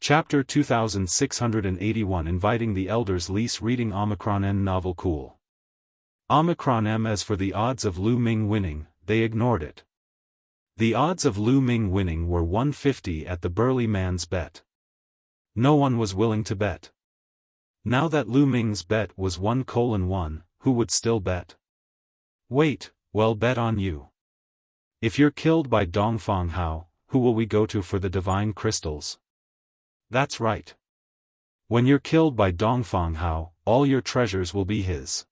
Chapter 2681 Inviting the Elders Lease Reading Omicron N Novel Cool. Omicron M. As for the odds of Lu Ming winning, they ignored it. The odds of Lu Ming winning were 150 at the burly man's bet. No one was willing to bet. Now that Lu Ming's bet was 1:1, who would still bet? Wait, well, bet on you. If you're killed by Dongfang Hao, who will we go to for the divine crystals? That's right. When you're killed by Dongfang Hao, all your treasures will be his.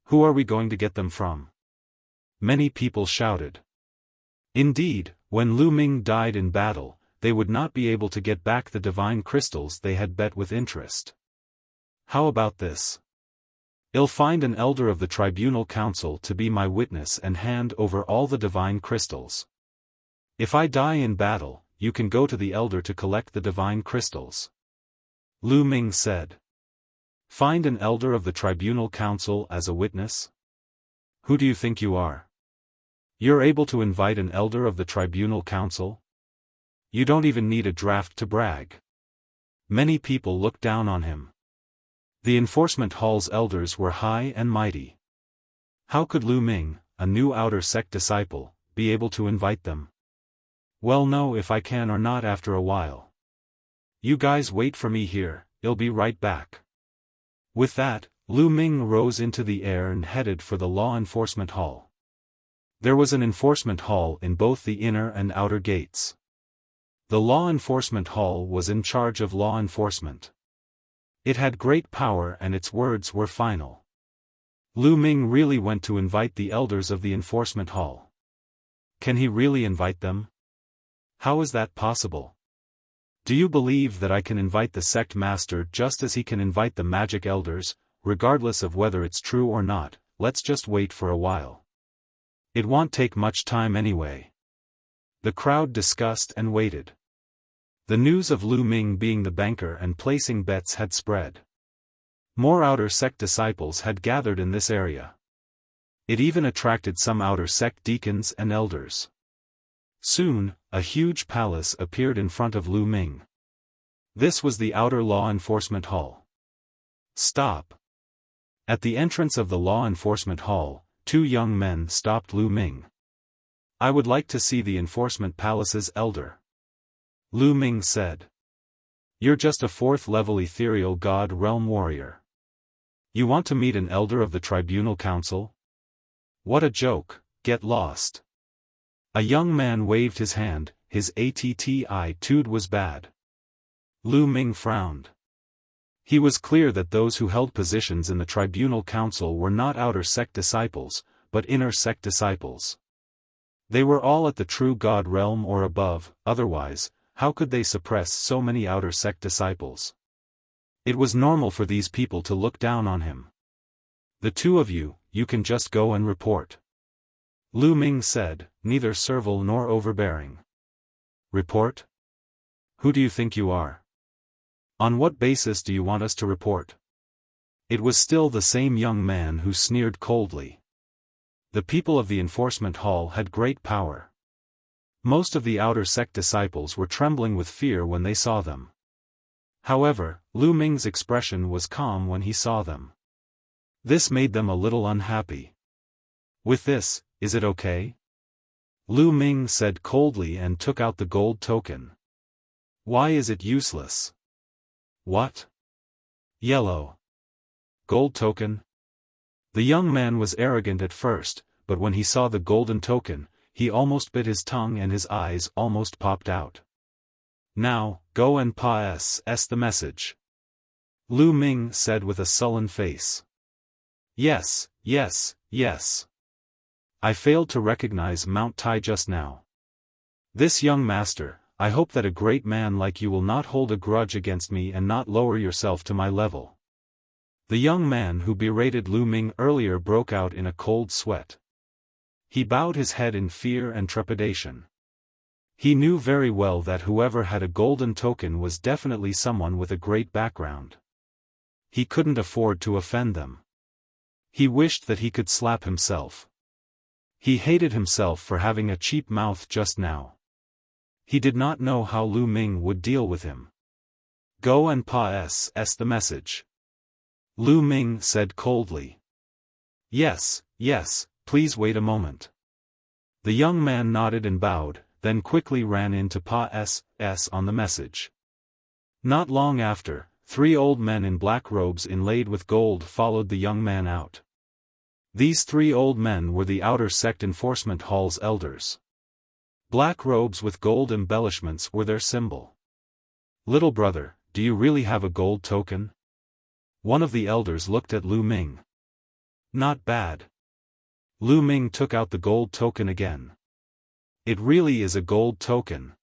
Who are we going to get them from? Many people shouted. Indeed, when Lu Ming died in battle, they would not be able to get back the divine crystals they had bet with interest. How about this? I'll find an elder of the tribunal council to be my witness and hand over all the divine crystals. If I die in battle, you can go to the elder to collect the divine crystals. Lu Ming said. Find an elder of the tribunal council as a witness? Who do you think you are? You're able to invite an elder of the tribunal council? You don't even need a draft to brag. Many people looked down on him. The enforcement hall's elders were high and mighty. How could Lu Ming, a new outer sect disciple, be able to invite them? Well, know if I can or not after a while. You guys wait for me here, I'll be right back. With that, Lu Ming rose into the air and headed for the law enforcement hall. There was an enforcement hall in both the inner and outer gates. The law enforcement hall was in charge of law enforcement. It had great power and its words were final. Lu Ming really went to invite the elders of the enforcement hall. Can he really invite them? How is that possible? Do you believe that I can invite the sect master just as he can invite the magic elders, regardless of whether it's true or not? Let's just wait for a while. It won't take much time anyway. The crowd discussed and waited. The news of Lu Ming being the banker and placing bets had spread. More outer sect disciples had gathered in this area. It even attracted some outer sect deacons and elders. Soon, a huge palace appeared in front of Lu Ming. This was the outer law enforcement hall. Stop. At the entrance of the law enforcement hall, two young men stopped Lu Ming. I would like to see the enforcement palace's elder. Lu Ming said. You're just a fourth-level ethereal god realm warrior. You want to meet an elder of the tribunal council? What a joke, get lost. A young man waved his hand, his attitude was bad. Lu Ming frowned. He was clear that those who held positions in the tribunal council were not outer sect disciples, but inner sect disciples. They were all at the true god realm or above, otherwise, how could they suppress so many outer sect disciples? It was normal for these people to look down on him. The two of you, you can just go and report. Lu Ming said, neither servile nor overbearing. Report? Who do you think you are? On what basis do you want us to report? It was still the same young man who sneered coldly. The people of the enforcement hall had great power. Most of the outer sect disciples were trembling with fear when they saw them. However, Lu Ming's expression was calm when he saw them. This made them a little unhappy. With this, is it okay? Lu Ming said coldly and took out the gold token. Why is it useless? What? Yellow. Gold token? The young man was arrogant at first, but when he saw the golden token, he almost bit his tongue and his eyes almost popped out. Now, go and pass the message. Lu Ming said with a sullen face. Yes, yes, yes. I failed to recognize Mount Tai just now. This young master, I hope that a great man like you will not hold a grudge against me and not lower yourself to my level. The young man who berated Lu Ming earlier broke out in a cold sweat. He bowed his head in fear and trepidation. He knew very well that whoever had a golden token was definitely someone with a great background. He couldn't afford to offend them. He wished that he could slap himself. He hated himself for having a cheap mouth just now. He did not know how Lu Ming would deal with him. Go and pass the message. Lu Ming said coldly. Yes, please wait a moment. The young man nodded and bowed, then quickly ran in to pass on the message. Not long after, 3 old men in black robes inlaid with gold followed the young man out. These 3 old men were the outer sect enforcement hall's elders. Black robes with gold embellishments were their symbol. Little brother, do you really have a gold token? One of the elders looked at Lu Ming. Not bad. Lu Ming took out the gold token again. It really is a gold token.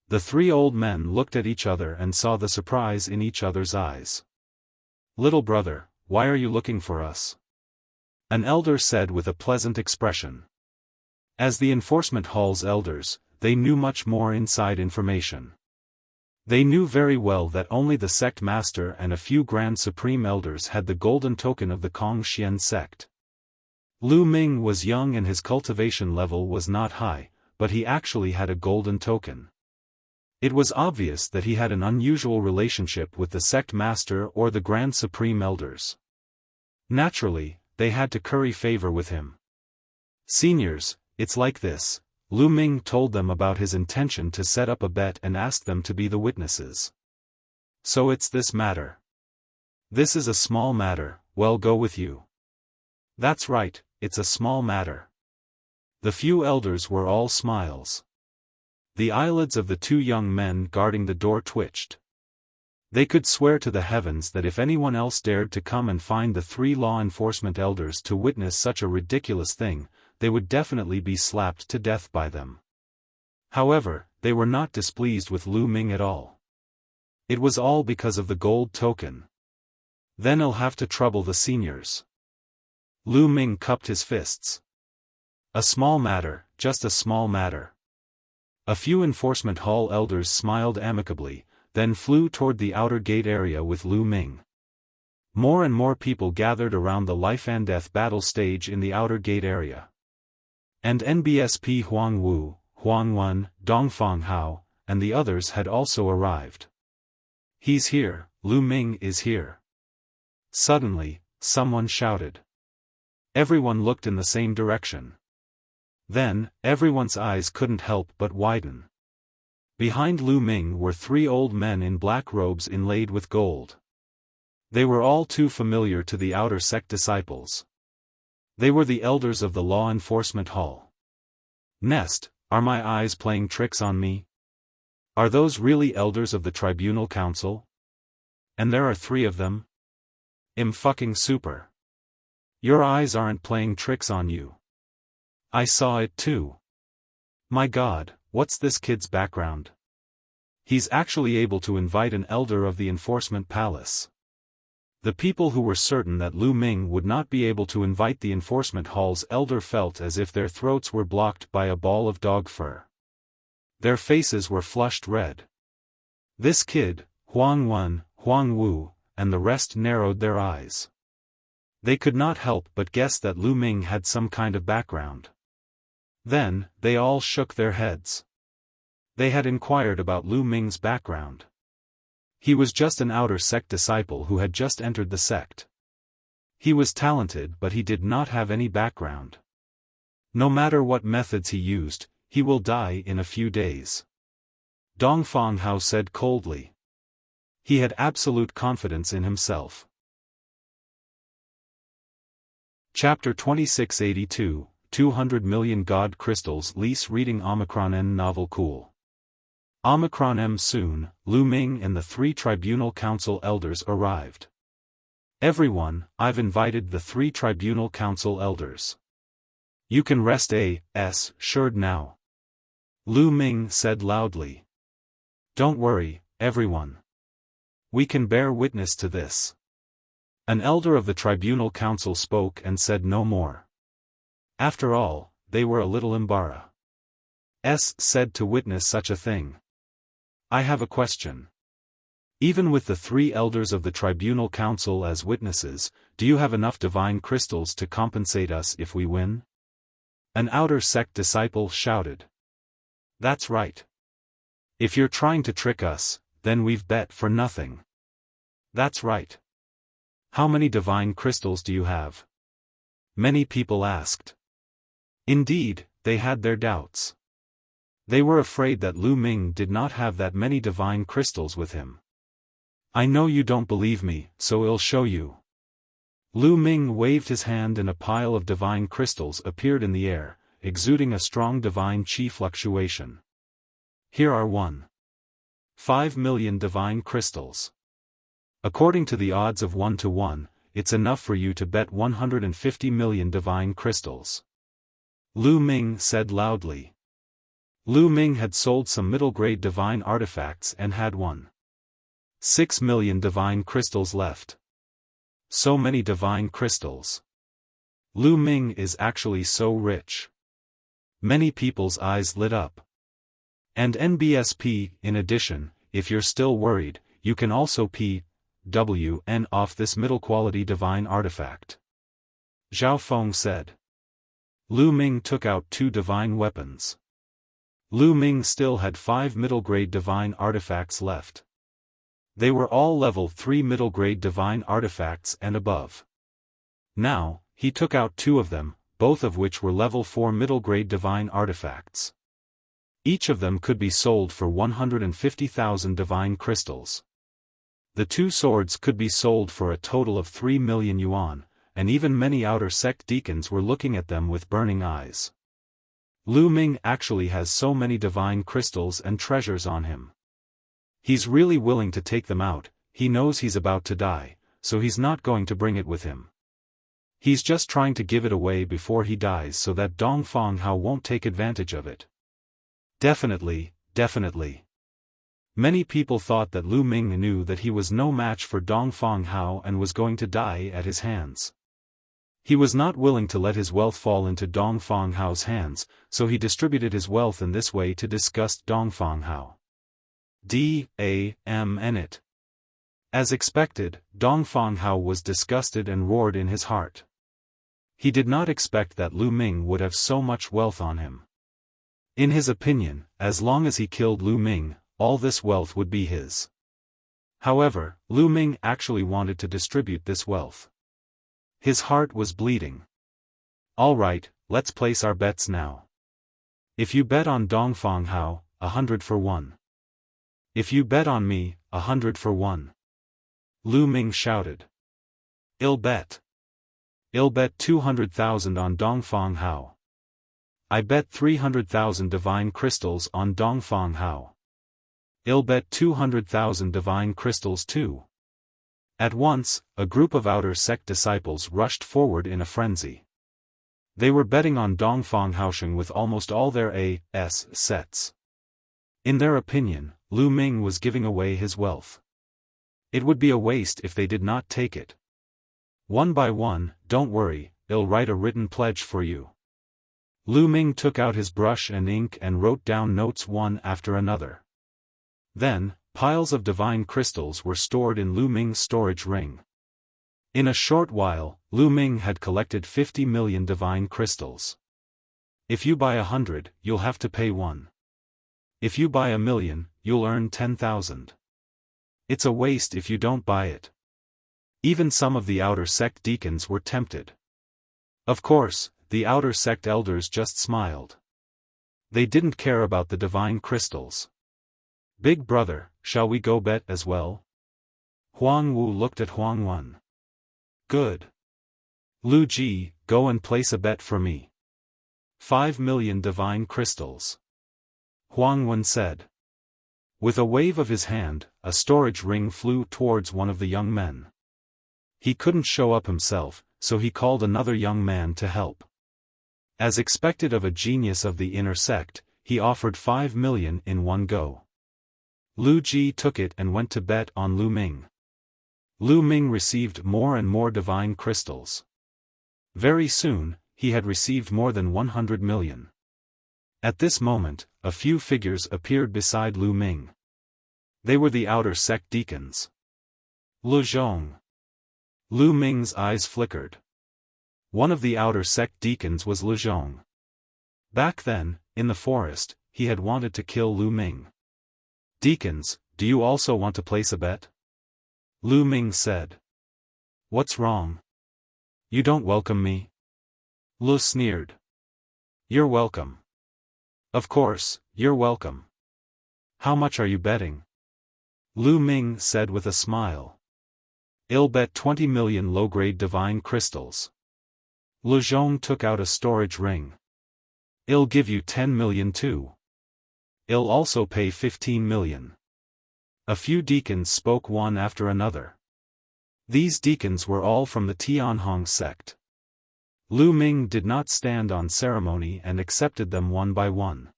The 3 old men looked at each other and saw the surprise in each other's eyes. Little brother, why are you looking for us? An elder said with a pleasant expression. As the enforcement hall's elders, they knew much more inside information. They knew very well that only the sect master and a few grand supreme elders had the golden token of the Kongxian sect. Lu Ming was young and his cultivation level was not high, but he actually had a golden token. It was obvious that he had an unusual relationship with the sect master or the grand supreme elders. Naturally, they had to curry favor with him. Seniors, it's like this. Lu Ming told them about his intention to set up a bet and asked them to be the witnesses. So it's this matter. This is a small matter, well go with you. That's right, it's a small matter. The few elders were all smiles. The eyelids of the 2 young men guarding the door twitched. They could swear to the heavens that if anyone else dared to come and find the 3 law enforcement elders to witness such a ridiculous thing, they would definitely be slapped to death by them. However, they were not displeased with Lu Ming at all. It was all because of the gold token. Then he'll have to trouble the seniors. Lu Ming cupped his fists. A small matter, just a small matter. A few enforcement hall elders smiled amicably, then flew toward the outer gate area with Lu Ming. More and more people gathered around the life-and-death battle stage in the outer gate area. And NBSP Huang Wu, Huang Wen, Dongfang Hao, and the others had also arrived. He's here, Lu Ming is here. Suddenly, someone shouted. Everyone looked in the same direction. Then, everyone's eyes couldn't help but widen. Behind Lu Ming were 3 old men in black robes inlaid with gold. They were all too familiar to the outer sect disciples. They were the elders of the law enforcement hall. Nest, are my eyes playing tricks on me? Are those really elders of the tribunal council? And there are 3 of them? Fucking super. Your eyes aren't playing tricks on you. I saw it too. My God, what's this kid's background? He's actually able to invite an elder of the enforcement palace. The people who were certain that Lu Ming would not be able to invite the enforcement hall's elder felt as if their throats were blocked by a ball of dog fur. Their faces were flushed red. This kid, Huang Wen, Huang Wu, and the rest narrowed their eyes. They could not help but guess that Lu Ming had some kind of background. Then, they all shook their heads. They had inquired about Lu Ming's background. He was just an outer sect disciple who had just entered the sect. He was talented but he did not have any background. No matter what methods he used, he will die in a few days. Dongfang Hao said coldly. He had absolute confidence in himself. Chapter 2682, 200 million God crystals lease reading Omicron N novel cool. Omicron M soon, Lu Ming and the 3 tribunal council elders arrived. Everyone, I've invited the 3 tribunal council elders. You can rest assured now. Lu Ming said loudly. Don't worry, everyone. We can bear witness to this. An elder of the tribunal council spoke and said no more. After all, they were a little embarrassed said to witness such a thing. I have a question. Even with the 3 elders of the tribunal council as witnesses, do you have enough divine crystals to compensate us if we win? An outer sect disciple shouted. That's right. If you're trying to trick us, then we've bet for nothing. That's right. How many divine crystals do you have? Many people asked. Indeed, they had their doubts. They were afraid that Lu Ming did not have that many divine crystals with him. I know you don't believe me, so I'll show you. Lu Ming waved his hand and a pile of divine crystals appeared in the air, exuding a strong divine chi fluctuation. Here are 1.5 million divine crystals. According to the odds of 1 to 1, it's enough for you to bet 150 million divine crystals. Lu Ming said loudly. Lu Ming had sold some middle-grade divine artifacts and had 1.6 million divine crystals left. So many divine crystals. Lu Ming is actually so rich. Many people's eyes lit up. And NBSP, in addition, if you're still worried, you can also PWN off this middle-quality divine artifact. Xiaofan said. Lu Ming took out 2 divine weapons. Lu Ming still had 5 middle-grade divine artifacts left. They were all level 3 middle-grade divine artifacts and above. Now, he took out 2 of them, both of which were level 4 middle-grade divine artifacts. Each of them could be sold for 150,000 divine crystals. The 2 swords could be sold for a total of 3 million yuan, and even many outer sect deacons were looking at them with burning eyes. Lu Ming actually has so many divine crystals and treasures on him. He's really willing to take them out. He knows he's about to die, so he's not going to bring it with him. He's just trying to give it away before he dies so that Dongfang Hao won't take advantage of it. Definitely, definitely. Many people thought that Lu Ming knew that he was no match for Dongfang Hao and was going to die at his hands. He was not willing to let his wealth fall into Dongfang Hao's hands, so he distributed his wealth in this way to disgust Dongfang Hao. D.A.M.N. As expected, Dongfang Hao was disgusted and roared in his heart. He did not expect that Lu Ming would have so much wealth on him. In his opinion, as long as he killed Lu Ming, all this wealth would be his. However, Lu Ming actually wanted to distribute this wealth. His heart was bleeding. All right, let's place our bets now. If you bet on Dongfang Hao, 100 for 1. If you bet on me, 100 for 1. Lu Ming shouted. I'll bet 200,000 on Dongfang Hao. I bet 300,000 divine crystals on Dongfang Hao. I'll bet 200,000 divine crystals too. At once, a group of outer sect disciples rushed forward in a frenzy. They were betting on Dongfang Haosheng with almost all their A.S. sets. In their opinion, Lu Ming was giving away his wealth. It would be a waste if they did not take it. One by one, don't worry, I'll write a written pledge for you. Lu Ming took out his brush and ink and wrote down notes one after another. Then, piles of divine crystals were stored in Lu Ming's storage ring. In a short while, Lu Ming had collected 50 million divine crystals. If you buy 100, you'll have to pay 1. If you buy 1,000,000, you'll earn 10,000. It's a waste if you don't buy it. Even some of the outer sect deacons were tempted. Of course, the outer sect elders just smiled. They didn't care about the divine crystals. Big brother, shall we go bet as well? Huang Wu looked at Huang Wen. Good. Lu Ji, go and place a bet for me. 5 million divine crystals. Huang Wen said. With a wave of his hand, a storage ring flew towards one of the young men. He couldn't show up himself, so he called another young man to help. As expected of a genius of the inner sect, he offered 5 million in one go. Lu Ji took it and went to bet on Lu Ming. Lu Ming received more and more divine crystals. Very soon, he had received more than 100 million. At this moment, a few figures appeared beside Lu Ming. They were the outer sect deacons. Lu Zhong. Lu Ming's eyes flickered. One of the outer sect deacons was Lu Zhong. Back then, in the forest, he had wanted to kill Lu Ming. Deacons, do you also want to place a bet? Lu Ming said. What's wrong? You don't welcome me? Lu sneered. You're welcome. Of course, you're welcome. How much are you betting? Lu Ming said with a smile. I'll bet 20 million low-grade divine crystals. Lu Zhong took out a storage ring. I'll give you 10 million too. I'll also pay 15 million. A few deacons spoke one after another. These deacons were all from the Tianhong sect. Lu Ming did not stand on ceremony and accepted them one by one.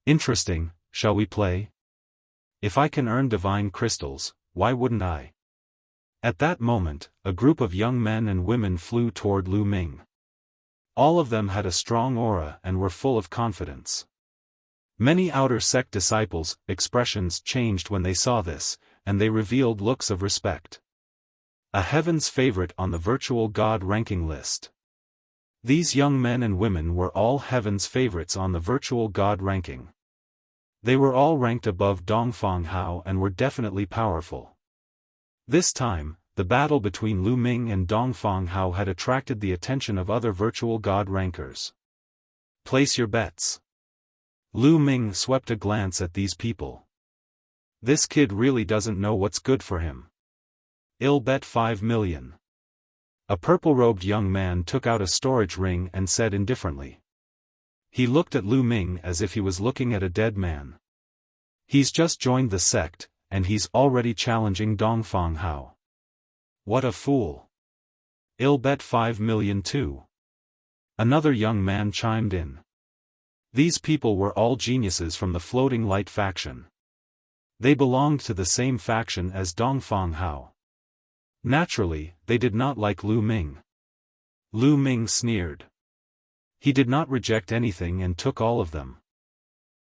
Interesting, shall we play? If I can earn divine crystals, why wouldn't I? At that moment, a group of young men and women flew toward Lu Ming. All of them had a strong aura and were full of confidence. Many outer sect disciples' expressions changed when they saw this, and they revealed looks of respect. A heaven's favorite on the virtual god ranking list. These young men and women were all heaven's favorites on the virtual god ranking. They were all ranked above Dongfang Hao and were definitely powerful. This time, the battle between Lu Ming and Dongfang Hao had attracted the attention of other virtual god rankers. Place your bets. Lu Ming swept a glance at these people. This kid really doesn't know what's good for him. I'll bet 5 million. A purple-robed young man took out a storage ring and said indifferently. He looked at Lu Ming as if he was looking at a dead man. He's just joined the sect, and he's already challenging Dongfang Hao. What a fool. I'll bet 5 million too. Another young man chimed in. These people were all geniuses from the Floating Light faction. They belonged to the same faction as Dongfang Hao. Naturally, they did not like Lu Ming. Lu Ming sneered. He did not reject anything and took all of them.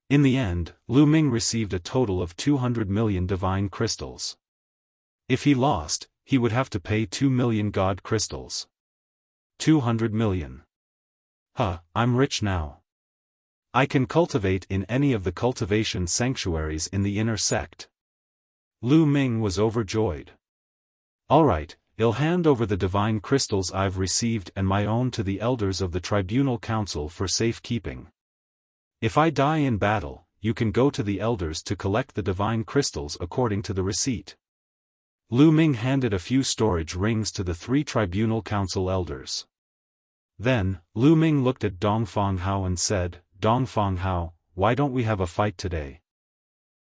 In the end, Lu Ming received a total of 200 million divine crystals. If he lost, he would have to pay 2 million god crystals. 200 million. I'm rich now. I can cultivate in any of the cultivation sanctuaries in the inner sect. Lu Ming was overjoyed. Alright, I'll hand over the divine crystals I've received and my own to the elders of the Tribunal Council for safekeeping. If I die in battle, you can go to the elders to collect the divine crystals according to the receipt. Lu Ming handed a few storage rings to the 3 Tribunal Council elders. Then, Lu Ming looked at Dongfang Hao and said, Dongfang Hao, why don't we have a fight today?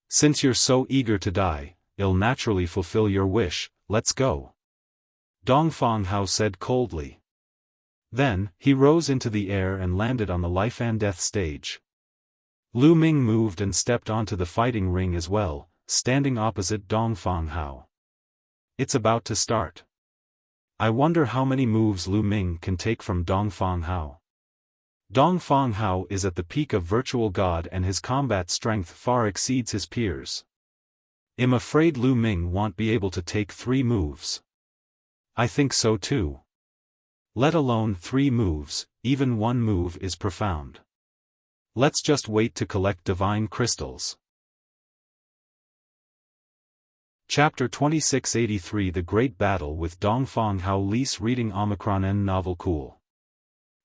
Since you're so eager to die, I'll naturally fulfill your wish, let's go. Dongfang Hao said coldly. Then, he rose into the air and landed on the life and death stage. Lu Ming moved and stepped onto the fighting ring as well, standing opposite Dongfang Hao. It's about to start. I wonder how many moves Lu Ming can take from Dongfang Hao. Dongfang Hao is at the peak of virtual god and his combat strength far exceeds his peers. I'm afraid Lu Ming won't be able to take 3 moves. I think so too. Let alone 3 moves, even 1 move is profound. Let's just wait to collect divine crystals. Chapter 2683 The Great Battle with Dongfang Hao Lease reading Omicron N novel cool.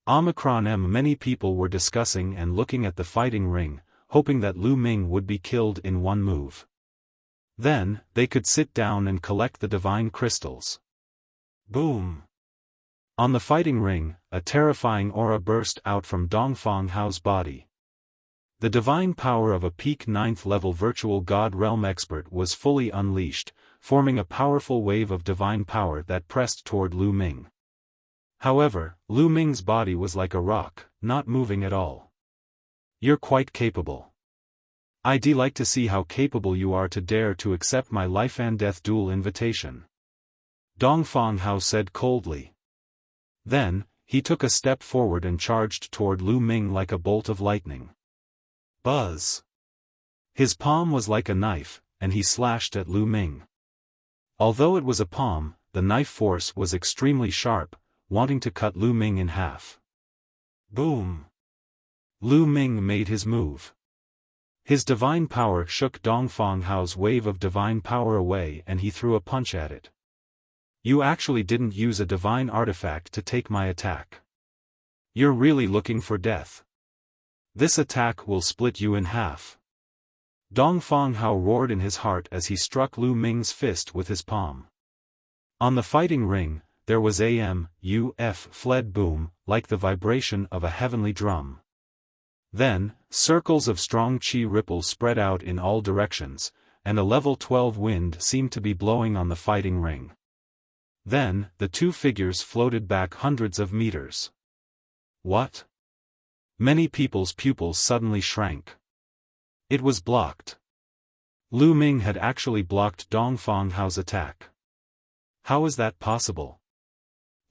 Omicron M. Many people were discussing and looking at the fighting ring, hoping that Lu Ming would be killed in 1 move. Then, they could sit down and collect the divine crystals. Boom! On the fighting ring, a terrifying aura burst out from Dongfang Hao's body. The divine power of a peak 9th level virtual god realm expert was fully unleashed, forming a powerful wave of divine power that pressed toward Lu Ming. However, Lu Ming's body was like a rock, not moving at all. You're quite capable. I'd like to see how capable you are to dare to accept my life and death duel invitation. Dongfang Hao said coldly. Then, he took a step forward and charged toward Lu Ming like a bolt of lightning. Buzz! His palm was like a knife, and he slashed at Lu Ming. Although it was a palm, the knife force was extremely sharp, wanting to cut Lu Ming in half. Boom! Lu Ming made his move. His divine power shook Dongfang Hao's wave of divine power away and he threw a punch at it. You actually didn't use a divine artifact to take my attack. You're really looking for death. This attack will split you in half. Dongfang Hao roared in his heart as he struck Lu Ming's fist with his palm. On the fighting ring, there was fled boom, like the vibration of a heavenly drum. Then, circles of strong qi ripples spread out in all directions, and a level 12 wind seemed to be blowing on the fighting ring. Then, the two figures floated back hundreds of meters. What? Many people's pupils suddenly shrank. It was blocked. Lu Ming had actually blocked Dongfang Hao's attack. How is that possible?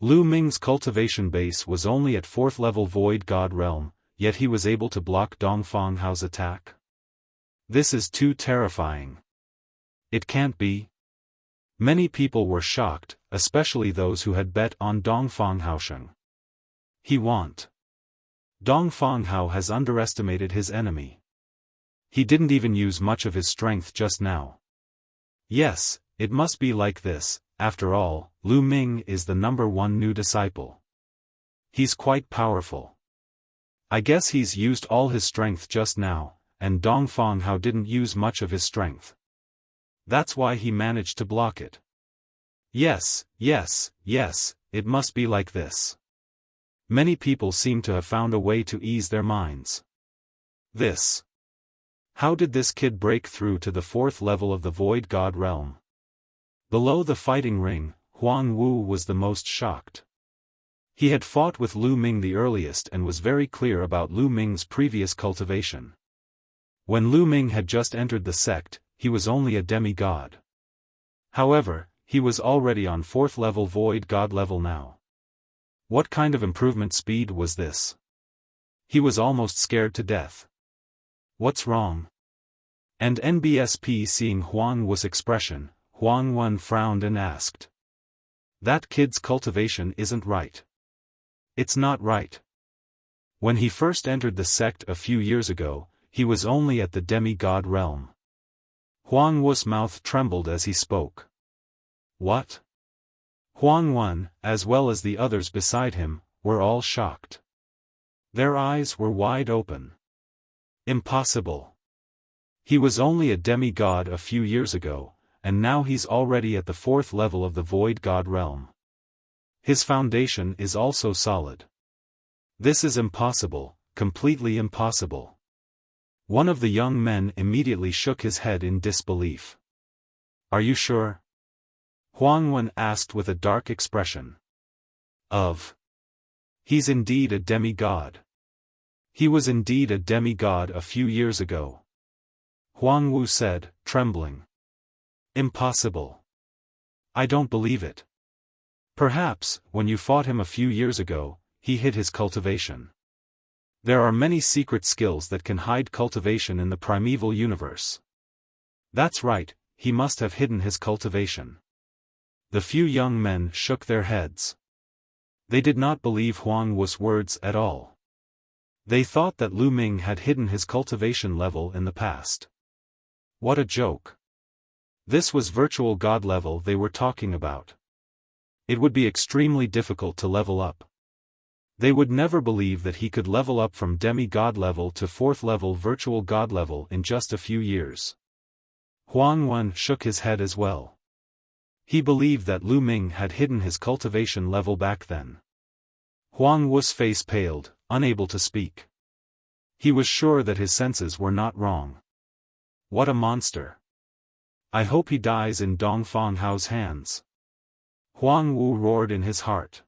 Lu Ming's cultivation base was only at 4th level Void God Realm, yet he was able to block Dongfang Hao's attack? This is too terrifying. It can't be. Many people were shocked, especially those who had bet on Dongfang Haosheng. He won't. Dongfang Hao has underestimated his enemy. He didn't even use much of his strength just now. Yes, it must be like this. After all, Lu Ming is the #1 new disciple. He's quite powerful. I guess he's used all his strength just now, and Dongfang Hao didn't use much of his strength. That's why he managed to block it. Yes, it must be like this. Many people seem to have found a way to ease their minds. How did this kid break through to the 4th level of the Void God Realm? Below the fighting ring, Huang Wu was the most shocked. He had fought with Lu Ming the earliest and was very clear about Lu Ming's previous cultivation. When Lu Ming had just entered the sect, he was only a demigod. However, he was already on 4th level Void God level now. What kind of improvement speed was this? He was almost scared to death. What's wrong? And NBSP seeing Huang Wu's expression, Huang Wen frowned and asked. That kid's cultivation isn't right. It's not right. When he first entered the sect a few years ago, he was only at the demigod realm. Huang Wu's mouth trembled as he spoke. What? Huang Wen, as well as the others beside him, were all shocked. Their eyes were wide open. Impossible. He was only a demigod a few years ago, and now he's already at the 4th level of the Void God Realm. His foundation is also solid. This is impossible, completely impossible. One of the young men immediately shook his head in disbelief. Are you sure? Huang Wen asked with a dark expression. He's indeed a demigod. He was indeed a demigod a few years ago. Huang Wu said, trembling. Impossible. I don't believe it. Perhaps, when you fought him a few years ago, he hid his cultivation. There are many secret skills that can hide cultivation in the primeval universe. That's right, he must have hidden his cultivation. The few young men shook their heads. They did not believe Huang Wu's words at all. They thought that Lu Ming had hidden his cultivation level in the past. What a joke. This was virtual god level they were talking about. It would be extremely difficult to level up. They would never believe that he could level up from demigod level to 4th level virtual god level in just a few years. Huang Wen shook his head as well. He believed that Lu Ming had hidden his cultivation level back then. Huang Wu's face paled, unable to speak. He was sure that his senses were not wrong. What a monster. I hope he dies in Dongfang Hao's hands. Huang Wu roared in his heart.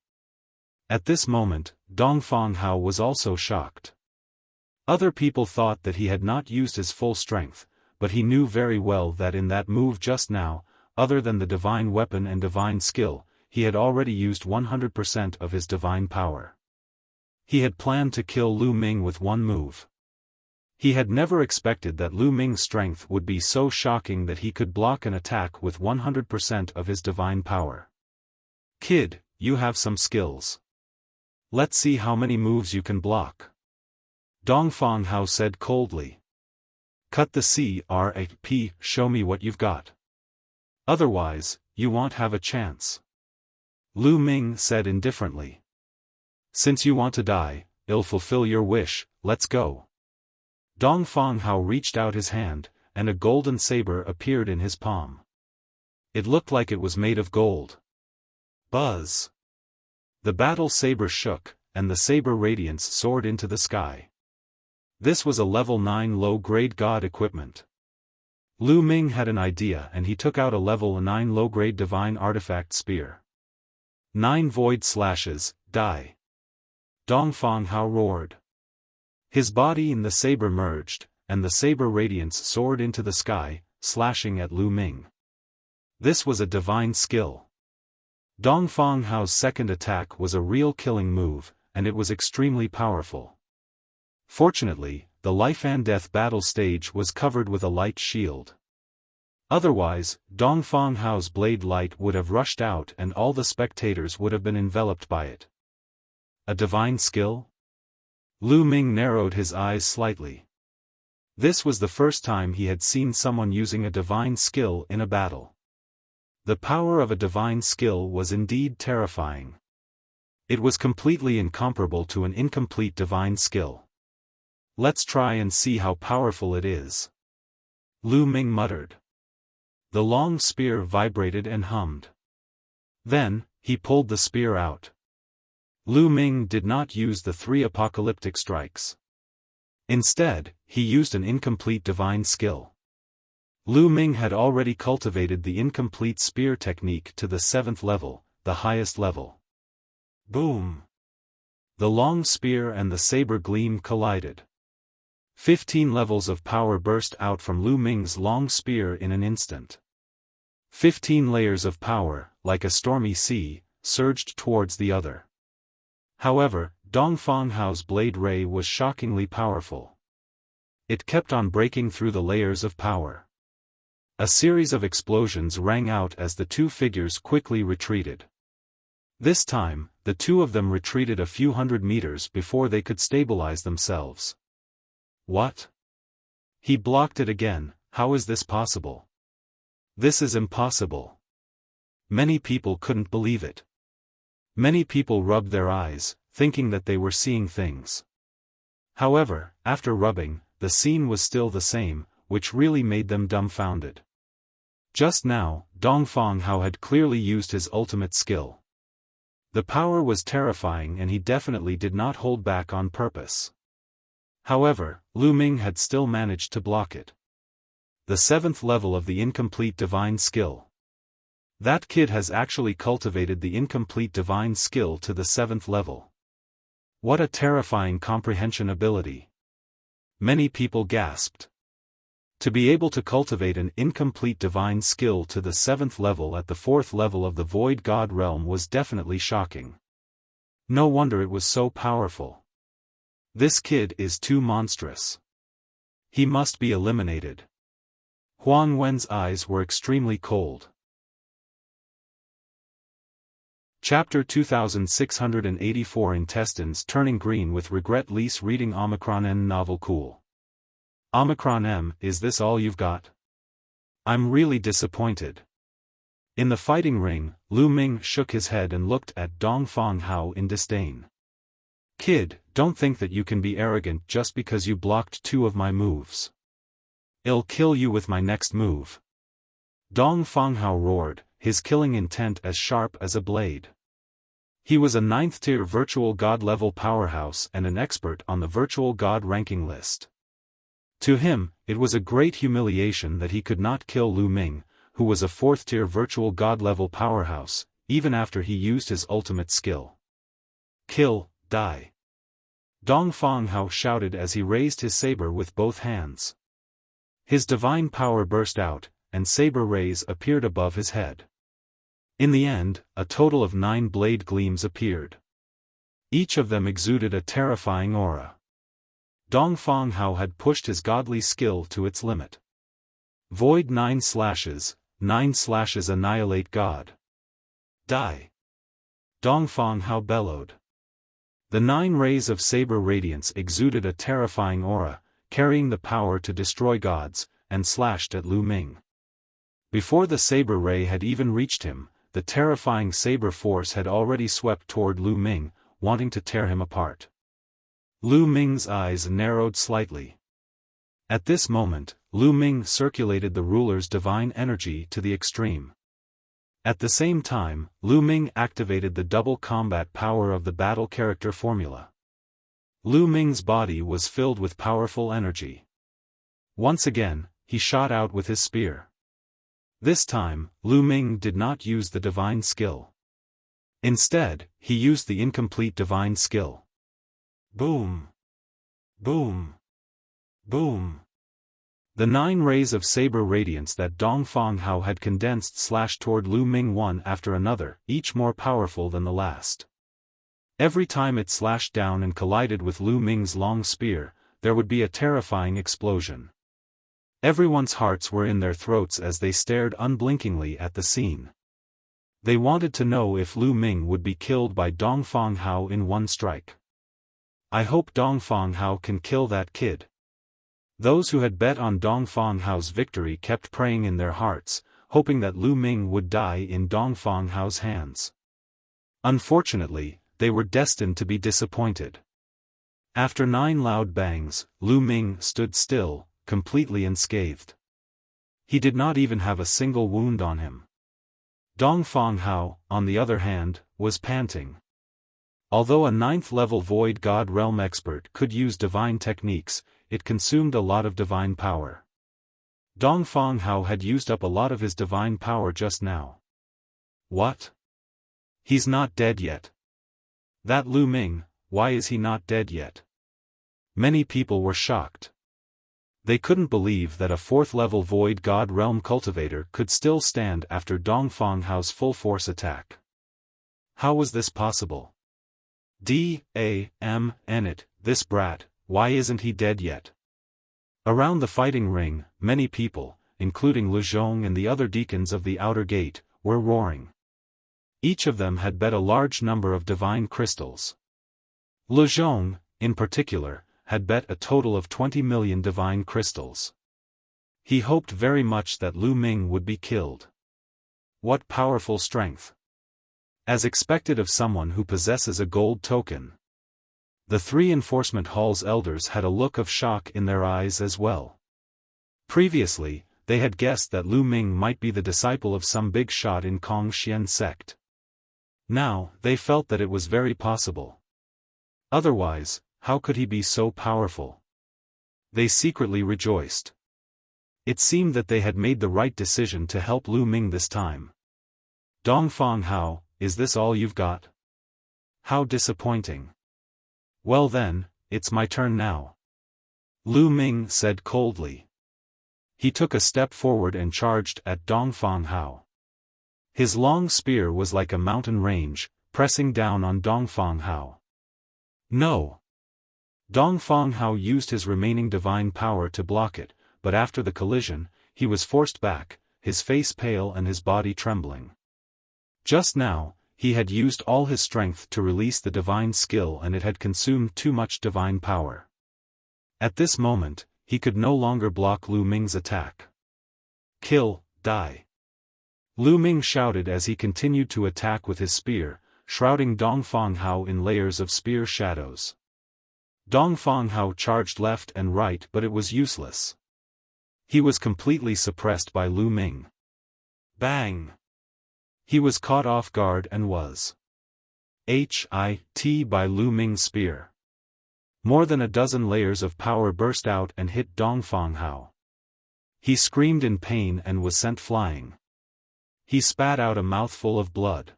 At this moment, Dongfang Hao was also shocked. Other people thought that he had not used his full strength, but he knew very well that in that move just now, other than the divine weapon and divine skill, he had already used 100% of his divine power. He had planned to kill Lu Ming with one move. He had never expected that Lu Ming's strength would be so shocking that he could block an attack with 100% of his divine power. Kid, you have some skills. Let's see how many moves you can block. Dongfang Hao said coldly. Cut the crap, show me what you've got. Otherwise, you won't have a chance. Lu Ming said indifferently. Since you want to die, I'll fulfill your wish, let's go. Dong Fang Hao reached out his hand, and a golden saber appeared in his palm. It looked like it was made of gold. Buzz! The battle saber shook, and the saber radiance soared into the sky. This was a level 9 low-grade god equipment. Lu Ming had an idea and he took out a level 9 low-grade divine artifact spear. 9 void slashes, die. Dong Fang Hao roared. His body and the saber merged, and the saber radiance soared into the sky, slashing at Lu Ming. This was a divine skill. Dong Fang Hao's second attack was a real killing move, and it was extremely powerful. Fortunately, the life-and-death battle stage was covered with a light shield. Otherwise, Dong Fang Hao's blade light would have rushed out and all the spectators would have been enveloped by it. A divine skill? Lu Ming narrowed his eyes slightly. This was the first time he had seen someone using a divine skill in a battle. The power of a divine skill was indeed terrifying. It was completely incomparable to an incomplete divine skill. Let's try and see how powerful it is. Lu Ming muttered. The long spear vibrated and hummed. Then, he pulled the spear out. Lu Ming did not use the 3 apocalyptic strikes. Instead, he used an incomplete divine skill. Lu Ming had already cultivated the incomplete spear technique to the 7th level, the highest level. Boom! The long spear and the saber gleam collided. 15 levels of power burst out from Lu Ming's long spear in an instant. 15 layers of power, like a stormy sea, surged towards the other. However, Dong Fang Hao's blade ray was shockingly powerful. It kept on breaking through the layers of power. A series of explosions rang out as the two figures quickly retreated. This time, the two of them retreated a few hundred meters before they could stabilize themselves. What? He blocked it again. How is this possible? This is impossible. Many people couldn't believe it. Many people rubbed their eyes, thinking that they were seeing things. However, after rubbing, the scene was still the same, which really made them dumbfounded. Just now, Dong Fang Hao had clearly used his ultimate skill. The power was terrifying and he definitely did not hold back on purpose. However, Lu Ming had still managed to block it. The 7th level of the incomplete divine skill. That kid has actually cultivated the incomplete divine skill to the 7th level. What a terrifying comprehension ability. Many people gasped. To be able to cultivate an incomplete divine skill to the 7th level at the 4th level of the Void God realm was definitely shocking. No wonder it was so powerful. This kid is too monstrous. He must be eliminated. Huang Wen's eyes were extremely cold. Chapter 2684 Intestines Turning Green with Regret. Lease reading Omicron N novel cool. Omicron M, is this all you've got? I'm really disappointed. In the fighting ring, Lu Ming shook his head and looked at Dong Fang Hao in disdain. Kid, don't think that you can be arrogant just because you blocked 2 of my moves. I'll kill you with my next move. Dong Fang Hao roared, his killing intent as sharp as a blade. He was a 9th-tier virtual god level powerhouse and an expert on the virtual god ranking list. To him, it was a great humiliation that he could not kill Lu Ming, who was a 4th-tier virtual god level powerhouse, even after he used his ultimate skill. Kill, die. Dong Fang Hao shouted as he raised his saber with both hands. His divine power burst out, and saber rays appeared above his head. In the end, a total of 9 blade gleams appeared. Each of them exuded a terrifying aura. Dong Fang Hao had pushed his godly skill to its limit. Void 9 slashes, 9 slashes annihilate God. Die. Dong Fang Hao bellowed. The 9 rays of saber radiance exuded a terrifying aura, carrying the power to destroy gods, and slashed at Lu Ming. Before the saber ray had even reached him, the terrifying saber force had already swept toward Lu Ming, wanting to tear him apart. Lu Ming's eyes narrowed slightly. At this moment, Lu Ming circulated the ruler's divine energy to the extreme. At the same time, Lu Ming activated the double combat power of the battle character formula. Lu Ming's body was filled with powerful energy. Once again, he shot out with his spear. This time, Lu Ming did not use the divine skill. Instead, he used the incomplete divine skill. Boom! Boom! Boom! The 9 rays of saber radiance that Dongfang Hao had condensed slashed toward Lu Ming one after another, each more powerful than the last. Every time it slashed down and collided with Lu Ming's long spear, there would be a terrifying explosion. Everyone's hearts were in their throats as they stared unblinkingly at the scene. They wanted to know if Lu Ming would be killed by Dongfang Hao in one strike. I hope Dongfang Hao can kill that kid. Those who had bet on Dongfang Hao's victory kept praying in their hearts, hoping that Lu Ming would die in Dongfang Hao's hands. Unfortunately, they were destined to be disappointed. After 9 loud bangs, Lu Ming stood still, completely unscathed. He did not even have a single wound on him. Dongfang Hao, on the other hand, was panting. Although a 9th-level Void God Realm expert could use divine techniques, it consumed a lot of divine power. Dongfang Hao had used up a lot of his divine power just now. What? He's not dead yet. That Lu Ming, why is he not dead yet? Many people were shocked. They couldn't believe that a 4th-level Void God Realm cultivator could still stand after Dongfang Hao's full-force attack. How was this possible? It, this brat, why isn't he dead yet? Around the fighting ring, many people, including Lu Zhong and the other deacons of the outer gate, were roaring. Each of them had bet a large number of divine crystals. Lu Zhong, in particular, had bet a total of 20 million divine crystals. He hoped very much that Lu Ming would be killed. What powerful strength! As expected of someone who possesses a gold token. The 3 enforcement hall's elders had a look of shock in their eyes as well. Previously, they had guessed that Lu Ming might be the disciple of some big shot in Kong Xian sect. Now, they felt that it was very possible. Otherwise, how could he be so powerful? They secretly rejoiced. It seemed that they had made the right decision to help Lu Ming this time. Dongfang Hao, is this all you've got? How disappointing. Well then, it's my turn now. Lu Ming said coldly. He took a step forward and charged at Dongfang Hao. His long spear was like a mountain range, pressing down on Dongfang Hao. No! Dongfang Hao used his remaining divine power to block it, but after the collision, he was forced back, his face pale and his body trembling. Just now, he had used all his strength to release the divine skill and it had consumed too much divine power. At this moment, he could no longer block Lu Ming's attack. Kill, die. Lu Ming shouted as he continued to attack with his spear, shrouding Dongfang Hao in layers of spear shadows. Dongfang Hao charged left and right but it was useless. He was completely suppressed by Lu Ming. Bang! He was caught off guard and was hit by Lu Ming's spear. More than a dozen layers of power burst out and hit Dongfang Hao. He screamed in pain and was sent flying. He spat out a mouthful of blood.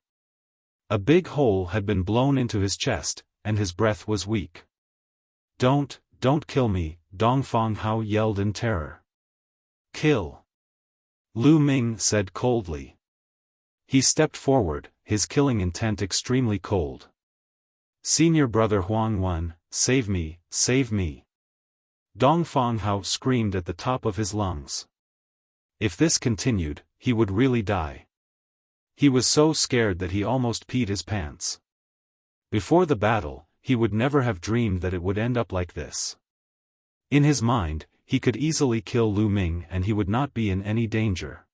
A big hole had been blown into his chest, and his breath was weak. Don't kill me, Dongfang Hao yelled in terror. Kill. Lu Ming said coldly. He stepped forward, his killing intent extremely cold. Senior brother Huang Wen, save me, save me. Dongfang Hao screamed at the top of his lungs. If this continued, he would really die. He was so scared that he almost peed his pants. Before the battle, he would never have dreamed that it would end up like this. In his mind, he could easily kill Lu Ming and he would not be in any danger.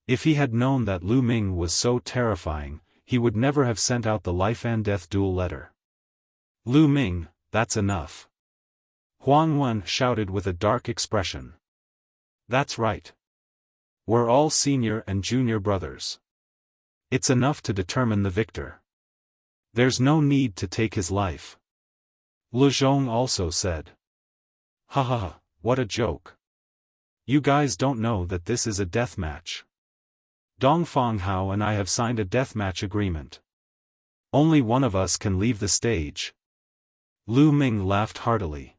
If he had known that Lu Ming was so terrifying, he would never have sent out the life-and-death duel letter. Lu Ming, that's enough. Huang Wen shouted with a dark expression. That's right. We're all senior and junior brothers. It's enough to determine the victor. There's no need to take his life. Lu Zhong also said. Ha ha ha, what a joke. You guys don't know that this is a death match. Dongfang Hao and I have signed a deathmatch agreement. Only one of us can leave the stage. Lu Ming laughed heartily.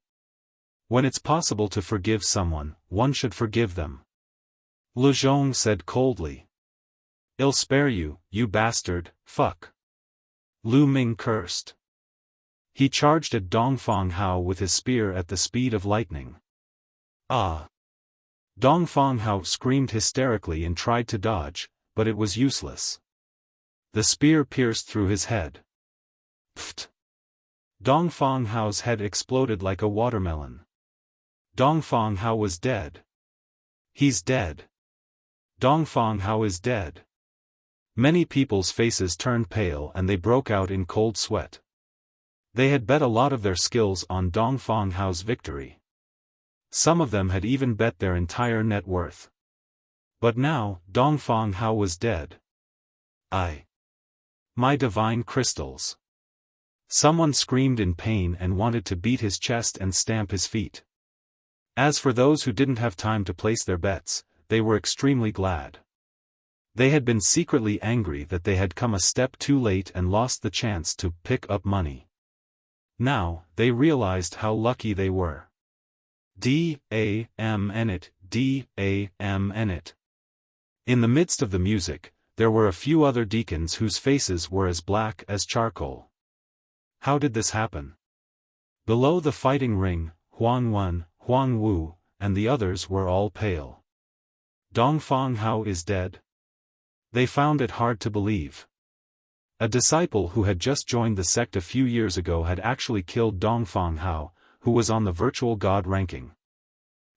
When it's possible to forgive someone, one should forgive them. Lu Zhong said coldly. I'll spare you, you bastard, fuck. Lu Ming cursed. He charged at Dongfang Hao with his spear at the speed of lightning. Ah! Dongfang Hao screamed hysterically and tried to dodge, but it was useless. The spear pierced through his head. Pfft! Dongfang Hao's head exploded like a watermelon. Dongfang Hao was dead. He's dead. Dongfang Hao is dead. Many people's faces turned pale and they broke out in cold sweat. They had bet a lot of their skills on Dongfang Hao's victory. Some of them had even bet their entire net worth. But now, Dongfang Hao was dead. My divine crystals. Someone screamed in pain and wanted to beat his chest and stamp his feet. As for those who didn't have time to place their bets, they were extremely glad. They had been secretly angry that they had come a step too late and lost the chance to pick up money. Now, they realized how lucky they were. D.A.M. D.A.M. In the midst of the music, there were a few other deacons whose faces were as black as charcoal. How did this happen? Below the fighting ring, Huang Wen, Huang Wu, and the others were all pale. Dongfang Hao is dead? They found it hard to believe. A disciple who had just joined the sect a few years ago had actually killed Dongfang Hao, who was on the virtual god ranking.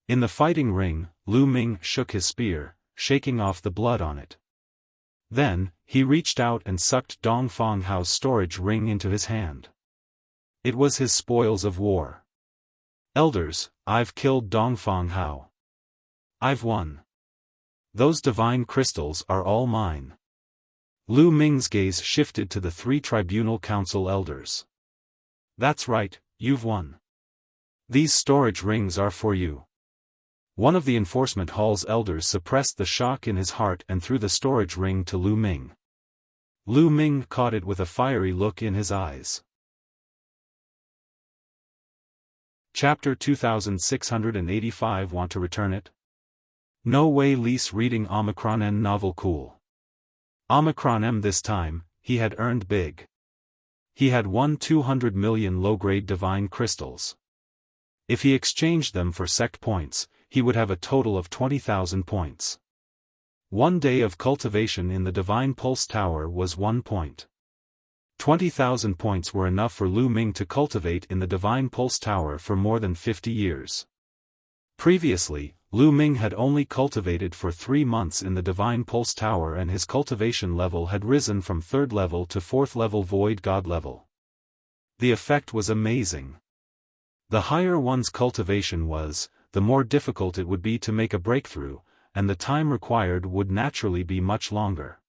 In the fighting ring, Lu Ming shook his spear, shaking off the blood on it. Then, he reached out and sucked Dongfang Hao's storage ring into his hand. It was his spoils of war. Elders, I've killed Dongfang Hao. I've won. Those divine crystals are all mine. Lu Ming's gaze shifted to the 3 tribunal council elders. That's right, you've won. These storage rings are for you. One of the enforcement hall's elders suppressed the shock in his heart and threw the storage ring to Lu Ming. Lu Ming caught it with a fiery look in his eyes. Chapter 2685. Want to return it? No way. Lease reading Omicron N novel cool. Omicron M. This time, he had earned big. He had won 200 million low-grade divine crystals. If he exchanged them for sect points, he would have a total of 20,000 points. 1 day of cultivation in the Divine Pulse Tower was 1 point. 20,000 points were enough for Lu Ming to cultivate in the Divine Pulse Tower for more than 50 years. Previously, Lu Ming had only cultivated for 3 months in the Divine Pulse Tower and his cultivation level had risen from 3rd level to 4th level Void God level. The effect was amazing. The higher one's cultivation was, the more difficult it would be to make a breakthrough, and the time required would naturally be much longer.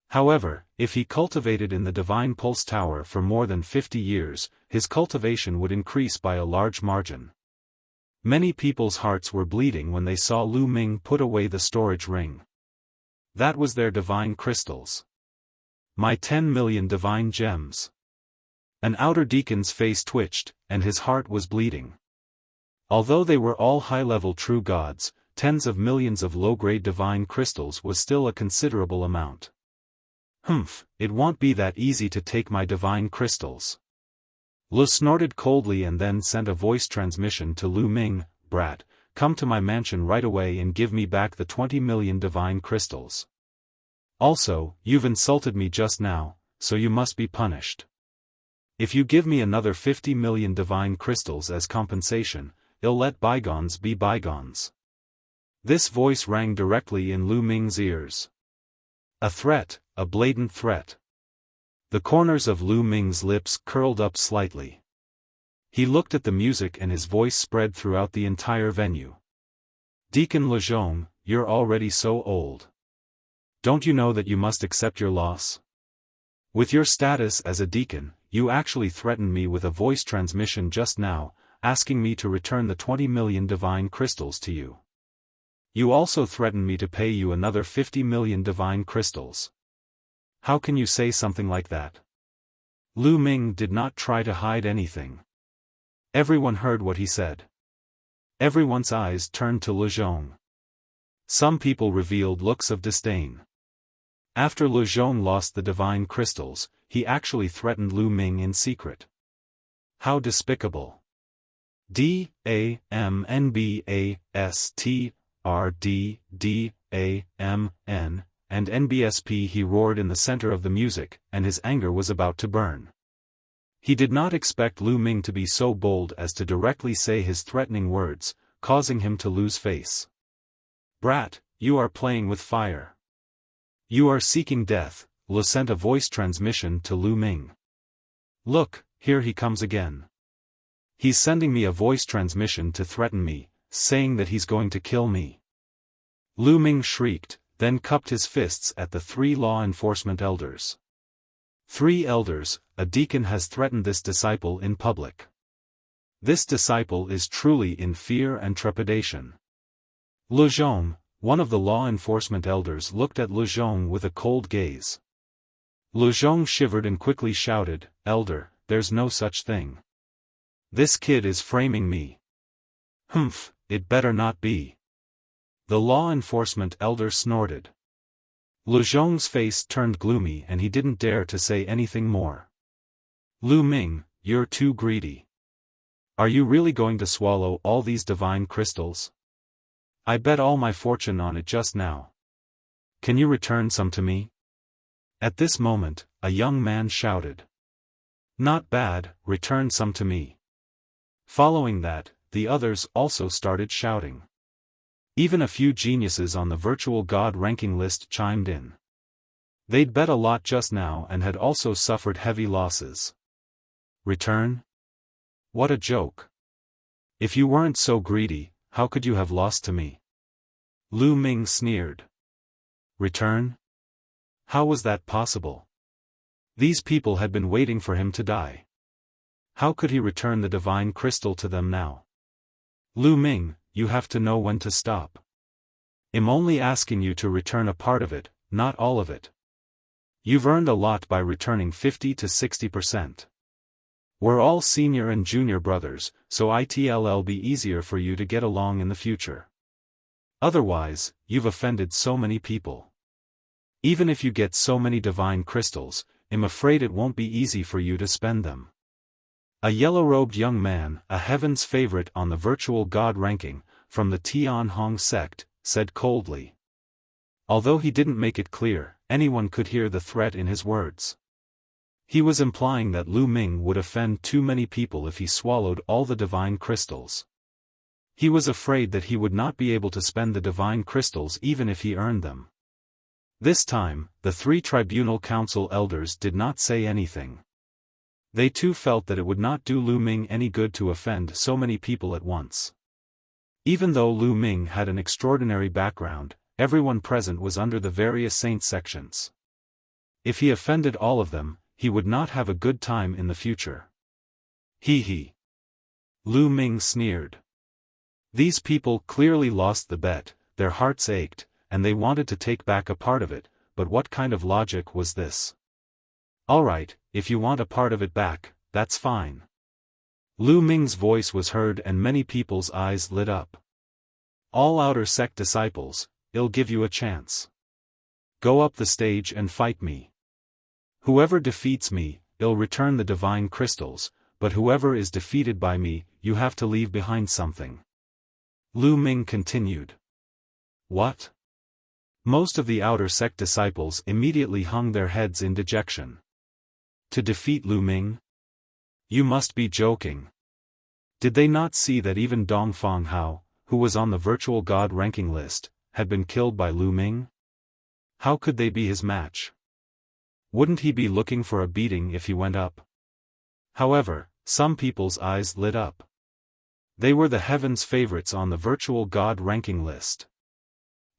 However, if he cultivated in the Divine Pulse Tower for more than 50 years, his cultivation would increase by a large margin. Many people's hearts were bleeding when they saw Lu Ming put away the storage ring. That was their divine crystals. My 10 million divine gems. An outer deacon's face twitched, and his heart was bleeding. Although they were all high-level true gods, tens of millions of low-grade divine crystals was still a considerable amount. It won't be that easy to take my divine crystals. Lu snorted coldly and then sent a voice transmission to Lu Ming, brat, come to my mansion right away and give me back the 20 million divine crystals. Also, you've insulted me just now, so you must be punished. If you give me another 50 million divine crystals as compensation, "I'll let bygones be bygones." This voice rang directly in Lu Ming's ears. A threat, a blatant threat. The corners of Lu Ming's lips curled up slightly. He looked at the music and his voice spread throughout the entire venue. "Deacon Lezhong, you're already so old. Don't you know that you must accept your loss? With your status as a deacon, you actually threatened me with a voice transmission just now, asking me to return the 20 million divine crystals to you. You also threatened me to pay you another 50 million divine crystals. How can you say something like that?" Lu Ming did not try to hide anything. Everyone heard what he said. Everyone's eyes turned to Lezhong. Some people revealed looks of disdain. After Lezhong lost the divine crystals, he actually threatened Lu Ming in secret. How despicable. "D-A-M-N-B-A-S-T-R-D-D-A-M-N, and NBSP," he roared in the center of the music, and his anger was about to burn. He did not expect Lu Ming to be so bold as to directly say his threatening words, causing him to lose face. "Brat, you are playing with fire. You are seeking death," Lu sent a voice transmission to Lu Ming. "Look, here he comes again. He's sending me a voice transmission to threaten me, saying that he's going to kill me." Lu Ming shrieked, then cupped his fists at the 3 law enforcement elders. 3 elders, a deacon has threatened this disciple in public. This disciple is truly in fear and trepidation. Lezhong, one of the law enforcement elders, looked at Lezhong with a cold gaze. Lezhong shivered and quickly shouted, "Elder, there's no such thing. This kid is framing me." "Humph, it better not be." The law enforcement elder snorted. Lezhong's face turned gloomy and he didn't dare to say anything more. "Lu Ming, you're too greedy. Are you really going to swallow all these divine crystals? I bet all my fortune on it just now. Can you return some to me?" At this moment, a young man shouted. "Not bad, return some to me." Following that, the others also started shouting. Even a few geniuses on the virtual god ranking list chimed in. They'd bet a lot just now and had also suffered heavy losses. "Return? What a joke. If you weren't so greedy, how could you have lost to me?" Lu Ming sneered. "Return? How was that possible? These people had been waiting for him to die. How could he return the divine crystal to them now? Lu Ming, you have to know when to stop. I'm only asking you to return a part of it, not all of it. You've earned a lot by returning 50 to 60%. We're all senior and junior brothers, so it'll be easier for you to get along in the future. Otherwise, you've offended so many people. Even if you get so many divine crystals, I'm afraid it won't be easy for you to spend them." A yellow-robed young man, a heaven's favorite on the virtual god ranking, from the Tianhong sect, said coldly. Although he didn't make it clear, anyone could hear the threat in his words. He was implying that Lu Ming would offend too many people if he swallowed all the divine crystals. He was afraid that he would not be able to spend the divine crystals even if he earned them. This time, the 3 tribunal council elders did not say anything. They too felt that it would not do Lu Ming any good to offend so many people at once. Even though Lu Ming had an extraordinary background, everyone present was under the various saint sections. If he offended all of them, he would not have a good time in the future. He. Lu Ming sneered. These people clearly lost the bet, their hearts ached, and they wanted to take back a part of it, but what kind of logic was this? "Alright, if you want a part of it back, that's fine." Lu Ming's voice was heard and many people's eyes lit up. "All outer sect disciples, I'll give you a chance. Go up the stage and fight me. Whoever defeats me, I'll return the divine crystals, but whoever is defeated by me, you have to leave behind something." Lu Ming continued. "What?" Most of the outer sect disciples immediately hung their heads in dejection. To defeat Lu Ming? You must be joking. Did they not see that even Dongfang Hao, who was on the virtual god ranking list, had been killed by Lu Ming? How could they be his match? Wouldn't he be looking for a beating if he went up? However, some people's eyes lit up. They were the heavens' favorites on the virtual god ranking list.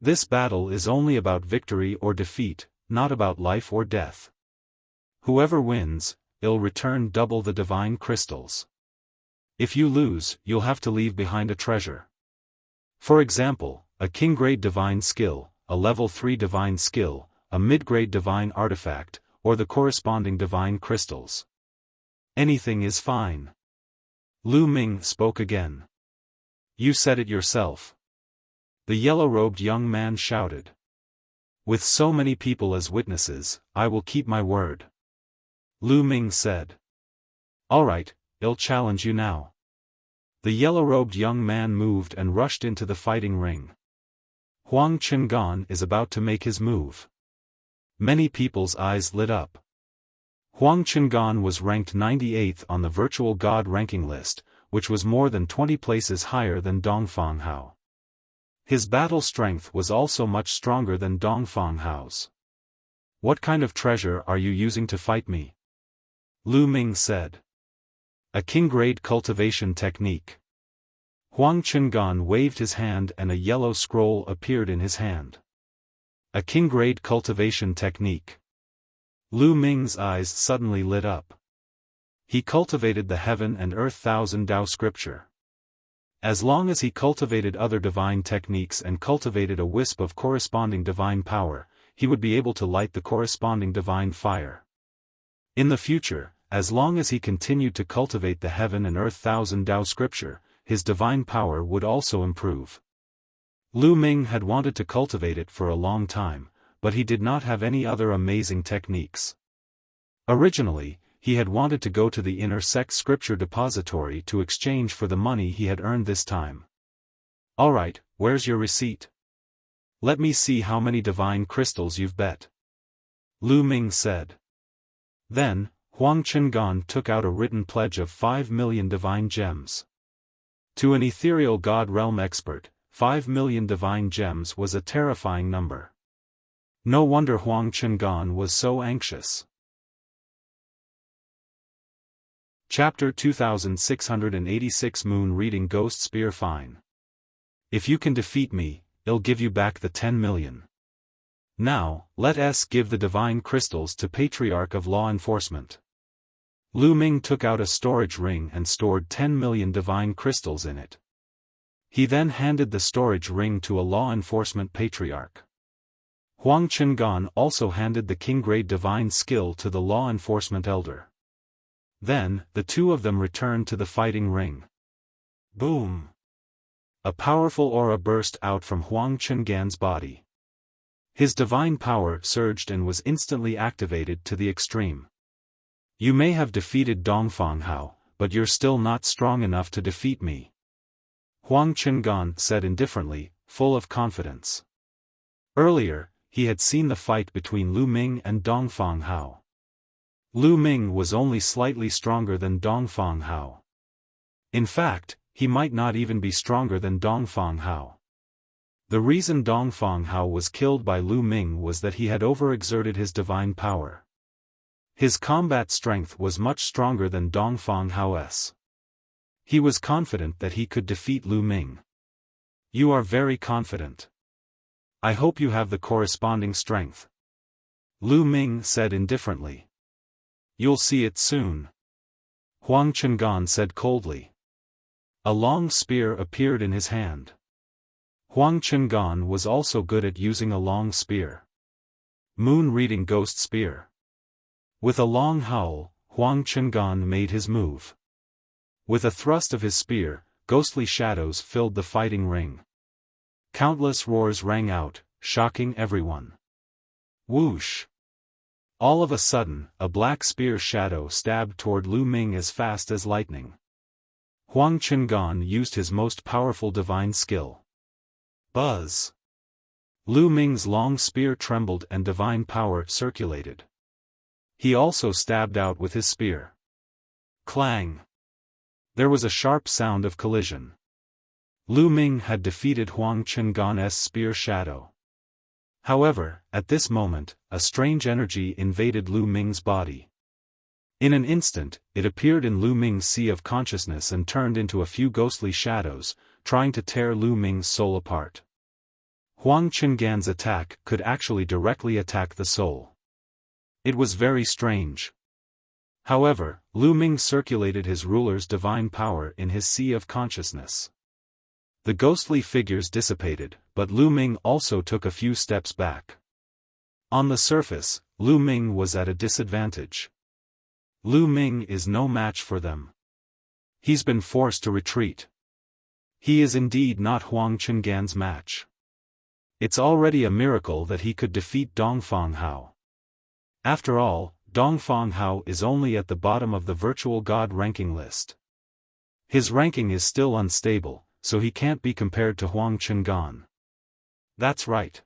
This battle is only about victory or defeat, not about life or death. Whoever wins, he'll return double the divine crystals. If you lose, you'll have to leave behind a treasure. For example, a king-grade divine skill, a level 3 divine skill, a mid-grade divine artifact, or the corresponding divine crystals. Anything is fine. Lu Ming spoke again. You said it yourself. The yellow-robed young man shouted. With so many people as witnesses, I will keep my word. Lu Ming said. All right, I'll challenge you now. The yellow-robed young man moved and rushed into the fighting ring. Huang Chengan is about to make his move. Many people's eyes lit up. Huang Chengan was ranked 98th on the virtual god ranking list, which was more than 20 places higher than Dongfang Hao. His battle strength was also much stronger than Dongfang Hao's. What kind of treasure are you using to fight me? Lu Ming said. A king-grade cultivation technique. Huang Chengan waved his hand and a yellow scroll appeared in his hand. A king-grade cultivation technique. Lu Ming's eyes suddenly lit up. He cultivated the Heaven and Earth Thousand Tao scripture. As long as he cultivated other divine techniques and cultivated a wisp of corresponding divine power, he would be able to light the corresponding divine fire. In the future, as long as he continued to cultivate the Heaven and Earth Thousand Tao scripture, his divine power would also improve. Lu Ming had wanted to cultivate it for a long time, but he did not have any other amazing techniques. Originally, he had wanted to go to the inner sect scripture depository to exchange for the money he had earned this time. Alright, where's your receipt? Let me see how many divine crystals you've bet. Lu Ming said. Then, Huang Chengan took out a written pledge of 5 million divine gems. To an ethereal god realm expert, 5 million divine gems was a terrifying number. No wonder Huang Chengan was so anxious. Chapter 2686 Moon Reading Ghost Spear. Fine. If you can defeat me, I'll give you back the 10 million. Now, let us give the divine crystals to Patriarch of Law Enforcement. Lu Ming took out a storage ring and stored 10 million divine crystals in it. He then handed the storage ring to a law enforcement patriarch. Huang Chengan also handed the king-grade divine skill to the law enforcement elder. Then, the two of them returned to the fighting ring. Boom! A powerful aura burst out from Huang Chengan's body. His divine power surged and was instantly activated to the extreme. You may have defeated Dongfang Hao, but you're still not strong enough to defeat me. Huang Chengan said indifferently, full of confidence. Earlier, he had seen the fight between Lu Ming and Dongfang Hao. Lu Ming was only slightly stronger than Dongfang Hao. In fact, he might not even be stronger than Dongfang Hao. The reason Dongfang Hao was killed by Lu Ming was that he had overexerted his divine power. His combat strength was much stronger than Dongfang Hao's. He was confident that he could defeat Lu Ming. You are very confident. I hope you have the corresponding strength. Lu Ming said indifferently. You'll see it soon. Huang Chengan said coldly. A long spear appeared in his hand. Huang Chengan was also good at using a long spear. Moon Reading Ghost Spear. With a long howl, Huang Chengan made his move. With a thrust of his spear, ghostly shadows filled the fighting ring. Countless roars rang out, shocking everyone. Whoosh! All of a sudden, a black spear shadow stabbed toward Lu Ming as fast as lightning. Huang Chengan used his most powerful divine skill. Buzz! Lu Ming's long spear trembled and divine power circulated. He also stabbed out with his spear. Clang! There was a sharp sound of collision. Lu Ming had defeated Huang Chengan's spear shadow. However, at this moment, a strange energy invaded Lu Ming's body. In an instant, it appeared in Lu Ming's sea of consciousness and turned into a few ghostly shadows, trying to tear Lu Ming's soul apart. Huang Chengan's attack could actually directly attack the soul. It was very strange. However, Lu Ming circulated his ruler's divine power in his sea of consciousness. The ghostly figures dissipated, but Lu Ming also took a few steps back. On the surface, Lu Ming was at a disadvantage. Lu Ming is no match for them. He's been forced to retreat. He is indeed not Huang Chengan's match. It's already a miracle that he could defeat Dongfang Hao. After all, Dongfang Hao is only at the bottom of the virtual god ranking list. His ranking is still unstable, so he can't be compared to Huang Chengan. That's right.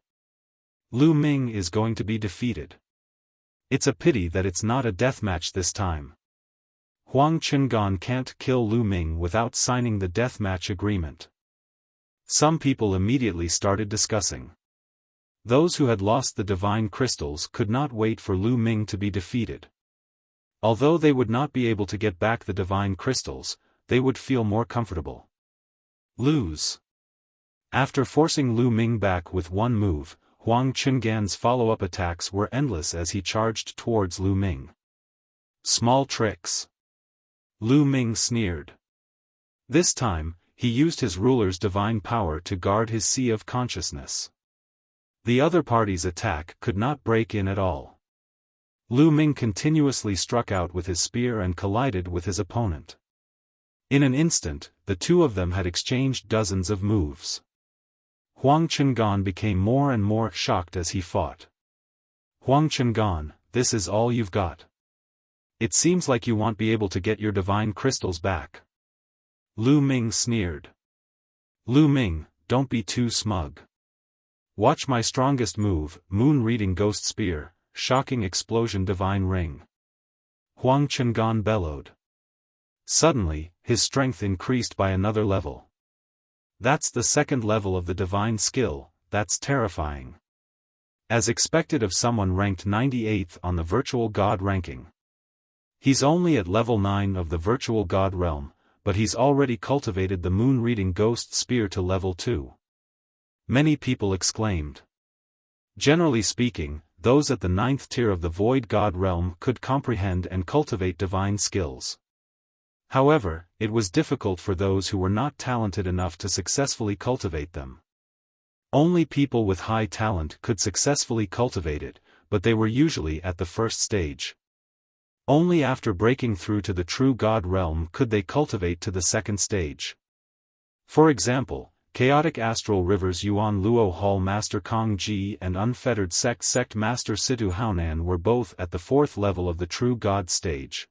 Lu Ming is going to be defeated. It's a pity that it's not a deathmatch this time. Huang Chengan can't kill Lu Ming without signing the deathmatch agreement. Some people immediately started discussing. Those who had lost the divine crystals could not wait for Lu Ming to be defeated. Although they would not be able to get back the divine crystals, they would feel more comfortable. Lose. After forcing Lu Ming back with one move, Huang Chengan's follow-up attacks were endless as he charged towards Lu Ming. Small tricks. Lu Ming sneered. This time, he used his ruler's divine power to guard his sea of consciousness. The other party's attack could not break in at all. Lu Ming continuously struck out with his spear and collided with his opponent. In an instant, the two of them had exchanged dozens of moves. Huang Chengan became more and more shocked as he fought. Huang Chengan, this is all you've got. It seems like you won't be able to get your divine crystals back. Lu Ming sneered. Lu Ming, don't be too smug. Watch my strongest move, moon-reading ghost spear, shocking explosion divine ring. Huang Chengan bellowed. Suddenly, his strength increased by another level. That's the second level of the divine skill, that's terrifying. As expected of someone ranked 98th on the virtual god ranking. He's only at level 9 of the virtual god realm, but he's already cultivated the moon-reading ghost spear to level 2. Many people exclaimed. Generally speaking, those at the 9th tier of the void god realm could comprehend and cultivate divine skills. However, it was difficult for those who were not talented enough to successfully cultivate them. Only people with high talent could successfully cultivate it, but they were usually at the first stage. Only after breaking through to the true god realm could they cultivate to the second stage. For example, Chaotic Astral Rivers Yuan Luo Hall Master Kong Ji and Unfettered Sect Master Situ Haonan were both at the 4th level of the true god stage.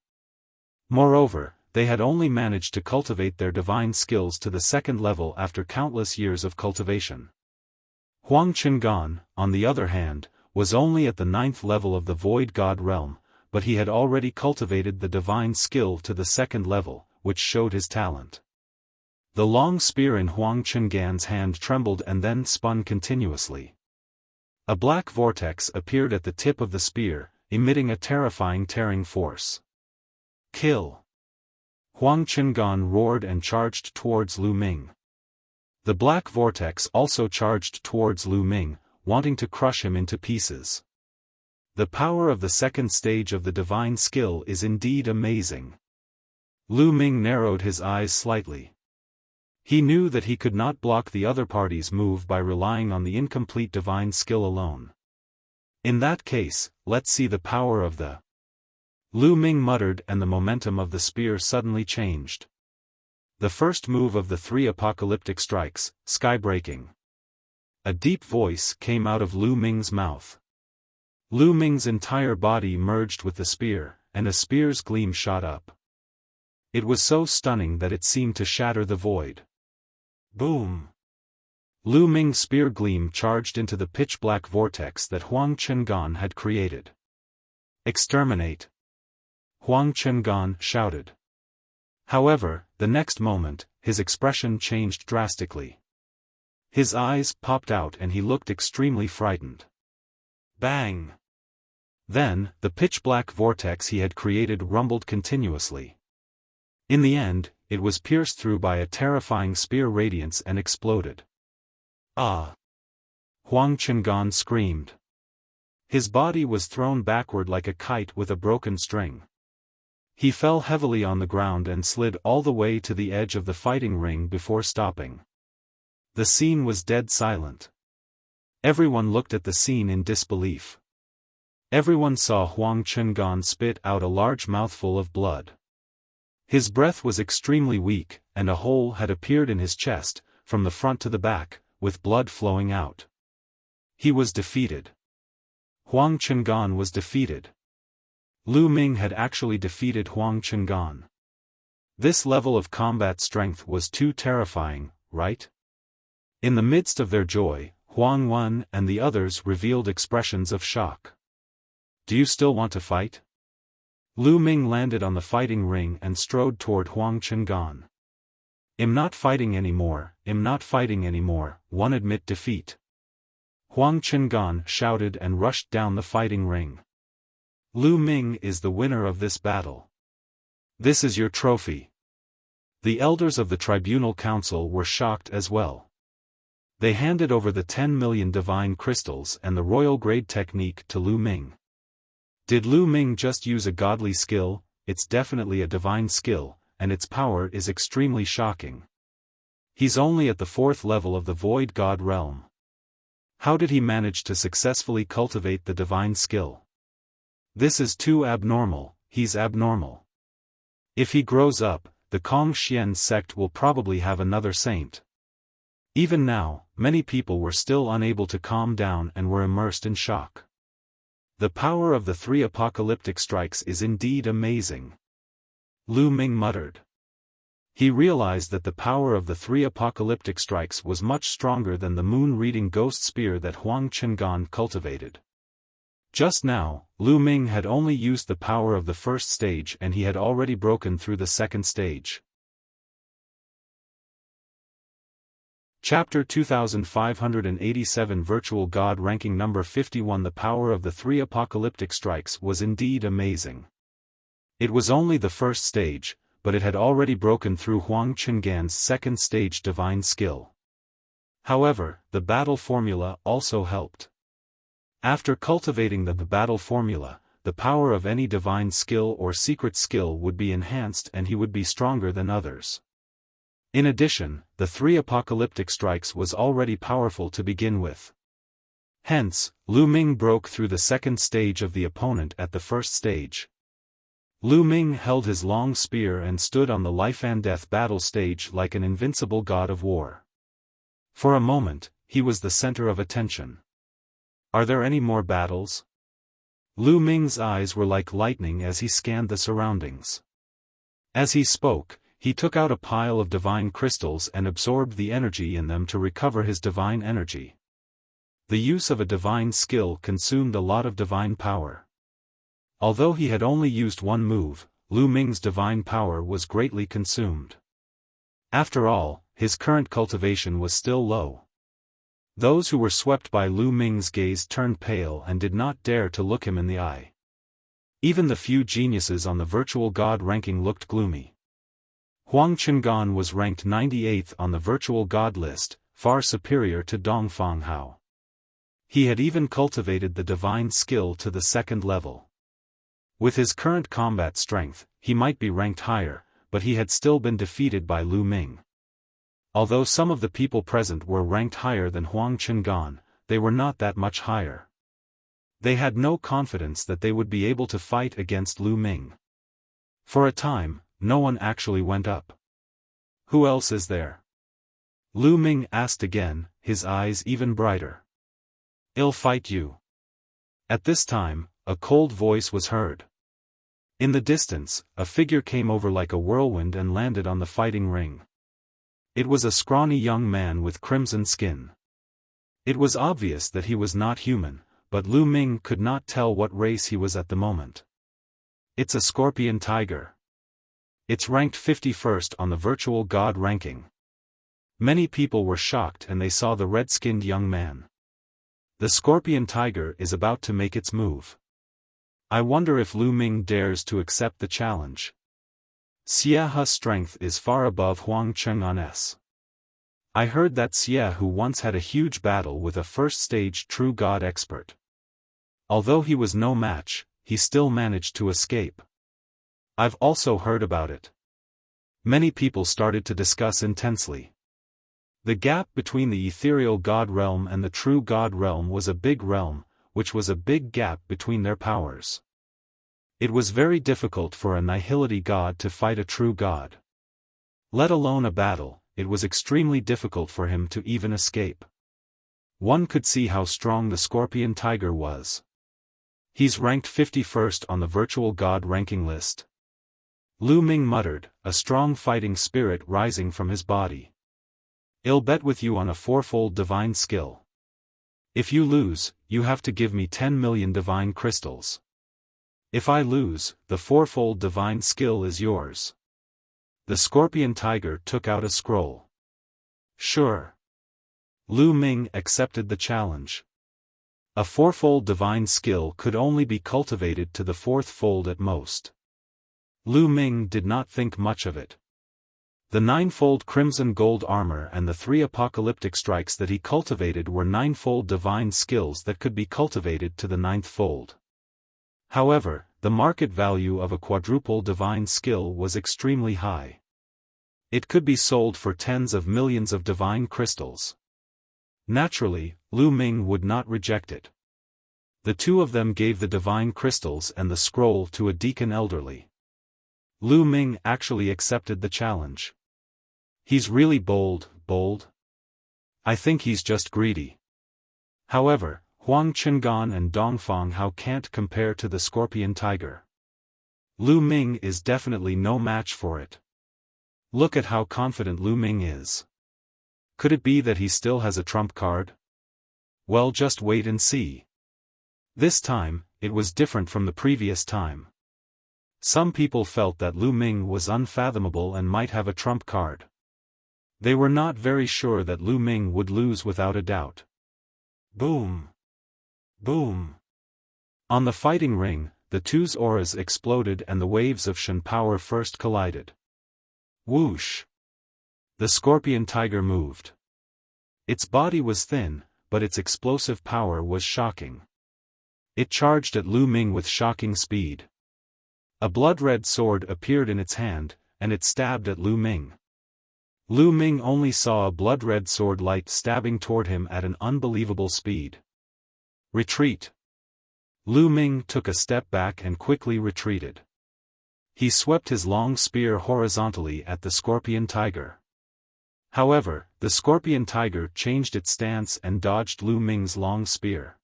Moreover, they had only managed to cultivate their divine skills to the 2nd level after countless years of cultivation. Huang Chengan, on the other hand, was only at the 9th level of the void god realm, but he had already cultivated the divine skill to the 2nd level, which showed his talent. The long spear in Huang Chengan's hand trembled and then spun continuously. A black vortex appeared at the tip of the spear, emitting a terrifying tearing force. Kill! Huang Chengan roared and charged towards Lu Ming. The black vortex also charged towards Lu Ming, wanting to crush him into pieces. The power of the 2nd stage of the divine skill is indeed amazing. Lu Ming narrowed his eyes slightly. He knew that he could not block the other party's move by relying on the incomplete divine skill alone. In that case, let's see the power of the... Lu Ming muttered, and the momentum of the spear suddenly changed. The first move of the 3 apocalyptic strikes, sky-breaking. A deep voice came out of Lu Ming's mouth. Lu Ming's entire body merged with the spear, and a spear's gleam shot up. It was so stunning that it seemed to shatter the void. Boom! Lu Ming's spear gleam charged into the pitch-black vortex that Huang Chengan had created. Exterminate! Huang Chengan shouted. However, the next moment, his expression changed drastically. His eyes popped out and he looked extremely frightened. Bang! Then, the pitch-black vortex he had created rumbled continuously. In the end, it was pierced through by a terrifying spear radiance and exploded. Ah! Huang Chengan screamed. His body was thrown backward like a kite with a broken string. He fell heavily on the ground and slid all the way to the edge of the fighting ring before stopping. The scene was dead silent. Everyone looked at the scene in disbelief. Everyone saw Huang Chengan spit out a large mouthful of blood. His breath was extremely weak, and a hole had appeared in his chest, from the front to the back, with blood flowing out. He was defeated. Huang Chengan was defeated. Lu Ming had actually defeated Huang Chengan. This level of combat strength was too terrifying, right? In the midst of their joy, Huang Wen and the others revealed expressions of shock. Do you still want to fight? Lu Ming landed on the fighting ring and strode toward Huang Chengan. I'm not fighting anymore, one admit defeat. Huang Chengan shouted and rushed down the fighting ring. Lu Ming is the winner of this battle. This is your trophy. The elders of the Tribunal Council were shocked as well. They handed over the 10 million divine crystals and the royal grade technique to Lu Ming. Did Lu Ming just use a godly skill? It's definitely a divine skill, and its power is extremely shocking. He's only at the 4th level of the Void God realm. How did he manage to successfully cultivate the divine skill? This is too abnormal, he's abnormal. If he grows up, the Kongxian sect will probably have another saint. Even now, many people were still unable to calm down and were immersed in shock. The power of the 3 apocalyptic strikes is indeed amazing. Lu Ming muttered. He realized that the power of the 3 apocalyptic strikes was much stronger than the moon-reading ghost spear that Huang Chengan cultivated. Just now, Lu Ming had only used the power of the 1st stage and he had already broken through the 2nd stage. Chapter 2587 Virtual God Ranking Number 51 The power of the 3 apocalyptic strikes was indeed amazing. It was only the 1st stage, but it had already broken through Huang Chengan's 2nd stage divine skill. However, the battle formula also helped. After cultivating the battle formula, the power of any divine skill or secret skill would be enhanced and he would be stronger than others. In addition, the 3 apocalyptic strikes was already powerful to begin with. Hence, Lu Ming broke through the 2nd stage of the opponent at the 1st stage. Lu Ming held his long spear and stood on the life and death battle stage like an invincible god of war. For a moment, he was the center of attention. Are there any more battles? Lu Ming's eyes were like lightning as he scanned the surroundings. As he spoke, he took out a pile of divine crystals and absorbed the energy in them to recover his divine energy. The use of a divine skill consumed a lot of divine power. Although he had only used one move, Lu Ming's divine power was greatly consumed. After all, his current cultivation was still low. Those who were swept by Lu Ming's gaze turned pale and did not dare to look him in the eye. Even the few geniuses on the virtual god ranking looked gloomy. Huang Chengan was ranked 98th on the virtual god list, far superior to Dong Fanghao. He had even cultivated the divine skill to the 2nd level. With his current combat strength, he might be ranked higher, but he had still been defeated by Lu Ming. Although some of the people present were ranked higher than Huang Chengan, they were not that much higher. They had no confidence that they would be able to fight against Lu Ming. For a time, no one actually went up. Who else is there? Lu Ming asked again, his eyes even brighter. I'll fight you. At this time, a cold voice was heard. In the distance, a figure came over like a whirlwind and landed on the fighting ring. It was a scrawny young man with crimson skin. It was obvious that he was not human, but Lu Ming could not tell what race he was at the moment. It's a scorpion tiger. It's ranked 51st on the virtual god ranking. Many people were shocked and they saw the red-skinned young man. The scorpion tiger is about to make its move. I wonder if Lu Ming dares to accept the challenge. Xie's strength is far above Huang Cheng'an's. I heard that Xie who once had a huge battle with a first-stage true god expert. Although he was no match, he still managed to escape. I've also heard about it. Many people started to discuss intensely. The gap between the ethereal god realm and the true god realm was a big realm, which was a big gap between their powers. It was very difficult for a nihility god to fight a true god. Let alone a battle, it was extremely difficult for him to even escape. One could see how strong the scorpion tiger was. He's ranked 51st on the virtual god ranking list. Lu Ming muttered, a strong fighting spirit rising from his body. I'll bet with you on a fourfold divine skill. If you lose, you have to give me 10 million divine crystals. If I lose, the fourfold divine skill is yours. The scorpion tiger took out a scroll. Sure. Lu Ming accepted the challenge. A fourfold divine skill could only be cultivated to the fourth fold at most. Lu Ming did not think much of it. The ninefold crimson gold armor and the 3 apocalyptic strikes that he cultivated were ninefold divine skills that could be cultivated to the ninth fold. However, the market value of a quadruple divine skill was extremely high. It could be sold for tens of millions of divine crystals. Naturally, Lu Ming would not reject it. The two of them gave the divine crystals and the scroll to a deacon elderly. Lu Ming actually accepted the challenge. He's really bold. I think he's just greedy. However, Huang Cheng'an and Dongfang Hao can't compare to the scorpion tiger. Lu Ming is definitely no match for it. Look at how confident Lu Ming is. Could it be that he still has a trump card? Well, just wait and see. This time, it was different from the previous time. Some people felt that Lu Ming was unfathomable and might have a trump card. They were not very sure that Lu Ming would lose without a doubt. Boom! Boom! On the fighting ring, the two's auras exploded and the waves of Shen power first collided. Whoosh! The scorpion tiger moved. Its body was thin, but its explosive power was shocking. It charged at Lu Ming with shocking speed. A blood-red sword appeared in its hand, and it stabbed at Lu Ming. Lu Ming only saw a blood-red sword light stabbing toward him at an unbelievable speed. Retreat! Lu Ming took a step back and quickly retreated. He swept his long spear horizontally at the scorpion tiger. However, the scorpion tiger changed its stance and dodged Lu Ming's long spear.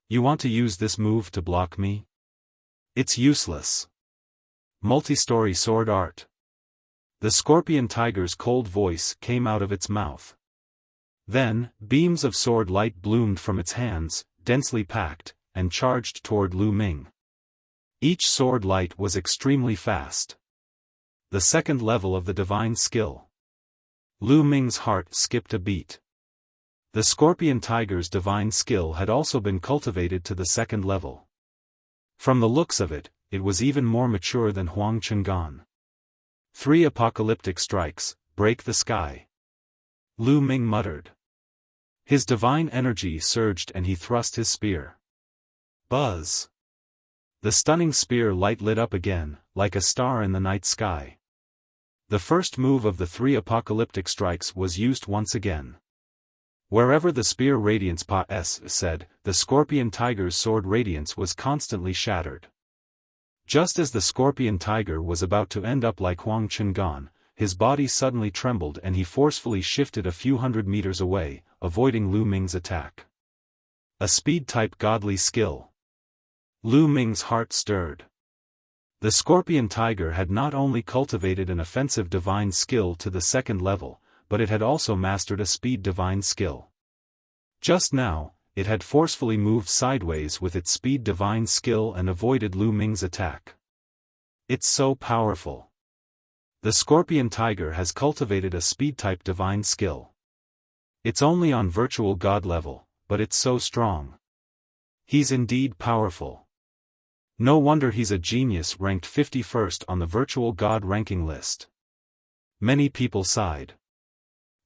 You want to use this move to block me? It's useless. Multi-story sword art. The scorpion tiger's cold voice came out of its mouth. Then, beams of sword light bloomed from its hands, densely packed, and charged toward Lu Ming. Each sword light was extremely fast. The second level of the divine skill. Lu Ming's heart skipped a beat. The scorpion tiger's divine skill had also been cultivated to the second level. From the looks of it, it was even more mature than Huang Cheng'an. 3 apocalyptic strikes, break the sky. Lu Ming muttered. His divine energy surged and he thrust his spear. Buzz! The stunning spear light lit up again, like a star in the night sky. The first move of the 3 apocalyptic strikes was used once again. Wherever the spear radiance said, the scorpion tiger's sword radiance was constantly shattered. Just as the scorpion tiger was about to end up like Huang Cheng'an, his body suddenly trembled and he forcefully shifted a few hundred meters away, avoiding Lu Ming's attack. A speed-type godly skill. Lu Ming's heart stirred. The scorpion tiger had not only cultivated an offensive divine skill to the second level, but it had also mastered a speed divine skill. Just now, it had forcefully moved sideways with its speed divine skill and avoided Lu Ming's attack. It's so powerful. The scorpion tiger has cultivated a speed-type divine skill. It's only on virtual god level, but it's so strong. He's indeed powerful. No wonder he's a genius, ranked 51st on the virtual god ranking list. Many people sighed.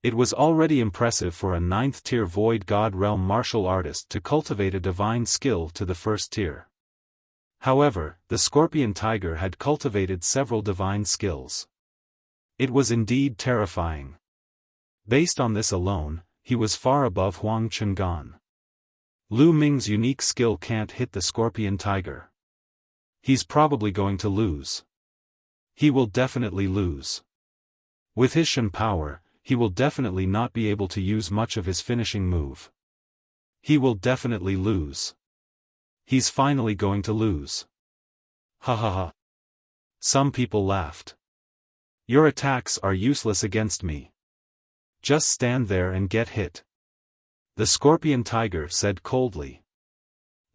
It was already impressive for a 9th-tier Void God Realm martial artist to cultivate a divine skill to the 1st tier. However, the scorpion tiger had cultivated several divine skills. It was indeed terrifying. Based on this alone, he was far above Huang Cheng'an. Lu Ming's unique skill can't hit the scorpion tiger. He's probably going to lose. He will definitely lose. With his Shen power, he will definitely not be able to use much of his finishing move. He will definitely lose. He's finally going to lose. Ha ha ha. Some people laughed. Your attacks are useless against me. Just stand there and get hit. The scorpion tiger said coldly.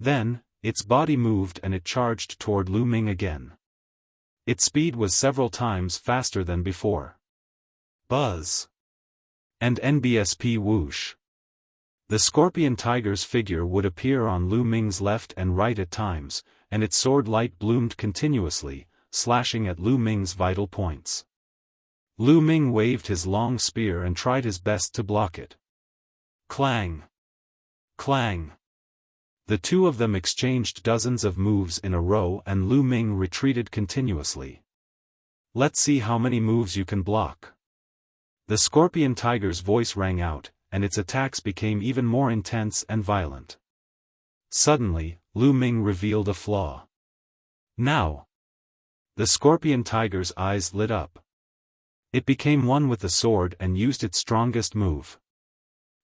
Then, its body moved and it charged toward Lu Ming again. Its speed was several times faster than before. Buzz. And NBSP whoosh. The scorpion tiger's figure would appear on Lu Ming's left and right at times, and its sword light bloomed continuously, slashing at Lu Ming's vital points. Lu Ming waved his long spear and tried his best to block it. Clang! Clang! The two of them exchanged dozens of moves in a row and Lu Ming retreated continuously. Let's see how many moves you can block. The scorpion tiger's voice rang out, and its attacks became even more intense and violent. Suddenly, Lu Ming revealed a flaw. Now! The scorpion tiger's eyes lit up. It became one with the sword and used its strongest move.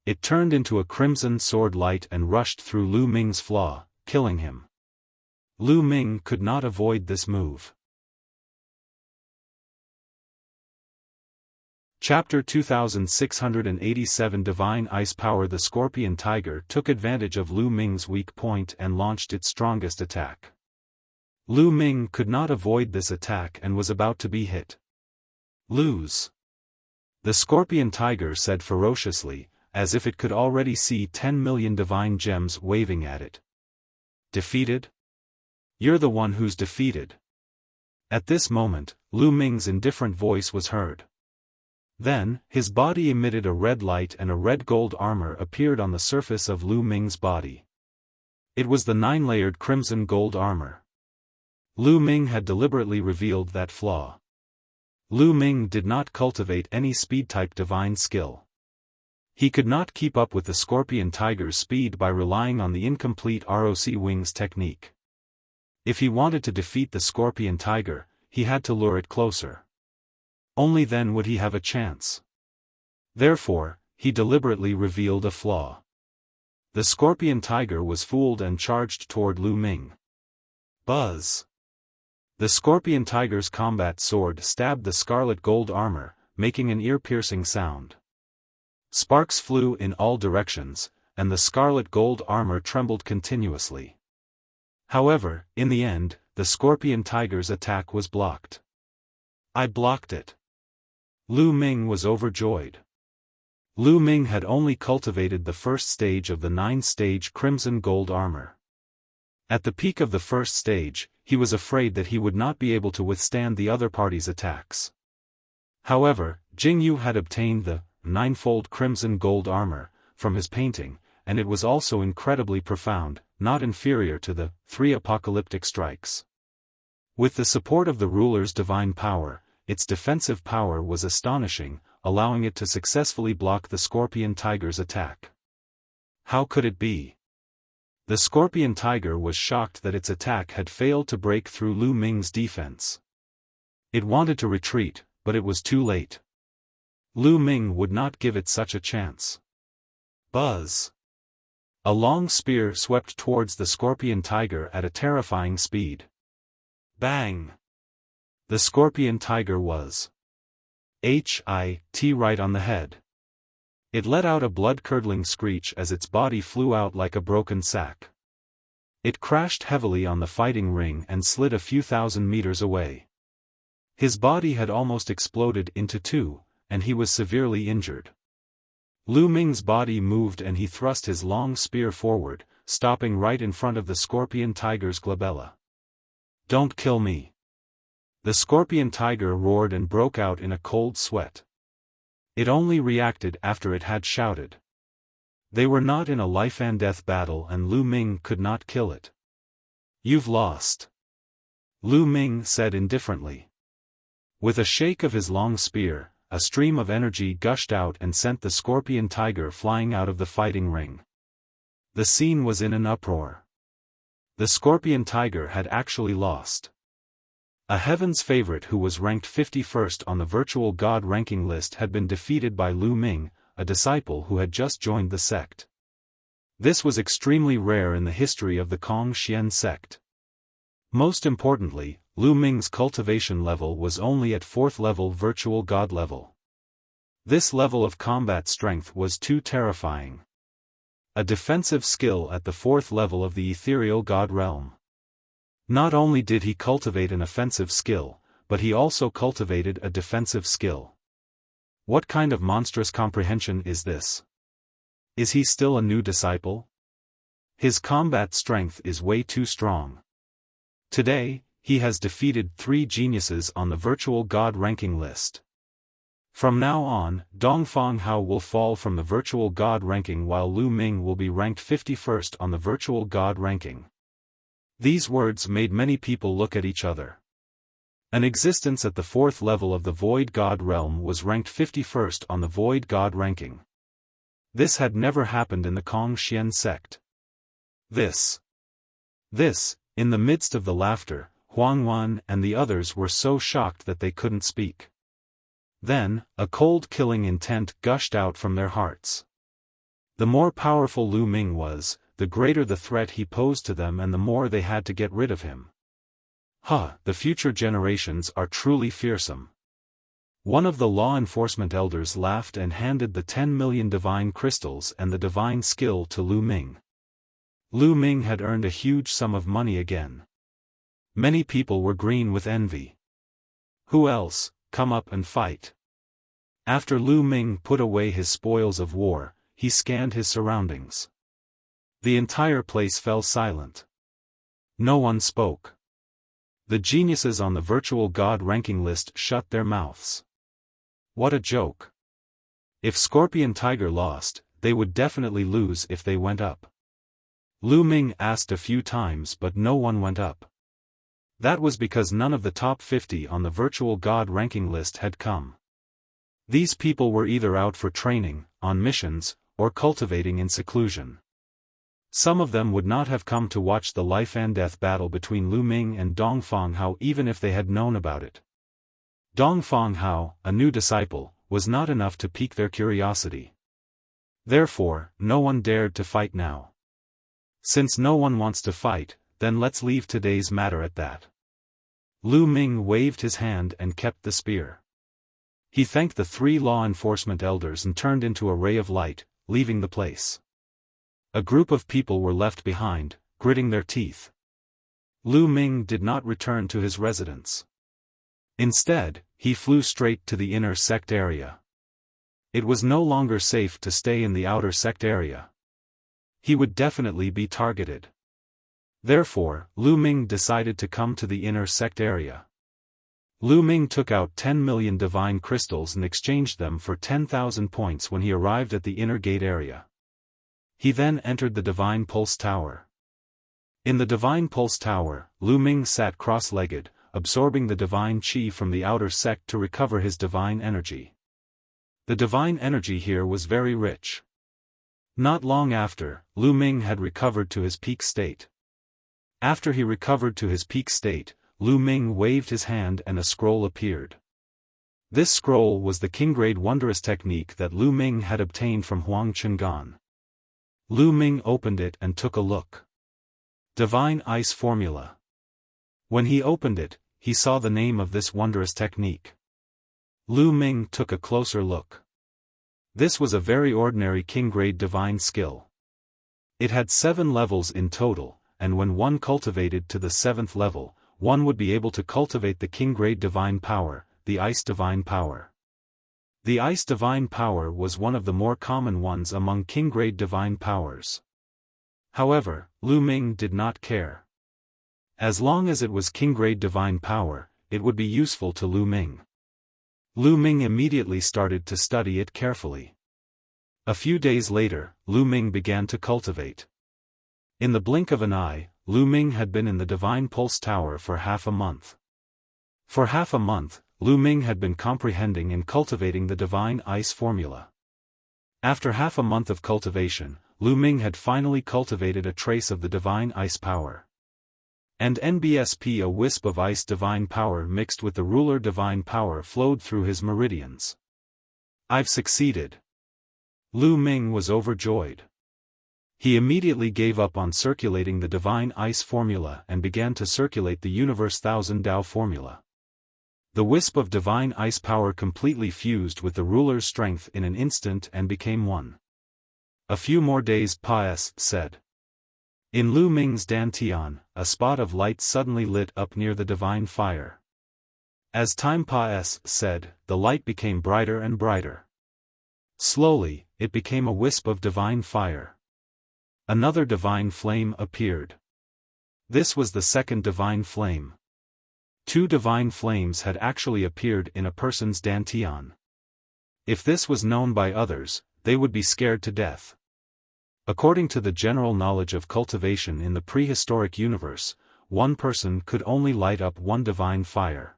It turned into a crimson sword light and rushed through Lu Ming's flaw, killing him. Lu Ming could not avoid this move. Chapter 2687 Divine Ice Power. The scorpion tiger took advantage of Lu Ming's weak point and launched its strongest attack. Lu Ming could not avoid this attack and was about to be hit. Lose. The scorpion tiger said ferociously, as if it could already see 10 million divine gems waving at it. Defeated? You're the one who's defeated. At this moment, Lu Ming's indifferent voice was heard. Then, his body emitted a red light and a red gold armor appeared on the surface of Lu Ming's body. It was the 9-layered crimson gold armor. Lu Ming had deliberately revealed that flaw. Lu Ming did not cultivate any speed-type divine skill. He could not keep up with the scorpion tiger's speed by relying on the incomplete ROC wings technique. If he wanted to defeat the scorpion tiger, he had to lure it closer. Only then would he have a chance. Therefore, he deliberately revealed a flaw. The scorpion tiger was fooled and charged toward Lu Ming. Buzz! The scorpion tiger's combat sword stabbed the scarlet gold armor, making an ear-piercing sound. Sparks flew in all directions, and the scarlet gold armor trembled continuously. However, in the end, the scorpion tiger's attack was blocked. I blocked it. Lu Ming was overjoyed. Lu Ming had only cultivated the first stage of the 9-stage crimson gold armor. At the peak of the first stage, he was afraid that he would not be able to withstand the other party's attacks. However, Jingyu had obtained the 9-fold crimson gold armor from his painting, and it was also incredibly profound, not inferior to the 3 apocalyptic strikes. With the support of the ruler's divine power, its defensive power was astonishing, allowing it to successfully block the scorpion tiger's attack. How could it be? The scorpion tiger was shocked that its attack had failed to break through Lu Ming's defense. It wanted to retreat, but it was too late. Lu Ming would not give it such a chance. Buzz! A long spear swept towards the scorpion tiger at a terrifying speed. Bang! The scorpion tiger was hit right on the head. It let out a blood-curdling screech as its body flew out like a broken sack. It crashed heavily on the fighting ring and slid a few thousand meters away. His body had almost exploded into two, and he was severely injured. Lu Ming's body moved and he thrust his long spear forward, stopping right in front of the scorpion tiger's glabella. "Don't kill me!" The scorpion tiger roared and broke out in a cold sweat. It only reacted after it had shouted. They were not in a life-and-death battle and Lu Ming could not kill it. "You've lost," Lu Ming said indifferently. With a shake of his long spear, a stream of energy gushed out and sent the scorpion tiger flying out of the fighting ring. The scene was in an uproar. The scorpion tiger had actually lost. A Heaven's favorite who was ranked 51st on the virtual god ranking list had been defeated by Lu Ming, a disciple who had just joined the sect. This was extremely rare in the history of the Kong Xian sect. Most importantly, Lu Ming's cultivation level was only at 4th level virtual god level. This level of combat strength was too terrifying. A defensive skill at the 4th level of the ethereal god realm. Not only did he cultivate an offensive skill, but he also cultivated a defensive skill. What kind of monstrous comprehension is this? Is he still a new disciple? His combat strength is way too strong. Today, he has defeated 3 geniuses on the virtual god ranking list. From now on, Dongfang Hao will fall from the virtual god ranking while Lu Ming will be ranked 51st on the virtual god ranking. These words made many people look at each other. An existence at the 4th level of the Void God realm was ranked 51st on the Void God ranking. This had never happened in the Kong Xian sect. This, in the midst of the laughter, Huang Wan and the others were so shocked that they couldn't speak. Then, a cold killing intent gushed out from their hearts. The more powerful Lu Ming was, the greater the threat he posed to them and the more they had to get rid of him. The future generations are truly fearsome. One of the law enforcement elders laughed and handed the 10 million divine crystals and the divine skill to Lu Ming. Lu Ming had earned a huge sum of money again. Many people were green with envy. Who else? Come up and fight. After Lu Ming put away his spoils of war, he scanned his surroundings. The entire place fell silent. No one spoke. The geniuses on the virtual god ranking list shut their mouths. What a joke. If Scorpion Tiger lost, they would definitely lose if they went up. Lu Ming asked a few times but no one went up. That was because none of the top 50 on the virtual god ranking list had come. These people were either out for training, on missions, or cultivating in seclusion. Some of them would not have come to watch the life-and-death battle between Lu Ming and Dongfang Hao even if they had known about it. Dongfang Hao, a new disciple, was not enough to pique their curiosity. Therefore, no one dared to fight now. Since no one wants to fight, then let's leave today's matter at that. Lu Ming waved his hand and kept the spear. He thanked the 3 law enforcement elders and turned into a ray of light, leaving the place. A group of people were left behind, gritting their teeth. Lu Ming did not return to his residence. Instead, he flew straight to the inner sect area. It was no longer safe to stay in the outer sect area. He would definitely be targeted. Therefore, Lu Ming decided to come to the inner sect area. Lu Ming took out 10 million divine crystals and exchanged them for 10,000 points when he arrived at the inner gate area. He then entered the Divine Pulse Tower. In the Divine Pulse Tower, Lu Ming sat cross-legged, absorbing the divine qi from the outer sect to recover his divine energy. The divine energy here was very rich. Not long after, Lu Ming had recovered to his peak state. After he recovered to his peak state, Lu Ming waved his hand and a scroll appeared. This scroll was the King-grade wondrous technique that Lu Ming had obtained from Huang Chenggan. Lu Ming opened it and took a look. Divine Ice Formula. When he opened it, he saw the name of this wondrous technique. Lu Ming took a closer look. This was a very ordinary King-grade divine skill. It had 7 levels in total, and when one cultivated to the 7th level, one would be able to cultivate the king-grade divine power, the ice divine power. The ice divine power was one of the more common ones among king-grade divine powers. However, Lu Ming did not care. As long as it was king-grade divine power, it would be useful to Lu Ming. Lu Ming immediately started to study it carefully. A few days later, Lu Ming began to cultivate. In the blink of an eye, Lu Ming had been in the Divine Pulse Tower for half a month. For half a month, Lu Ming had been comprehending and cultivating the Divine Ice formula. After half a month of cultivation, Lu Ming had finally cultivated a trace of the Divine Ice power. And NBSP, a wisp of ice divine power mixed with the ruler divine power, flowed through his meridians. I've succeeded. Lu Ming was overjoyed. He immediately gave up on circulating the Divine Ice formula and began to circulate the Universe Thousand Tao formula. The wisp of Divine Ice power completely fused with the ruler's strength in an instant and became one. A few more days said. In Lu Ming's dantian, a spot of light suddenly lit up near the divine fire. As time said, the light became brighter and brighter. Slowly, it became a wisp of divine fire. Another divine flame appeared. This was the second divine flame. Two divine flames had actually appeared in a person's dantian. If this was known by others, they would be scared to death. According to the general knowledge of cultivation in the prehistoric universe, one person could only light up one divine fire.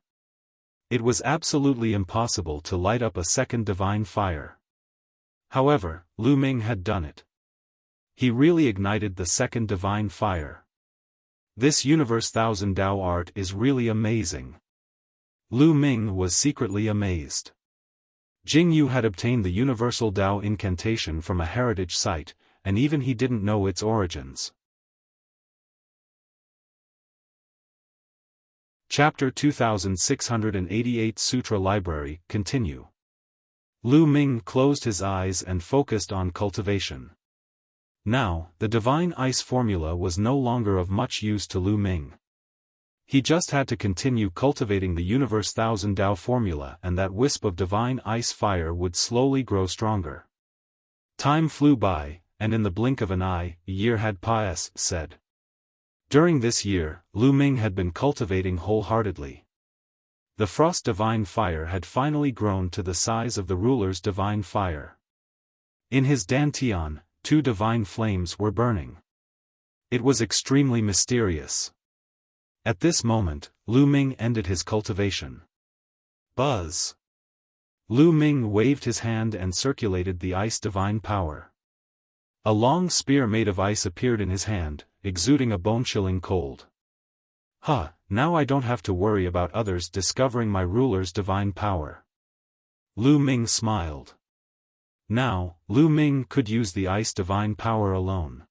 It was absolutely impossible to light up a second divine fire. However, Lu Ming had done it. He really ignited the second divine fire. This Universe Thousand Tao art is really amazing. Lu Ming was secretly amazed. Jing Yu had obtained the Universal Tao incantation from a heritage site, and even he didn't know its origins. Chapter 2688 Sutra Library, Continue. Lu Ming closed his eyes and focused on cultivation. Now, the Divine Ice formula was no longer of much use to Lu Ming. He just had to continue cultivating the Universe Thousand Tao formula, and that wisp of Divine Ice fire would slowly grow stronger. Time flew by, and in the blink of an eye, a year had said. During this year, Lu Ming had been cultivating wholeheartedly. The Frost Divine Fire had finally grown to the size of the ruler's Divine Fire. In his dantian, two divine flames were burning. It was extremely mysterious. At this moment, Lu Ming ended his cultivation. Buzz! Lu Ming waved his hand and circulated the ice divine power. A long spear made of ice appeared in his hand, exuding a bone-chilling cold. Now I don't have to worry about others discovering my ruler's divine power. Lu Ming smiled. Now, Lu Ming could use the ice divine power alone.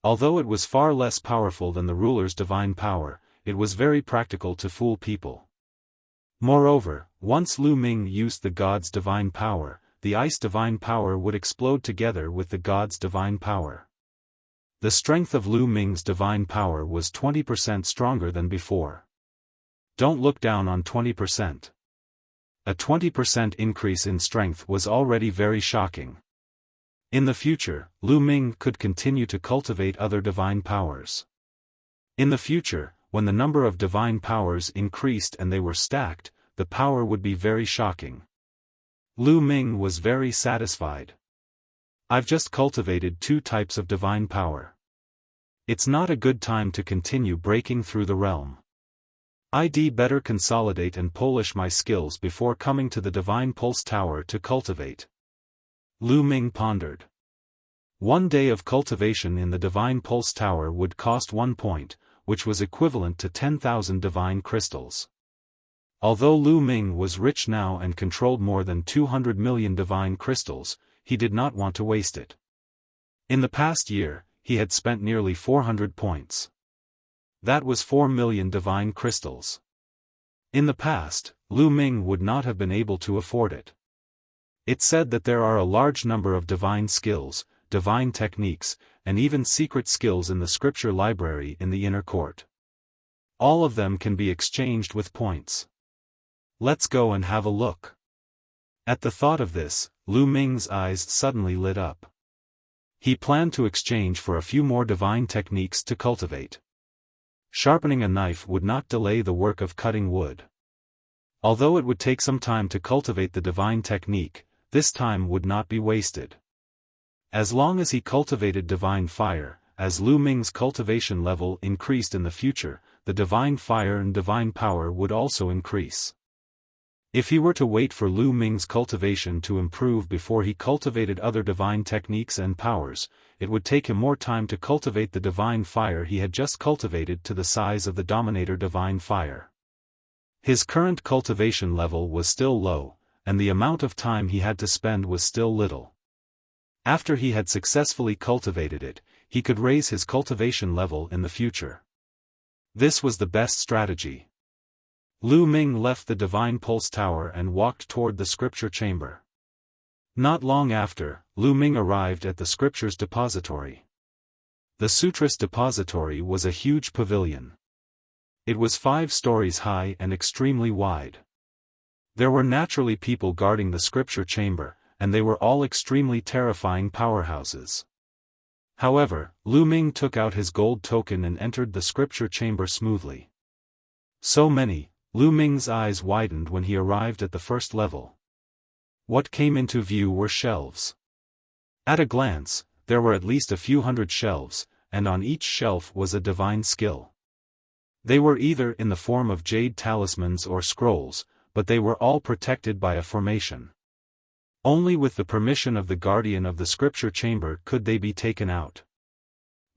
Although it was far less powerful than the ruler's divine power, it was very practical to fool people. Moreover, once Lu Ming used the god's divine power, the ice divine power would explode together with the god's divine power. The strength of Lu Ming's divine power was 20% stronger than before. Don't look down on 20%. A 20% increase in strength was already very shocking. In the future, Lu Ming could continue to cultivate other divine powers. In the future, when the number of divine powers increased and they were stacked, the power would be very shocking. Lu Ming was very satisfied. I've just cultivated two types of divine power. It's not a good time to continue breaking through the realm. I'd better consolidate and polish my skills before coming to the Divine Pulse Tower to cultivate. Lu Ming pondered. 1 day of cultivation in the Divine Pulse Tower would cost 1 point, which was equivalent to 10,000 divine crystals. Although Lu Ming was rich now and controlled more than 200 million divine crystals, he did not want to waste it. In the past year, he had spent nearly 400 points. That was 4 million divine crystals. In the past, Lu Ming would not have been able to afford it. It's said that there are a large number of divine skills, divine techniques, and even secret skills in the scripture library in the inner court. All of them can be exchanged with points. Let's go and have a look. At the thought of this, Lu Ming's eyes suddenly lit up. He planned to exchange for a few more divine techniques to cultivate. Sharpening a knife would not delay the work of cutting wood. Although it would take some time to cultivate the divine technique, this time would not be wasted. As long as he cultivated divine fire, as Lu Ming's cultivation level increased in the future, the divine fire and divine power would also increase. If he were to wait for Lu Ming's cultivation to improve before he cultivated other divine techniques and powers, it would take him more time to cultivate the divine fire he had just cultivated to the size of the Dominator divine fire. His current cultivation level was still low, and the amount of time he had to spend was still little. After he had successfully cultivated it, he could raise his cultivation level in the future. This was the best strategy. Lu Ming left the Divine Pulse Tower and walked toward the scripture chamber. Not long after, Lu Ming arrived at the scriptures depository. The Sutras depository was a huge pavilion. It was 5 stories high and extremely wide. There were naturally people guarding the scripture chamber, and they were all extremely terrifying powerhouses. However, Lu Ming took out his gold token and entered the scripture chamber smoothly. So many, Lu Ming's eyes widened when he arrived at the first level. What came into view were shelves. At a glance, there were at least a few hundred shelves, and on each shelf was a divine skill. They were either in the form of jade talismans or scrolls, but they were all protected by a formation. Only with the permission of the guardian of the scripture chamber could they be taken out.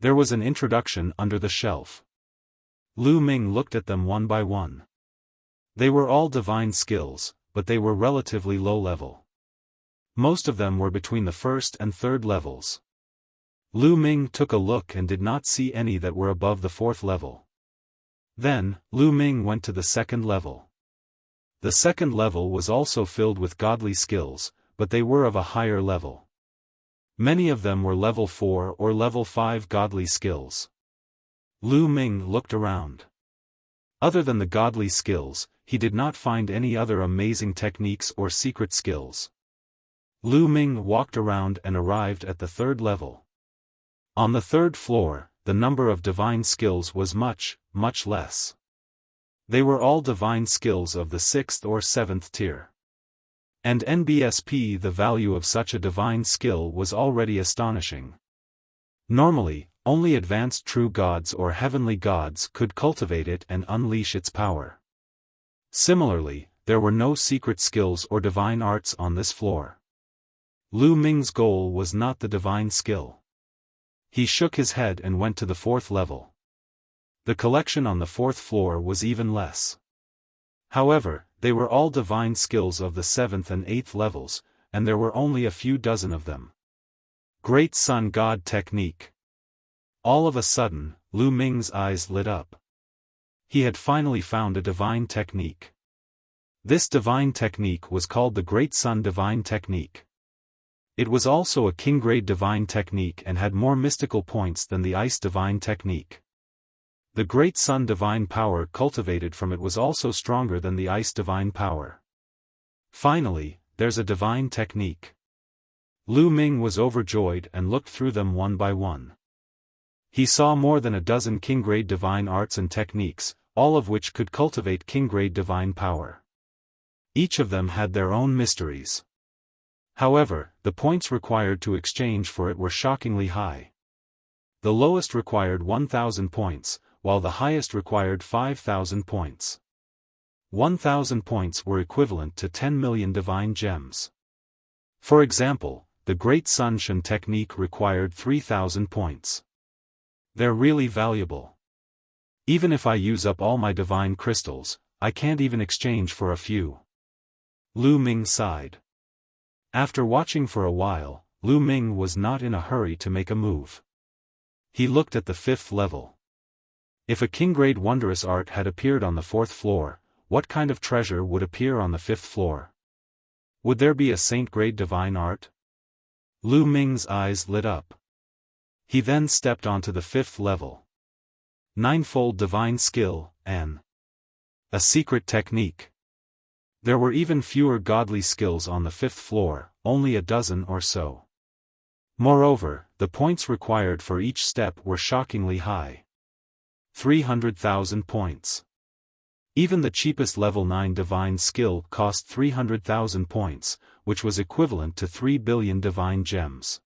There was an introduction under the shelf. Lu Ming looked at them one by one. They were all divine skills, but they were relatively low level. Most of them were between the first and third levels. Lu Ming took a look and did not see any that were above the 4th level. Then, Lu Ming went to the 2nd level. The 2nd level was also filled with godly skills, but they were of a higher level. Many of them were level 4 or level 5 godly skills. Lu Ming looked around. Other than the godly skills, he did not find any other amazing techniques or secret skills. Lu Ming walked around and arrived at the 3rd level. On the 3rd floor, the number of divine skills was much less. They were all divine skills of the 6th or 7th tier. And NBSP, the value of such a divine skill was already astonishing. Normally, only advanced true gods or heavenly gods could cultivate it and unleash its power. Similarly, there were no secret skills or divine arts on this floor. Lu Ming's goal was not the divine skill. He shook his head and went to the 4th level. The collection on the 4th floor was even less. However, they were all divine skills of the 7th and 8th levels, and there were only a few dozen of them. Great Sun God Technique. All of a sudden, Lu Ming's eyes lit up. He had finally found a divine technique. This divine technique was called the Great Sun Divine Technique. It was also a king-grade divine technique and had more mystical points than the Ice Divine Technique. The Great Sun Divine Power cultivated from it was also stronger than the Ice Divine Power. Finally, there's a divine technique. Lu Ming was overjoyed and looked through them one by one. He saw more than a dozen king-grade divine arts and techniques, all of which could cultivate king-grade divine power. Each of them had their own mysteries. However, the points required to exchange for it were shockingly high. The lowest required 1,000 points, while the highest required 5,000 points. 1,000 points were equivalent to 10 million divine gems. For example, the Great Sun Shan technique required 3,000 points. They're really valuable. Even if I use up all my divine crystals, I can't even exchange for a few. Lu Ming sighed. After watching for a while, Lu Ming was not in a hurry to make a move. He looked at the 5th level. If a king-grade wondrous art had appeared on the 4th floor, what kind of treasure would appear on the 5th floor? Would there be a saint-grade divine art? Lu Ming's eyes lit up. He then stepped onto the 5th level. Ninefold divine skill, a secret technique. There were even fewer godly skills on the 5th floor, only a dozen or so. Moreover, the points required for each step were shockingly high. 300,000 points. Even the cheapest level 9 divine skill cost 300,000 points, which was equivalent to 3 billion divine gems.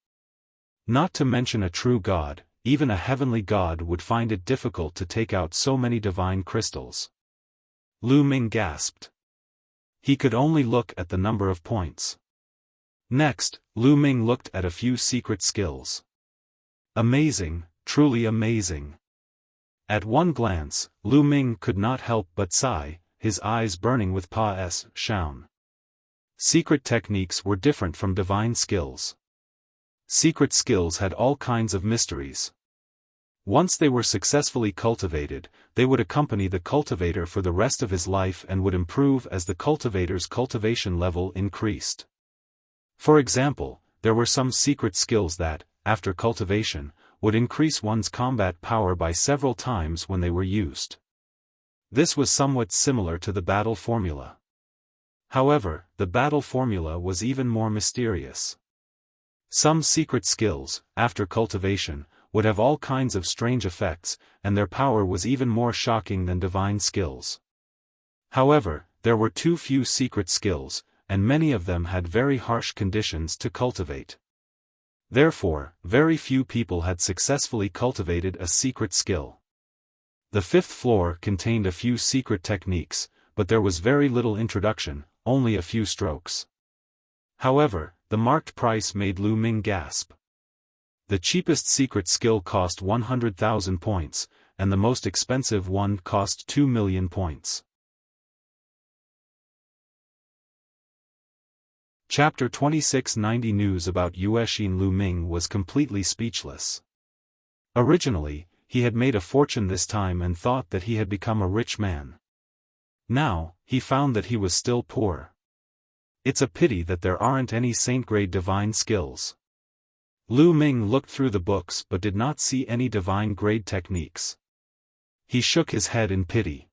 Not to mention a true god, even a heavenly god would find it difficult to take out so many divine crystals. Lu Ming gasped. He could only look at the number of points. Next, Lu Ming looked at a few secret skills. Amazing, truly amazing. At one glance, Lu Ming could not help but sigh, his eyes burning with Pa-S, Shaun. Secret techniques were different from divine skills. Secret skills had all kinds of mysteries. Once they were successfully cultivated, they would accompany the cultivator for the rest of his life and would improve as the cultivator's cultivation level increased. For example, there were some secret skills that, after cultivation, would increase one's combat power by several times when they were used. This was somewhat similar to the battle formula. However, the battle formula was even more mysterious. Some secret skills, after cultivation, would have all kinds of strange effects, and their power was even more shocking than divine skills. However, there were too few secret skills, and many of them had very harsh conditions to cultivate. Therefore, very few people had successfully cultivated a secret skill. The 5th floor contained a few secret techniques, but there was very little introduction, only a few strokes. However, the marked price made Lu Ming gasp. The cheapest secret skill cost 100,000 points, and the most expensive one cost 2 million points. Chapter 2690 News about Yuexin. Lu Ming was completely speechless. Originally, he had made a fortune this time and thought that he had become a rich man. Now, he found that he was still poor. It's a pity that there aren't any saint-grade divine skills. Lu Ming looked through the books but did not see any divine-grade techniques. He shook his head in pity.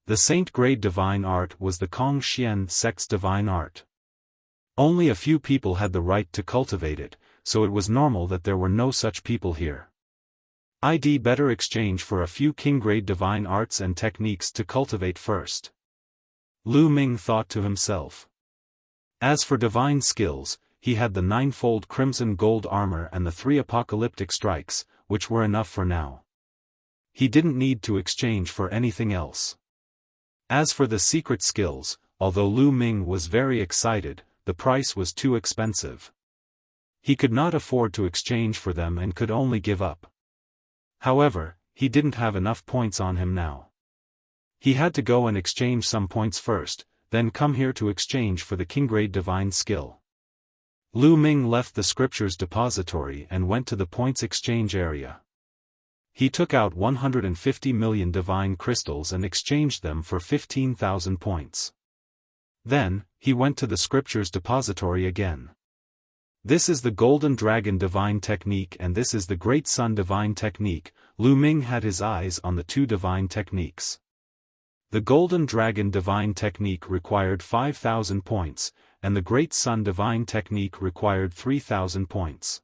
The saint-grade divine art was the Kong Xian sect's divine art. Only a few people had the right to cultivate it, so it was normal that there were no such people here. I'd better exchange for a few king-grade divine arts and techniques to cultivate first. Lu Ming thought to himself. As for divine skills, he had the ninefold crimson gold armor and the 3 apocalyptic strikes, which were enough for now. He didn't need to exchange for anything else. As for the secret skills, although Lu Ming was very excited, the price was too expensive. He could not afford to exchange for them and could only give up. However, he didn't have enough points on him now. He had to go and exchange some points first, then come here to exchange for the king-grade divine skill. Lu Ming left the scriptures depository and went to the points exchange area. He took out 150 million divine crystals and exchanged them for 15,000 points. Then, he went to the scriptures depository again. This is the Golden Dragon Divine Technique and this is the Great Sun Divine Technique. Lu Ming had his eyes on the 2 divine techniques. The Golden Dragon Divine Technique required 5,000 points, and the Great Sun Divine Technique required 3,000 points.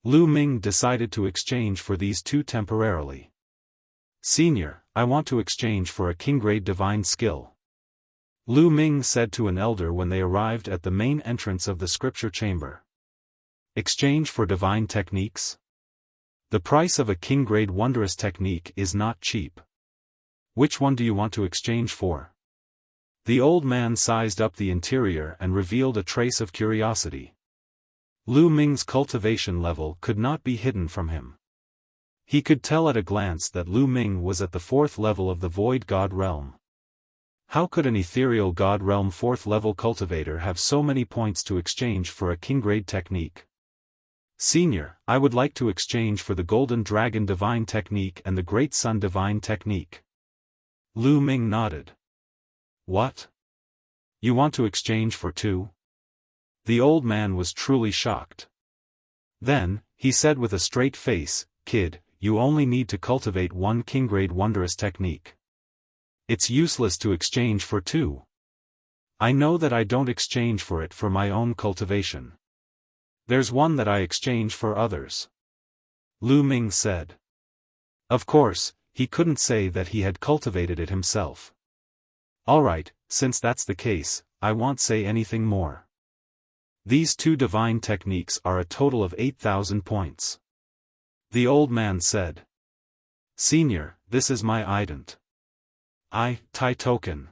Lu Ming decided to exchange for these 2 temporarily. "Senior, I want to exchange for a king-grade divine skill," Lu Ming said to an elder when they arrived at the main entrance of the scripture chamber. "Exchange for divine techniques? The price of a king-grade wondrous technique is not cheap. Which one do you want to exchange for?" The old man sized up the interior and revealed a trace of curiosity. Lu Ming's cultivation level could not be hidden from him. He could tell at a glance that Lu Ming was at the 4th level of the Void God Realm. How could an ethereal God Realm 4th level cultivator have so many points to exchange for a king-grade technique? "Senior, I would like to exchange for the Golden Dragon Divine Technique and the Great Sun Divine Technique." Lu Ming nodded. "What? You want to exchange for 2? The old man was truly shocked. Then, he said with a straight face, "Kid, you only need to cultivate one king-grade wondrous technique. It's useless to exchange for two. I know that I don't exchange for it for my own cultivation. There's one that I exchange for others. Lu Ming said. Of course, he couldn't say that he had cultivated it himself. Alright, since that's the case, I won't say anything more. These two divine techniques are a total of 8,000 points. The old man said. Senior, this is my ident. Tai token.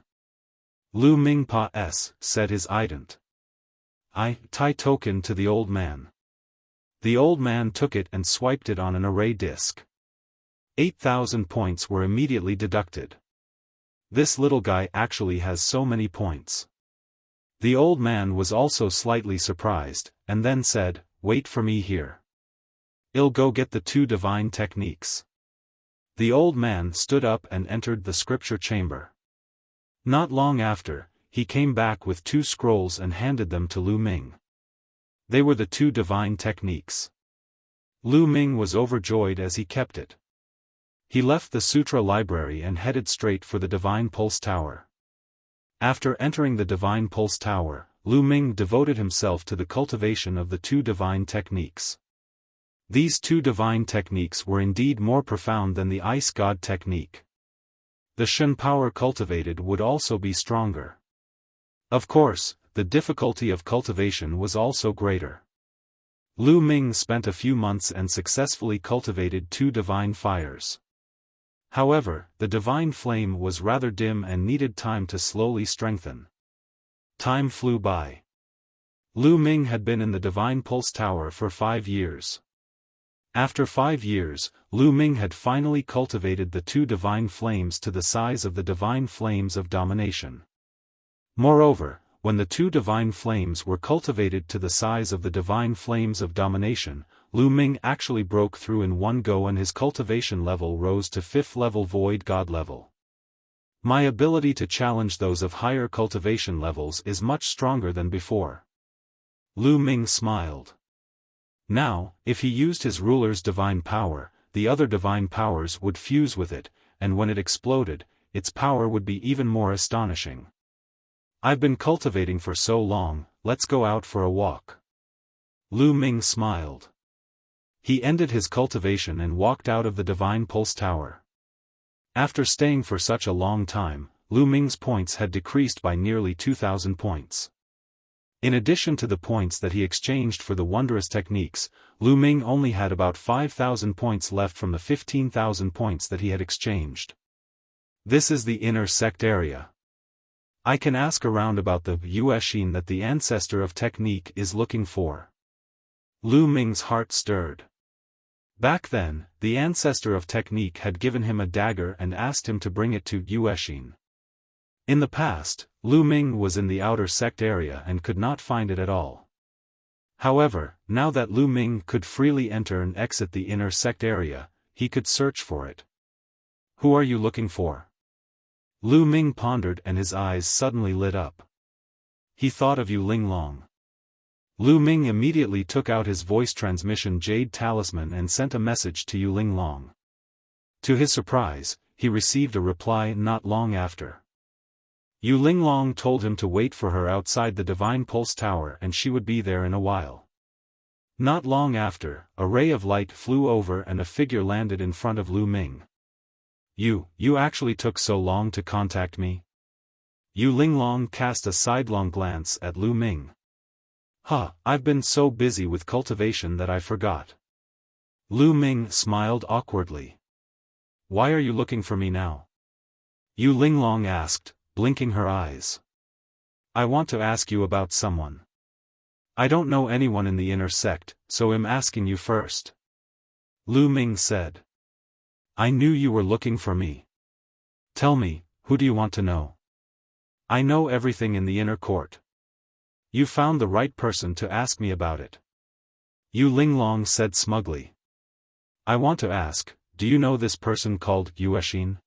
Lu Ming Pa S, said his ident. Tai token to the old man. The old man took it and swiped it on an array disk. 8,000 points were immediately deducted. This little guy actually has so many points. The old man was also slightly surprised, and then said, wait for me here. I'll go get the two divine techniques. The old man stood up and entered the scripture chamber. Not long after, he came back with two scrolls and handed them to Lu Ming. They were the two divine techniques. Lu Ming was overjoyed as he kept it. He left the sutra library and headed straight for the Divine Pulse Tower. After entering the Divine Pulse Tower, Lu Ming devoted himself to the cultivation of the two divine techniques. These two divine techniques were indeed more profound than the Ice God technique. The Shen power cultivated would also be stronger. Of course, the difficulty of cultivation was also greater. Lu Ming spent a few months and successfully cultivated two divine fires. However, the divine flame was rather dim and needed time to slowly strengthen. Time flew by. Lu Ming had been in the Divine Pulse Tower for 5 years. After 5 years, Lu Ming had finally cultivated the two divine flames to the size of the divine flames of domination. Moreover, when the two divine flames were cultivated to the size of the divine flames of domination, Lu Ming actually broke through in one go and his cultivation level rose to 5th level Void God level. My ability to challenge those of higher cultivation levels is much stronger than before. Lu Ming smiled. Now, if he used his ruler's divine power, the other divine powers would fuse with it, and when it exploded, its power would be even more astonishing. I've been cultivating for so long, let's go out for a walk. Lu Ming smiled. He ended his cultivation and walked out of the Divine Pulse Tower. After staying for such a long time, Lu Ming's points had decreased by nearly 2,000 points. In addition to the points that he exchanged for the wondrous techniques, Lu Ming only had about 5,000 points left from the 15,000 points that he had exchanged. This is the inner sect area. I can ask around about the Yuexin that the ancestor of technique is looking for. Lu Ming's heart stirred. Back then, the ancestor of technique had given him a dagger and asked him to bring it to Yuexin. In the past, Lu Ming was in the outer sect area and could not find it at all. However, now that Lu Ming could freely enter and exit the inner sect area, he could search for it. Who are you looking for? Lu Ming pondered and his eyes suddenly lit up. He thought of Yu Linglong. Lu Ming immediately took out his voice transmission jade talisman and sent a message to Yu Linglong. To his surprise, he received a reply not long after. Yu Linglong told him to wait for her outside the Divine Pulse Tower and she would be there in a while. Not long after, a ray of light flew over and a figure landed in front of Lu Ming. You actually took so long to contact me? Yu Linglong cast a sidelong glance at Lu Ming. I've been so busy with cultivation that I forgot. Lu Ming smiled awkwardly. Why are you looking for me now? Yu Linglong asked, blinking her eyes. I want to ask you about someone. I don't know anyone in the inner sect, so I'm asking you first. Lu Ming said. I knew you were looking for me. Tell me, who do you want to know? I know everything in the inner court. You found the right person to ask me about it. Yu Linglong said smugly. I want to ask, do you know this person called Yuexin?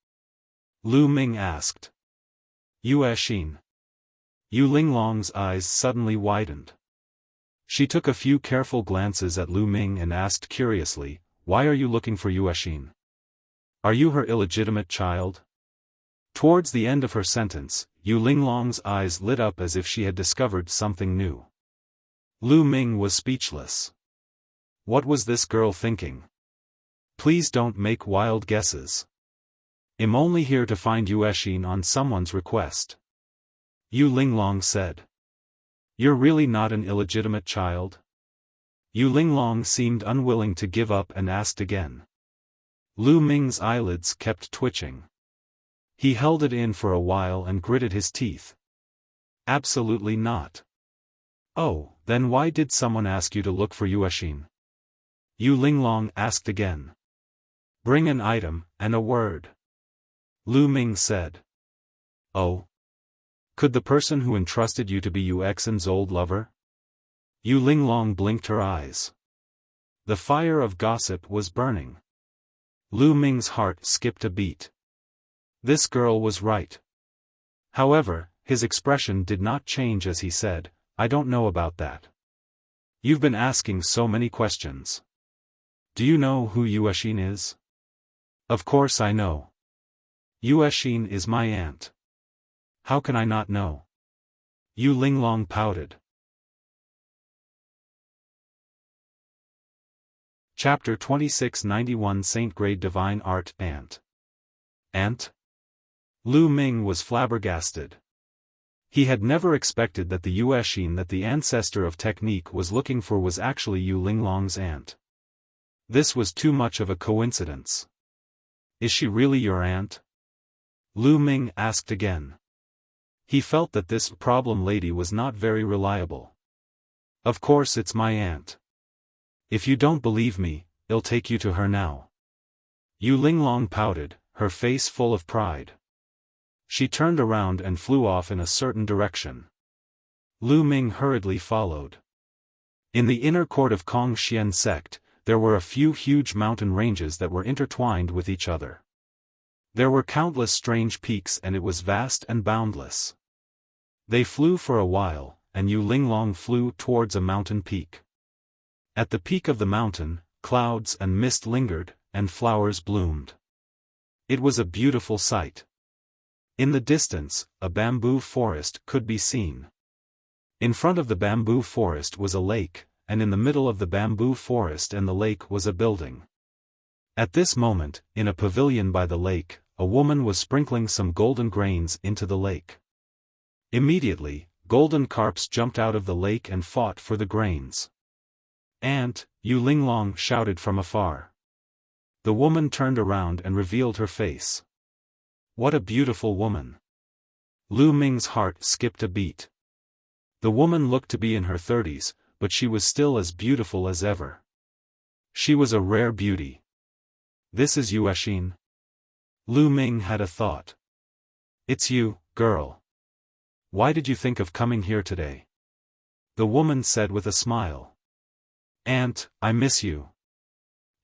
Lu Ming asked. Yuexin. Yu Linglong's eyes suddenly widened. She took a few careful glances at Lu Ming and asked curiously, why are you looking for Yuexin? Are you her illegitimate child? Towards the end of her sentence, Yu Linglong's eyes lit up as if she had discovered something new. Lu Ming was speechless. What was this girl thinking? Please don't make wild guesses. I'm only here to find Yuexin on someone's request. Yu Linglong said. You're really not an illegitimate child? Yu Linglong seemed unwilling to give up and asked again. Lu Ming's eyelids kept twitching. He held it in for a while and gritted his teeth. Absolutely not. Oh, then why did someone ask you to look for Yuexin? Yu Linglong asked again. Bring an item, and a word. Lu Ming said. Oh? Could the person who entrusted you to be Yuexin's old lover? Yu Linglong blinked her eyes. The fire of gossip was burning. Lu Ming's heart skipped a beat. This girl was right. However, his expression did not change as he said, I don't know about that. You've been asking so many questions. Do you know who Yuexin is? Of course I know. Yuexin is my aunt. How can I not know? Yu Linglong pouted. Chapter 2691 Saint Grade Divine Art Aunt. Aunt? Lu Ming was flabbergasted. He had never expected that the Yuexin that the ancestor of technique was looking for was actually Yu Linglong's aunt. This was too much of a coincidence. Is she really your aunt? Lu Ming asked again. He felt that this problem lady was not very reliable. Of course it's my aunt. If you don't believe me, I'll take you to her now. Yu Linglong pouted, her face full of pride. She turned around and flew off in a certain direction. Lu Ming hurriedly followed. In the inner court of Kongxian sect, there were a few huge mountain ranges that were intertwined with each other. There were countless strange peaks and it was vast and boundless. They flew for a while, and Yu Linglong flew towards a mountain peak. At the peak of the mountain, clouds and mist lingered, and flowers bloomed. It was a beautiful sight. In the distance, a bamboo forest could be seen. In front of the bamboo forest was a lake, and in the middle of the bamboo forest and the lake was a building. At this moment, in a pavilion by the lake, a woman was sprinkling some golden grains into the lake. Immediately, golden carps jumped out of the lake and fought for the grains. Aunt, Yu Linglong shouted from afar. The woman turned around and revealed her face. What a beautiful woman. Lu Ming's heart skipped a beat. The woman looked to be in her 30s, but she was still as beautiful as ever. She was a rare beauty. This is Yuexin? Lu Ming had a thought. It's you, girl. Why did you think of coming here today? The woman said with a smile. Aunt, I miss you.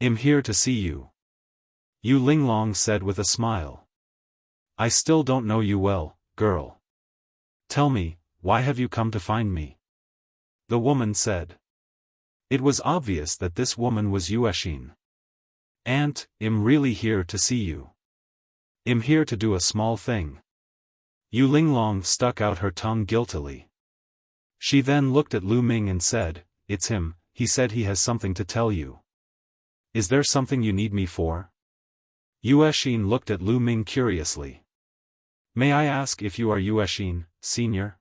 I'm here to see you. Yu Linglong said with a smile. I still don't know you well, girl. Tell me, why have you come to find me? The woman said. It was obvious that this woman was Yuexin. Aunt, I'm really here to see you. I'm here to do a small thing. Yu Linglong stuck out her tongue guiltily. She then looked at Lu Ming and said, It's him, he said he has something to tell you. Is there something you need me for? Yuexin looked at Lu Ming curiously. May I ask if you are Yuexin, senior?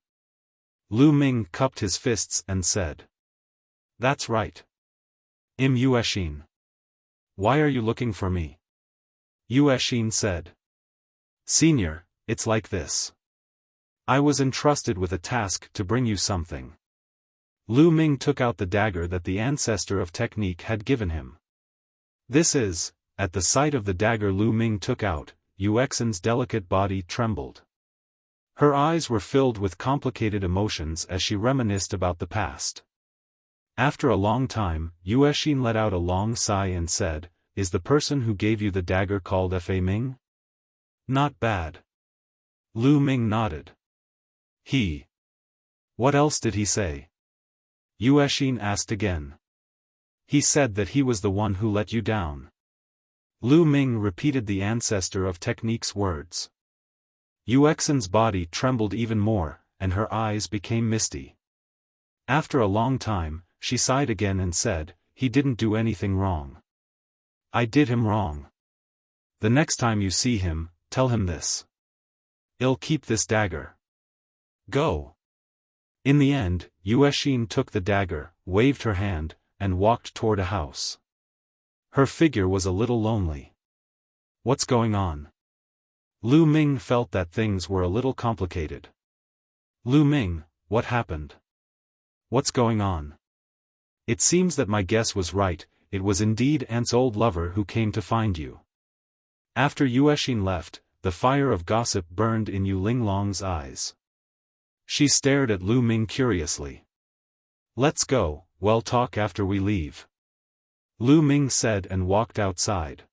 Lu Ming cupped his fists and said. That's right. I'm Yuexin. Why are you looking for me? Yuexin said. Senior, it's like this. I was entrusted with a task to bring you something. Lu Ming took out the dagger that the ancestor of technique had given him. This is, at the sight of the dagger Lu Ming took out, Yuexin's delicate body trembled. Her eyes were filled with complicated emotions as she reminisced about the past. After a long time, Yuexin let out a long sigh and said, Is the person who gave you the dagger called Fa Ming? Not bad. Lu Ming nodded. He. What else did he say? Yuexin asked again. He said that he was the one who let you down. Lu Ming repeated the ancestor of technique's words. Yuexin's body trembled even more, and her eyes became misty. After a long time, she sighed again and said, "He didn't do anything wrong. I did him wrong. The next time you see him, tell him this. I'll keep this dagger. Go." In the end, Yuexin took the dagger, waved her hand, and walked toward a house. Her figure was a little lonely. What's going on? Lu Ming felt that things were a little complicated. Lu Ming, what happened? What's going on? It seems that my guess was right, it was indeed Aunt's old lover who came to find you. After Yuexin left, the fire of gossip burned in Yu Linglong's eyes. She stared at Lu Ming curiously. "Let's go, we'll talk after we leave," Lu Ming said and walked outside.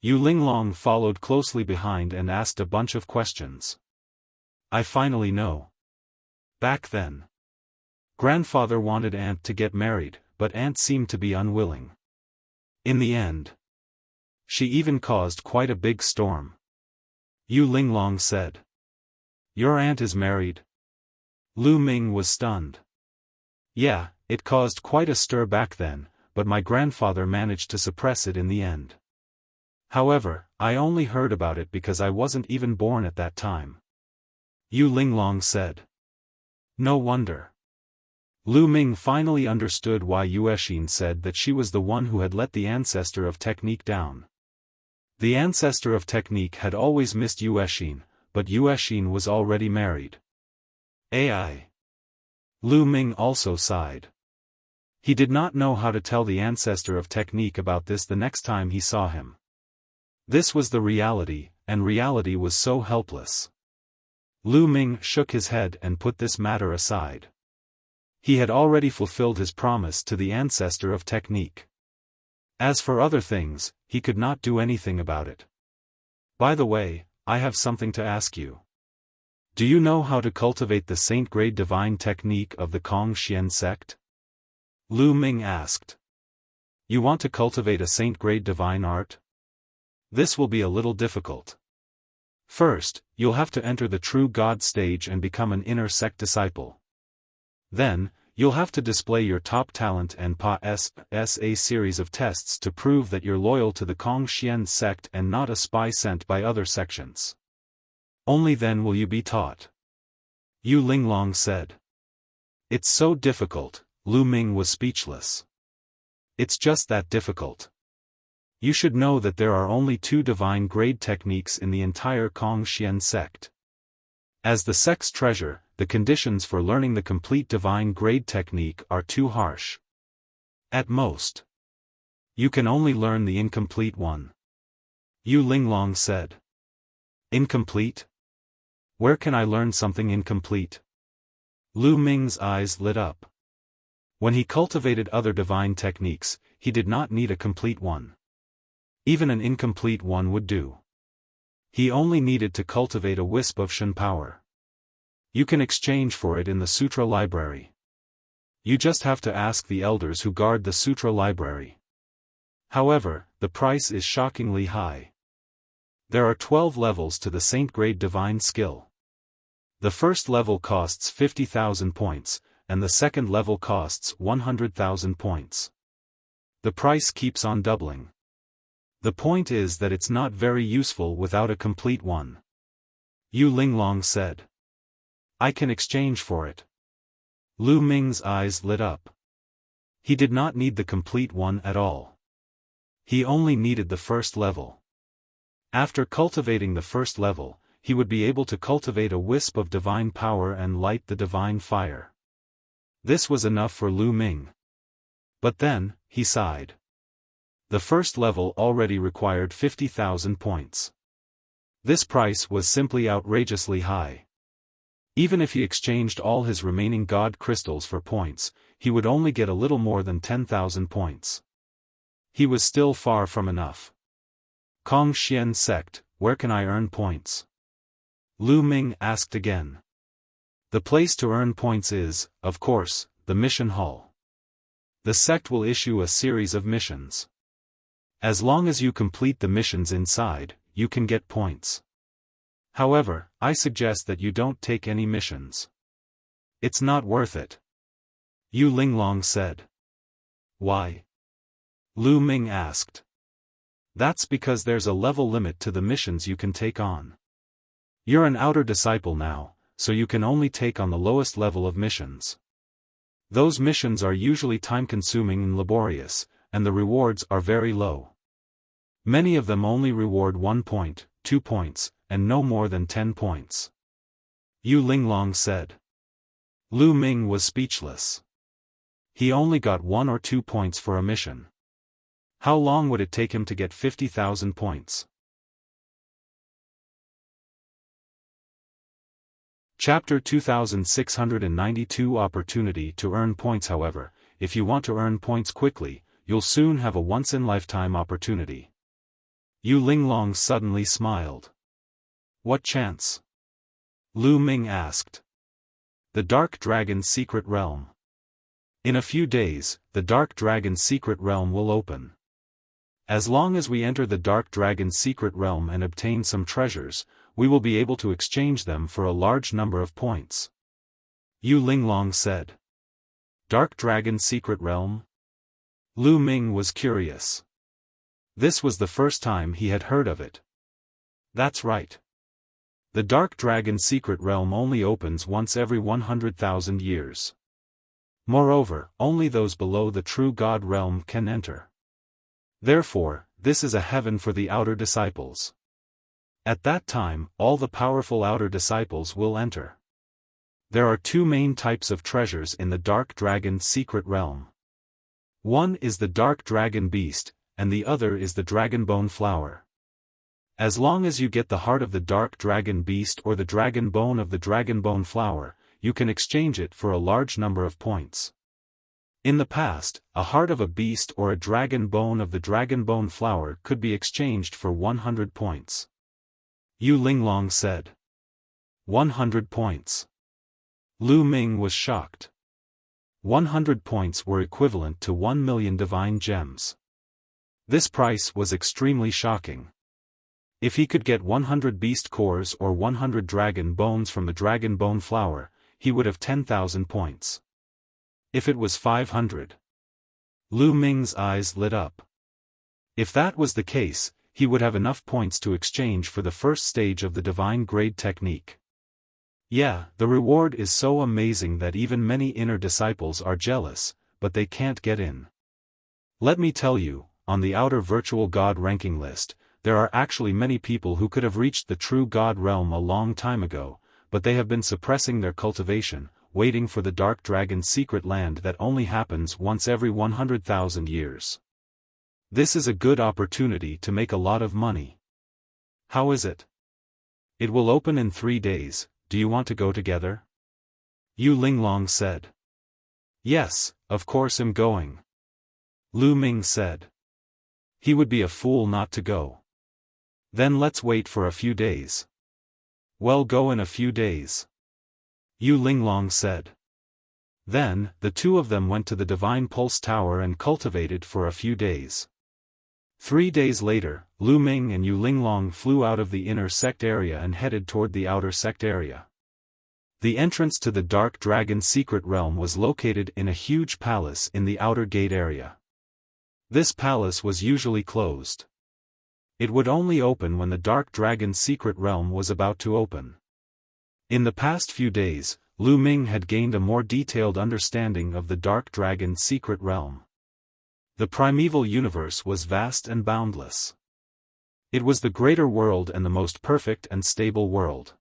Yu Linglong followed closely behind and asked a bunch of questions. "I finally know. Back then, grandfather wanted Aunt to get married, but Aunt seemed to be unwilling. In the end, she even caused quite a big storm." Yu Linglong said. "Your aunt is married?" Lu Ming was stunned. "Yeah, it caused quite a stir back then, but my grandfather managed to suppress it in the end. However, I only heard about it because I wasn't even born at that time," Yu Linglong said. No wonder. Lu Ming finally understood why Yuexin said that she was the one who had let the ancestor of technique down. The ancestor of technique had always missed Yuexin, but Yuexin was already married. AI. Lu Ming also sighed. He did not know how to tell the ancestor of technique about this the next time he saw him. This was the reality, and reality was so helpless. Lu Ming shook his head and put this matter aside. He had already fulfilled his promise to the ancestor of technique. As for other things, he could not do anything about it. "By the way, I have something to ask you. Do you know how to cultivate the saint-grade divine technique of the Kongxian sect?" Lu Ming asked. "You want to cultivate a saint-grade divine art? This will be a little difficult. First, you'll have to enter the true God stage and become an inner sect disciple. Then, you'll have to display your top talent and pass a series of tests to prove that you're loyal to the Kongxian sect and not a spy sent by other sections. Only then will you be taught," Yu Linglong said. "It's so difficult," Lu Ming was speechless. "It's just that difficult. You should know that there are only 2 divine grade techniques in the entire Kongxian sect. As the sect's treasure, the conditions for learning the complete divine grade technique are too harsh. At most, you can only learn the incomplete one," Yu Linglong said. "Incomplete? Where can I learn something incomplete?" Lu Ming's eyes lit up. When he cultivated other divine techniques, he did not need a complete one. Even an incomplete one would do. He only needed to cultivate a wisp of Shen power. You can exchange for it in the Sutra library. You just have to ask the elders who guard the Sutra library. However, the price is shockingly high. There are 12 levels to the saint-grade divine skill. The first level costs 50,000 points, and the second level costs 100,000 points. The price keeps on doubling. The point is that it's not very useful without a complete one," Yu Linglong said. "I can exchange for it." Lu Ming's eyes lit up. He did not need the complete one at all. He only needed the first level. After cultivating the first level, he would be able to cultivate a wisp of divine power and light the divine fire. This was enough for Lu Ming. But then, he sighed. The first level already required 50,000 points. This price was simply outrageously high. Even if he exchanged all his remaining god crystals for points, he would only get a little more than 10,000 points. He was still far from enough. "Kongxian sect, where can I earn points?" Lu Ming asked again. "The place to earn points is, of course, the mission hall. The sect will issue a series of missions. As long as you complete the missions inside, you can get points. However, I suggest that you don't take any missions. It's not worth it. Yu Linglong said. Why? Lu Ming asked. That's because there's a level limit to the missions you can take on. You're an outer disciple now, so you can only take on the lowest level of missions. Those missions are usually time-consuming and laborious, and the rewards are very low. Many of them only reward 1 point, 2 points, and no more than 10 points. Yu Linglong said. Lu Ming was speechless. He only got 1 or 2 points for a mission. How long would it take him to get 50,000 points? Chapter 2692 Opportunity to earn points. However, if you want to earn points quickly, you'll soon have a once-in-lifetime opportunity. Yu Linglong suddenly smiled. What chance? Lu Ming asked. The Dark Dragon's Secret Realm. In a few days, the Dark Dragon's Secret Realm will open. As long as we enter the Dark Dragon's Secret Realm and obtain some treasures, we will be able to exchange them for a large number of points. Yu Linglong said. Dark Dragon's Secret Realm? Lu Ming was curious. This was the first time he had heard of it. That's right. The Dark Dragon's Secret Realm only opens once every 100,000 years. Moreover, only those below the True God Realm can enter. Therefore, this is a heaven for the outer disciples. At that time, all the powerful outer disciples will enter. There are 2 main types of treasures in the Dark Dragon's Secret Realm. One is the Dark Dragon Beast, and the other is the Dragon Bone Flower. As long as you get the heart of the Dark Dragon Beast or the Dragon Bone of the Dragon Bone Flower, you can exchange it for a large number of points. In the past, a heart of a beast or a dragon bone of the Dragon Bone Flower could be exchanged for 100 points. Yu Linglong said. 100 points. Lu Ming was shocked. 100 points were equivalent to 1 million divine gems. This price was extremely shocking. If he could get 100 beast cores or 100 dragon bones from the Dragon Bone Flower, he would have 10,000 points. If it was 500. Lu Ming's eyes lit up. If that was the case, he would have enough points to exchange for the first stage of the divine grade technique. Yeah, the reward is so amazing that even many inner disciples are jealous, but they can't get in. Let me tell you, on the outer virtual god ranking list, there are actually many people who could have reached the True God Realm a long time ago, but they have been suppressing their cultivation, waiting for the Dark Dragon's secret land that only happens once every 100,000 years. This is a good opportunity to make a lot of money. How is it? It will open in 3 days, do you want to go together? Yu Linglong said. Yes, of course I'm going. Lu Ming said. He would be a fool not to go. Then let's wait for a few days. Well, go in a few days. Yu Linglong said. Then, the 2 of them went to the Divine Pulse Tower and cultivated for a few days. 3 days later, Lu Ming and Yu Linglong flew out of the inner sect area and headed toward the outer sect area. The entrance to the Dark Dragon's secret realm was located in a huge palace in the outer gate area. This palace was usually closed. It would only open when the Dark Dragon's secret realm was about to open. In the past few days, Lu Ming had gained a more detailed understanding of the Dark Dragon's secret realm. The primeval universe was vast and boundless. It was the greater world and the most perfect and stable world.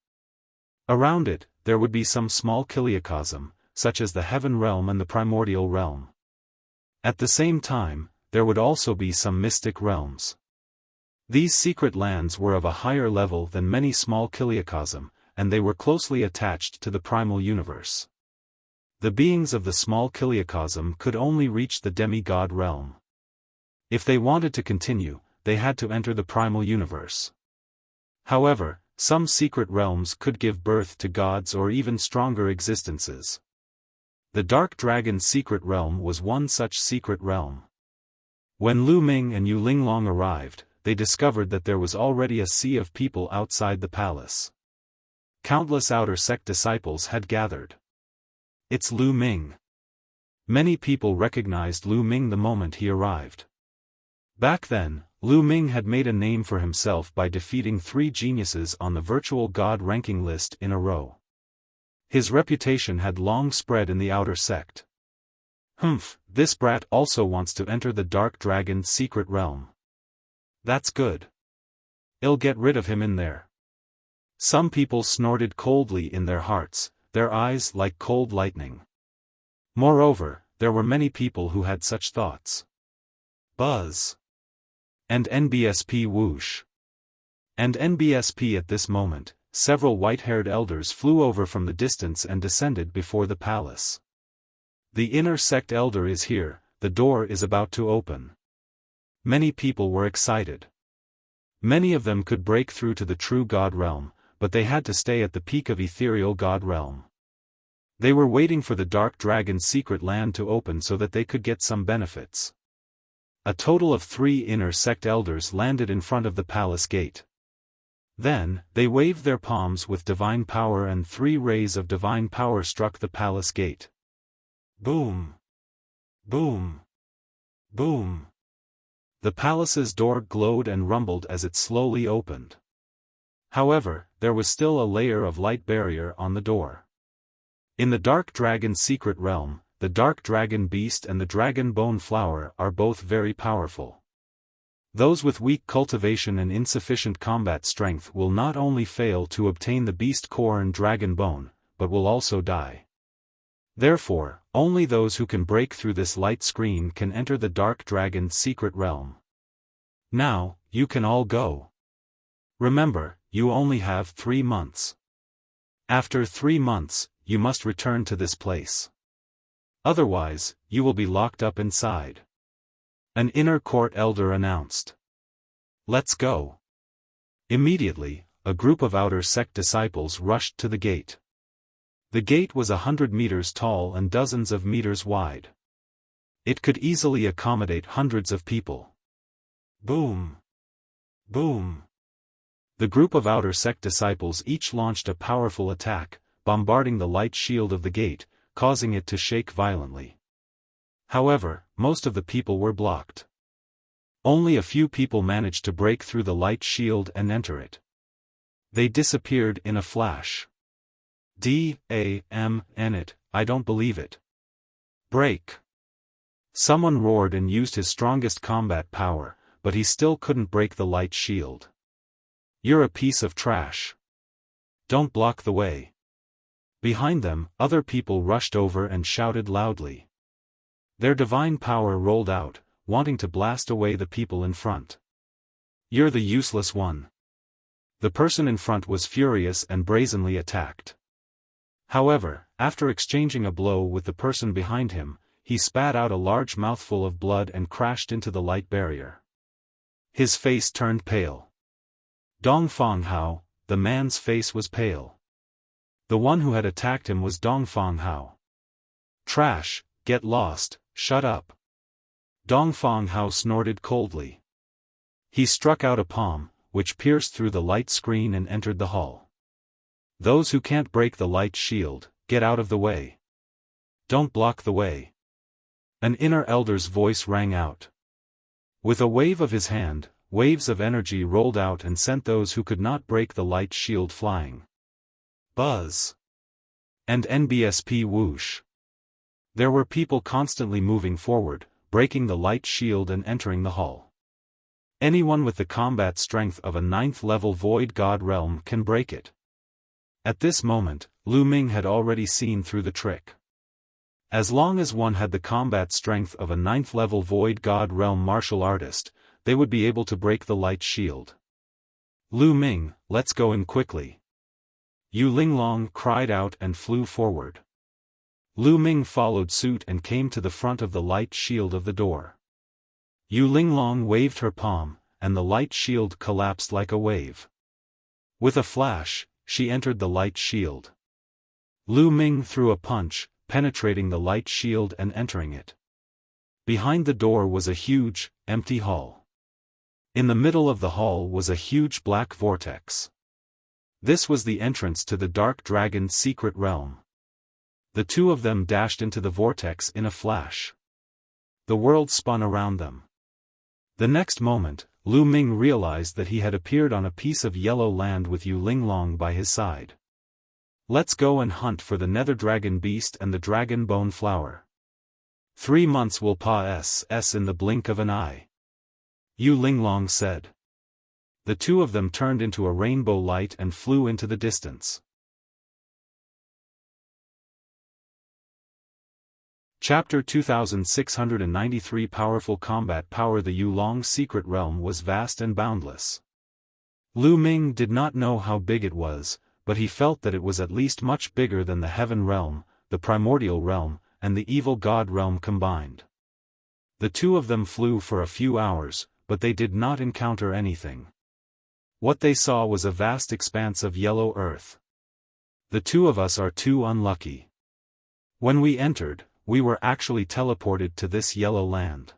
Around it, there would be some small kiliacosm, such as the heaven realm and the primordial realm. At the same time, there would also be some mystic realms. These secret lands were of a higher level than many small kiliacosm, and they were closely attached to the primal universe. The beings of the small kiliacosm could only reach the demigod realm. If they wanted to continue, they had to enter the primal universe. However, some secret realms could give birth to gods or even stronger existences. The Dark Dragon's secret realm was one such secret realm. When Lu Ming and Yu Linglong arrived, they discovered that there was already a sea of people outside the palace. Countless outer sect disciples had gathered. It's Lu Ming. Many people recognized Lu Ming the moment he arrived. Back then, Lu Ming had made a name for himself by defeating 3 geniuses on the virtual god ranking list in a row. His reputation had long spread in the outer sect. This brat also wants to enter the Dark Dragon's secret realm. That's good. I'll get rid of him in there. Some people snorted coldly in their hearts, their eyes like cold lightning. Moreover, there were many people who had such thoughts. Buzz. And NBSP whoosh. And NBSP at this moment, several white-haired elders flew over from the distance and descended before the palace. The inner sect elder is here, the door is about to open. Many people were excited. Many of them could break through to the true God realm, but they had to stay at the peak of ethereal God realm. They were waiting for the Dark Dragon's secret land to open so that they could get some benefits. A total of 3 inner sect elders landed in front of the palace gate. Then, they waved their palms with divine power and 3 rays of divine power struck the palace gate. Boom! Boom! Boom! The palace's door glowed and rumbled as it slowly opened. However, there was still a layer of light barrier on the door. In the Dark Dragon's secret realm, the Dark Dragon Beast and the Dragon Bone Flower are both very powerful. Those with weak cultivation and insufficient combat strength will not only fail to obtain the Beast Core and Dragon Bone, but will also die. Therefore, only those who can break through this light screen can enter the Dark Dragon's secret realm. Now, you can all go. Remember, you only have 3 months. After 3 months, you must return to this place. Otherwise, you will be locked up inside. An inner court elder announced. Let's go. Immediately, a group of outer sect disciples rushed to the gate. The gate was 100 meters tall and dozens of meters wide. It could easily accommodate hundreds of people. Boom! Boom! The group of outer sect disciples each launched a powerful attack, bombarding the light shield of the gate, causing it to shake violently. However, most of the people were blocked. Only a few people managed to break through the light shield and enter it. They disappeared in a flash. It, I don't believe it. Break. Someone roared and used his strongest combat power, but he still couldn't break the light shield. You're a piece of trash. Don't block the way. Behind them, other people rushed over and shouted loudly. Their divine power rolled out, wanting to blast away the people in front. You're the useless one. The person in front was furious and brazenly attacked. However, after exchanging a blow with the person behind him, he spat out a large mouthful of blood and crashed into the light barrier. His face turned pale. Dongfang Hao, the man's face was pale. The one who had attacked him was Dongfang Hao. Trash, get lost, shut up. Dongfang Hao snorted coldly. He struck out a palm, which pierced through the light screen and entered the hall. Those who can't break the light shield, get out of the way. Don't block the way. An inner elder's voice rang out. With a wave of his hand, waves of energy rolled out and sent those who could not break the light shield flying. Buzz. And NBSP whoosh. There were people constantly moving forward, breaking the light shield and entering the hall. Anyone with the combat strength of a 9th level Void God realm can break it. At this moment, Lu Ming had already seen through the trick. As long as one had the combat strength of a 9th level Void God realm martial artist, they would be able to break the light shield. Lu Ming, let's go in quickly. Yu Linglong cried out and flew forward. Lu Ming followed suit and came to the front of the light shield of the door. Yu Linglong waved her palm, and the light shield collapsed like a wave. With a flash, she entered the light shield. Lu Ming threw a punch, penetrating the light shield and entering it. Behind the door was a huge, empty hall. In the middle of the hall was a huge black vortex. This was the entrance to the Dark Dragon's secret realm. The two of them dashed into the vortex in a flash. The world spun around them. The next moment, Lu Ming realized that he had appeared on a piece of yellow land with Yu Linglong by his side. "Let's go and hunt for the Nether Dragon Beast and the Dragon Bone Flower. 3 months will pass in the blink of an eye," Yu Linglong said. The two of them turned into a rainbow light and flew into the distance. Chapter 2693 Powerful Combat Power. The Yulong's secret realm was vast and boundless. Lu Ming did not know how big it was, but he felt that it was at least much bigger than the Heaven Realm, the Primordial Realm, and the Evil God Realm combined. The two of them flew for a few hours, but they did not encounter anything. What they saw was a vast expanse of yellow earth. "The two of us are too unlucky. When we entered, we were actually teleported to this yellow land.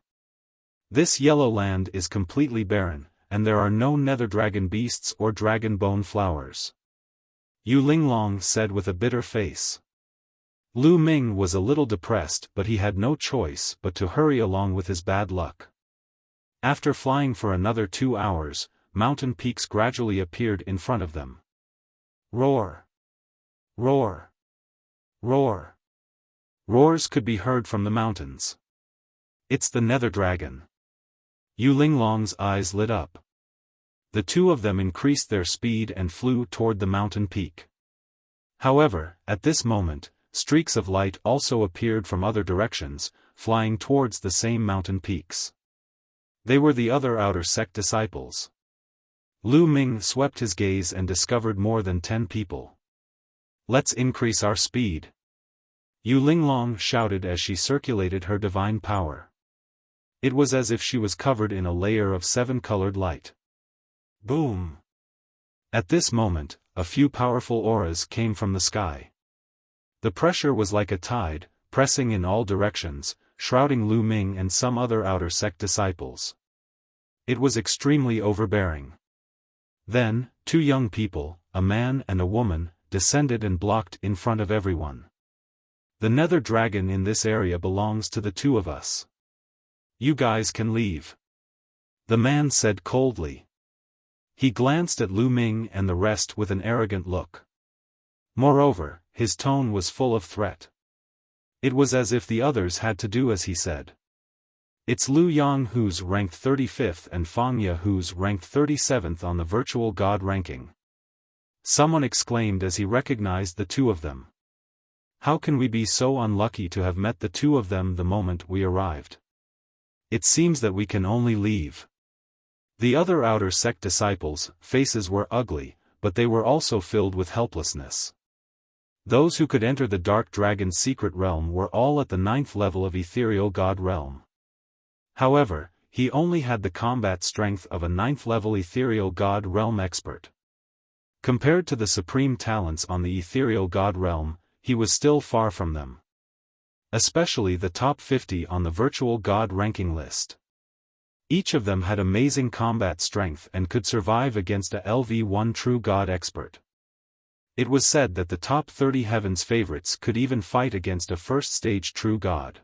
This yellow land is completely barren, and there are no nether dragon beasts or dragon bone flowers," Yu Linglong said with a bitter face. Lu Ming was a little depressed, but he had no choice but to hurry along with his bad luck. After flying for another 2 hours, mountain peaks gradually appeared in front of them. Roar! Roar! Roar! Roars could be heard from the mountains. "It's the Nether Dragon." Yu Linglong's eyes lit up. The two of them increased their speed and flew toward the mountain peak. However, at this moment, streaks of light also appeared from other directions, flying towards the same mountain peaks. They were the other outer sect disciples. Lu Ming swept his gaze and discovered more than 10 people. "Let's increase our speed," Yu Linglong shouted as she circulated her divine power. It was as if she was covered in a layer of 7-colored light. Boom! At this moment, a few powerful auras came from the sky. The pressure was like a tide, pressing in all directions, shrouding Lu Ming and some other outer sect disciples. It was extremely overbearing. Then, 2 young people, a man and a woman, descended and blocked in front of everyone. "The Nether Dragon in this area belongs to the two of us. You guys can leave," the man said coldly. He glanced at Lu Ming and the rest with an arrogant look. Moreover, his tone was full of threat. It was as if the others had to do as he said. "It's Lu Yang who's ranked 35th and Fangya who's ranked 37th on the virtual god ranking," someone exclaimed as he recognized the two of them. "How can we be so unlucky to have met the two of them the moment we arrived? It seems that we can only leave." The other outer sect disciples' faces were ugly, but they were also filled with helplessness. Those who could enter the Dark Dragon's secret realm were all at the 9th level of Ethereal God Realm. However, he only had the combat strength of a 9th level Ethereal God Realm expert. Compared to the supreme talents on the Ethereal God Realm, he was still far from them. Especially the top 50 on the virtual god ranking list. Each of them had amazing combat strength and could survive against a LV1 true god expert. It was said that the top 30 heavens favorites could even fight against a first-stage true god.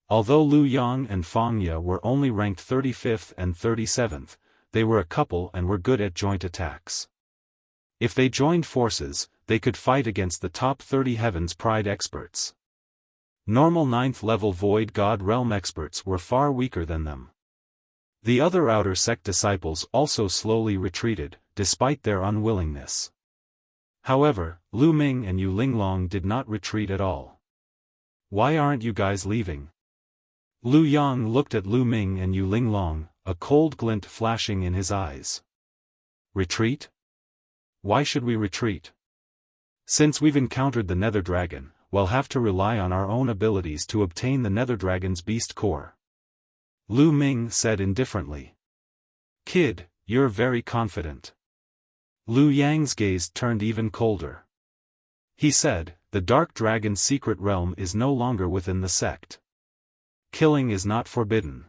Although Lu Yang and Fangya were only ranked 35th and 37th, they were a couple and were good at joint attacks. If they joined forces, they could fight against the top 30 heavens pride experts. Normal 9th level void god realm experts were far weaker than them. The other outer sect disciples also slowly retreated, despite their unwillingness. However, Lu Ming and Yu Linglong did not retreat at all. "Why aren't you guys leaving?" Lu Yang looked at Lu Ming and Yu Linglong, a cold glint flashing in his eyes. "Retreat? Why should we retreat? Since we've encountered the Nether Dragon, we'll have to rely on our own abilities to obtain the Nether Dragon's beast core," Lu Ming said indifferently. "Kid, you're very confident." Lu Yang's gaze turned even colder. He said, the Dark Dragon's secret realm is no longer within the sect. Killing is not forbidden.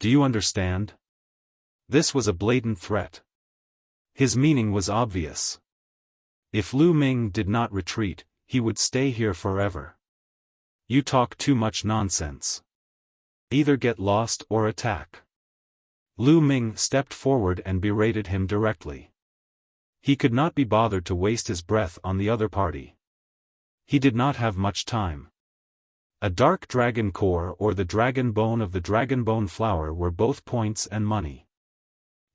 Do you understand? This was a blatant threat. His meaning was obvious. If Lu Ming did not retreat, he would stay here forever. You talk too much nonsense. Either get lost or attack. Lu Ming stepped forward and berated him directly. He could not be bothered to waste his breath on the other party. He did not have much time. A dark dragon core or the dragon bone of the dragon bone flower were both points and money.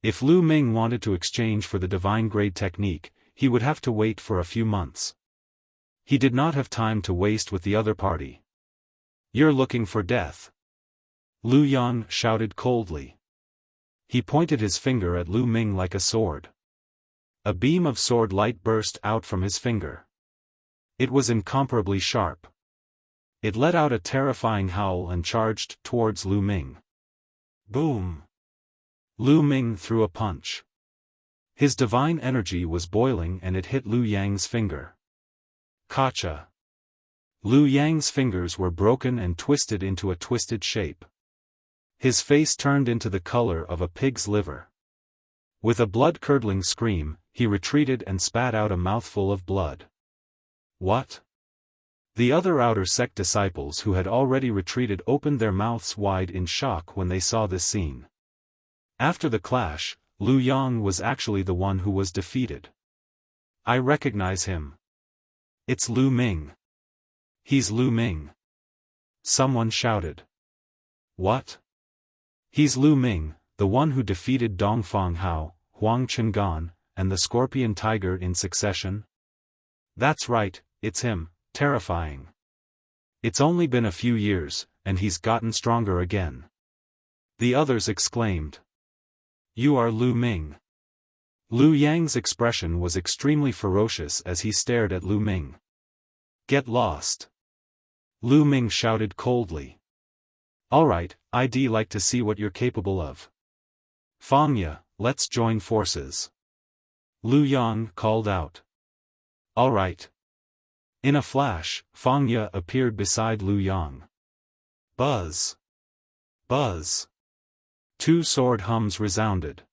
If Lu Ming wanted to exchange for the divine grade technique, he would have to wait for a few months. He did not have time to waste with the other party. You're looking for death. Lu Yang shouted coldly. He pointed his finger at Lu Ming like a sword. A beam of sword light burst out from his finger. It was incomparably sharp. It let out a terrifying howl and charged towards Lu Ming. Boom! Lu Ming threw a punch. His divine energy was boiling and it hit Lu Yang's finger. Gotcha! Lu Yang's fingers were broken and twisted into a twisted shape. His face turned into the color of a pig's liver. With a blood-curdling scream, he retreated and spat out a mouthful of blood. What? The other outer sect disciples who had already retreated opened their mouths wide in shock when they saw this scene. After the clash, Lu Yang was actually the one who was defeated. I recognize him. It's Lu Ming. He's Lu Ming. Someone shouted. What? He's Lu Ming, the one who defeated Dongfang Hao, Huang Chengan, and the Scorpion Tiger in succession? That's right, it's him, terrifying. It's only been a few years, and he's gotten stronger again. The others exclaimed. You are Lu Ming. Lu Yang's expression was extremely ferocious as he stared at Lu Ming. Get lost. Lu Ming shouted coldly. Alright, I'd like to see what you're capable of. Fangya, let's join forces. Lu Yang called out. Alright. In a flash, Fangya appeared beside Lu Yang. Buzz. Buzz. Two sword hums resounded.